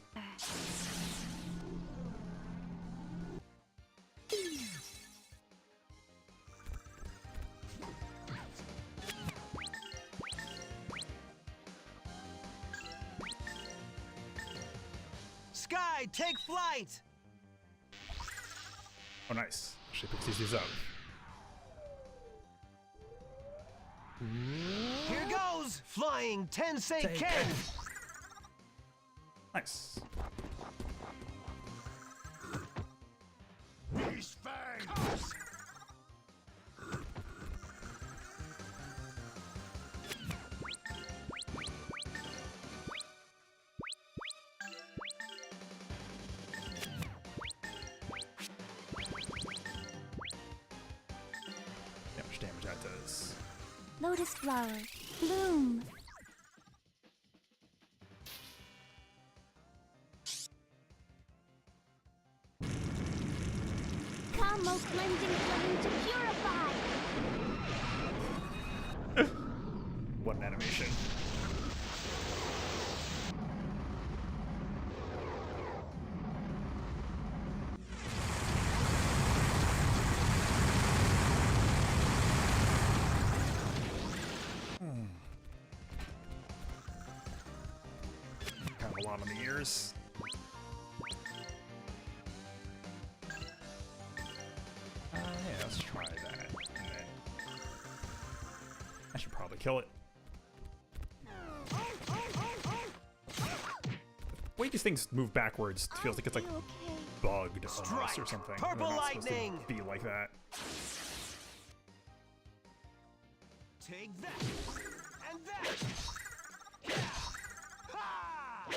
Sky, take flight! Oh, nice. She picks these up. Here goes! Flying Tensei Ken! Nice. These fangs! How much damage that does. Lotus flower, bloom. Kamo cleansing flame to purify. What an animation. Kind of a lot on the ears. Yeah, let's try that. And then I should probably kill it. The way these things move backwards feels like it's like bugged almost or something. Purple They're not supposed lightning! to be like that. Take that! And that! Ha!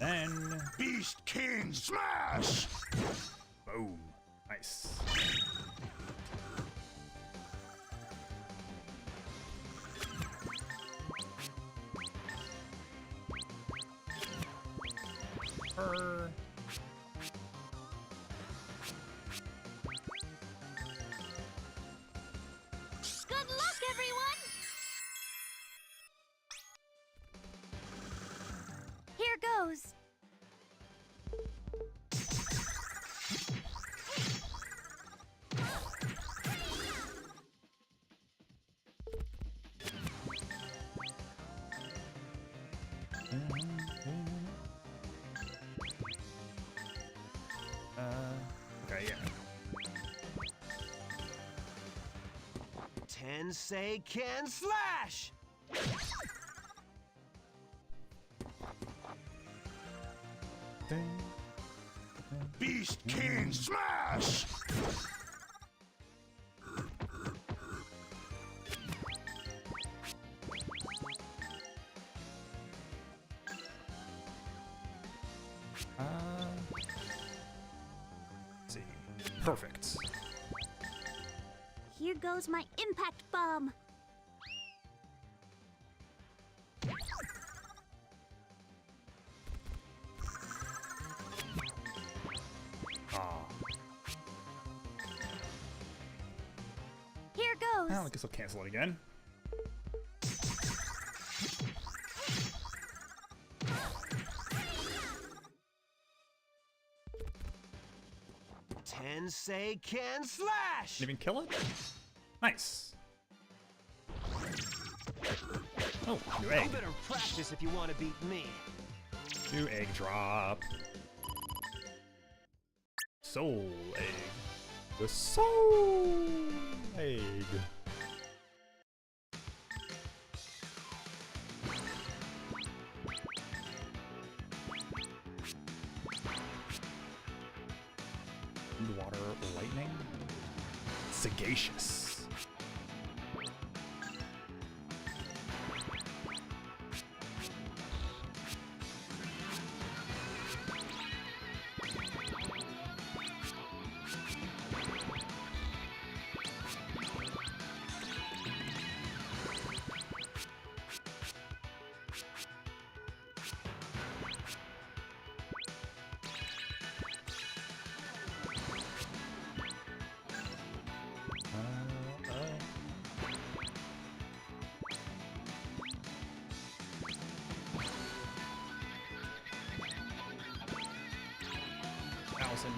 Then Beast King Smash! boom. Nice. Her. Good luck, everyone! Here goes. Okay, yeah. Tensei can slash! Beast King Smash! Let's see. Perfect. Here goes my impact bomb. Ah. Here goes. Well, I guess I'll cancel it again. Tensei can slash! Didn't even kill it? Nice. Oh, new You egg. better practice if you want to beat me. New egg drop. Soul egg. The soul egg. Underwater lightning. Sagacious. Allison.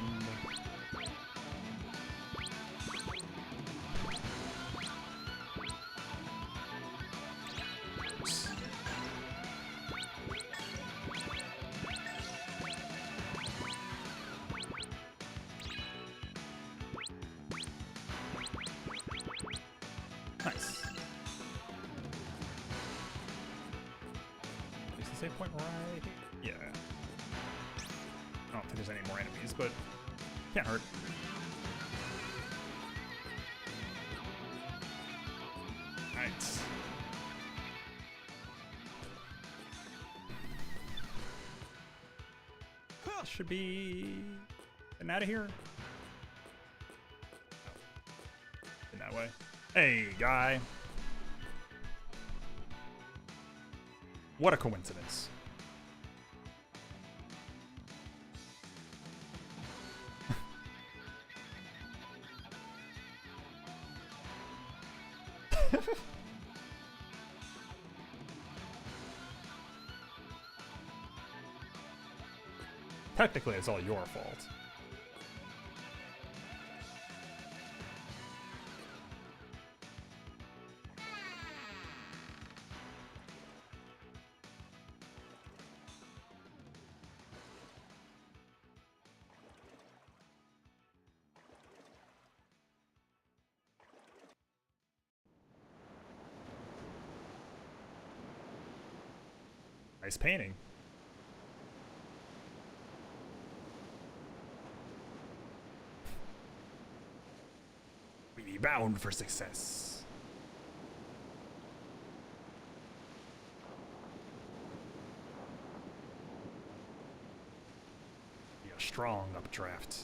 Nice. Is the save point right here? Yeah. I don't think there's any more enemies, but can't hurt. Nice. Should be getting out of here. In that way. Hey, guy. What a coincidence. Technically, it's all your fault. Nice painting. We be bound for success. Be a strong updraft.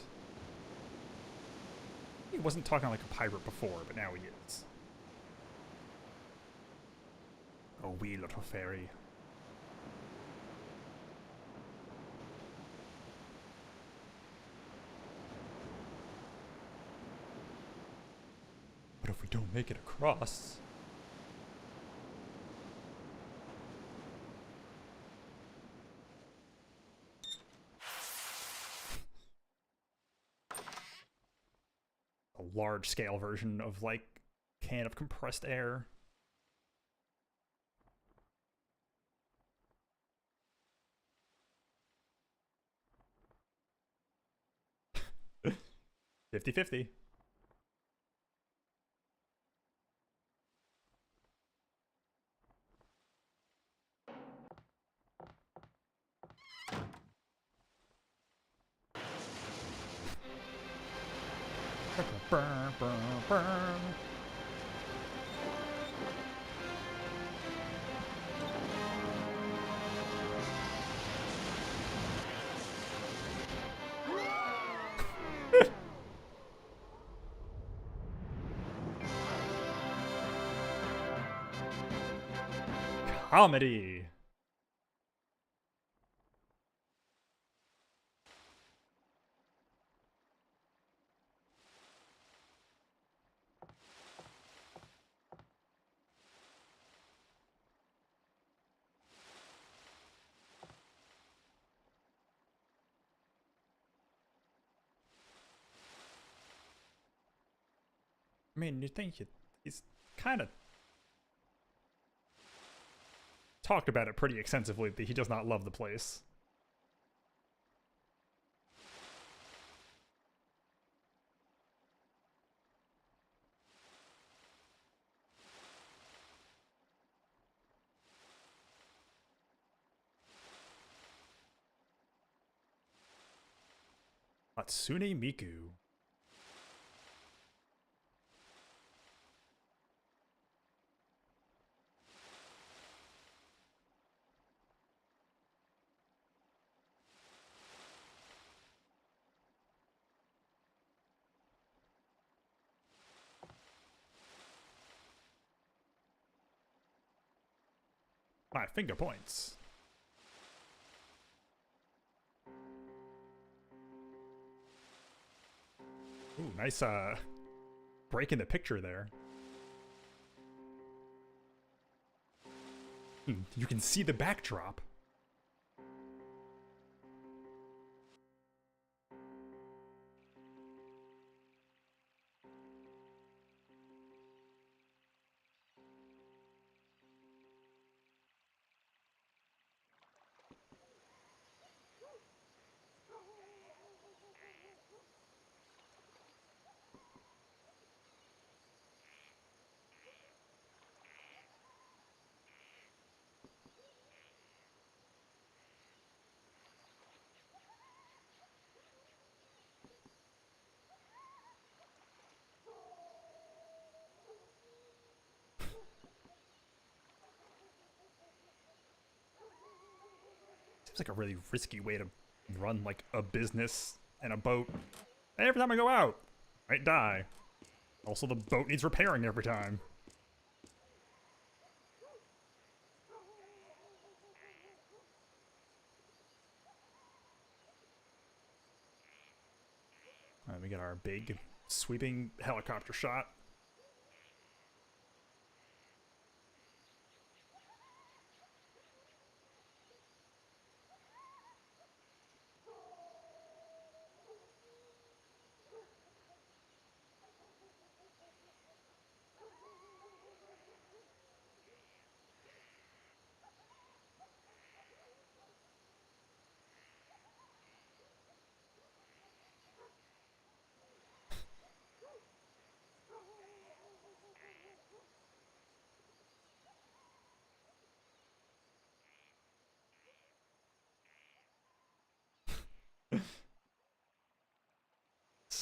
He wasn't talking like a pirate before, but now he is. Oh, wee little fairy. But if we don't make it across... a large-scale version of, like, can of compressed air. $50-50. Burn, burn, burn. Comedy. I mean, you think he's kind of talked about it pretty extensively that he does not love the place. Hatsune Miku. My finger points. Ooh, nice break in the picture there. You can see the backdrop. Seems like a really risky way to run like a business and a boat. Every time I go out, I might die. Also, the boat needs repairing every time. Alright, we got our big sweeping helicopter shot.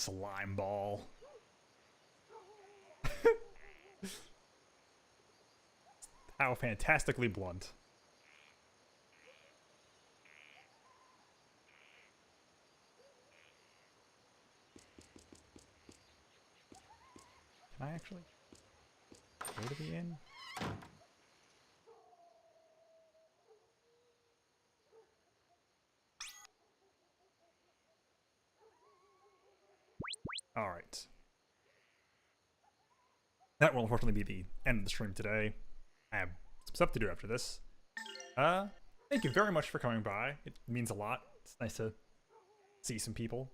slime ball. How fantastically blunt. Can I actually go to the inn? Alright. That will unfortunately be the end of the stream today. I have some stuff to do after this. Thank you very much for coming by. It means a lot. It's nice to see some people.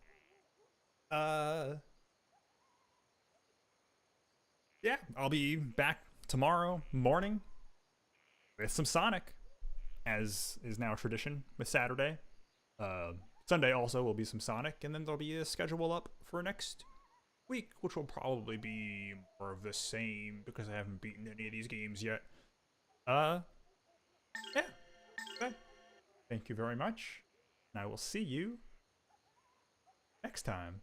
Yeah, I'll be back tomorrow morning with some Sonic, as is now tradition with Saturday. Sunday also will be some Sonic, and then there'll be a schedule up for next week, which will probably be more of the same because I haven't beaten any of these games yet. Yeah. Okay. Thank you very much, and I will see you next time.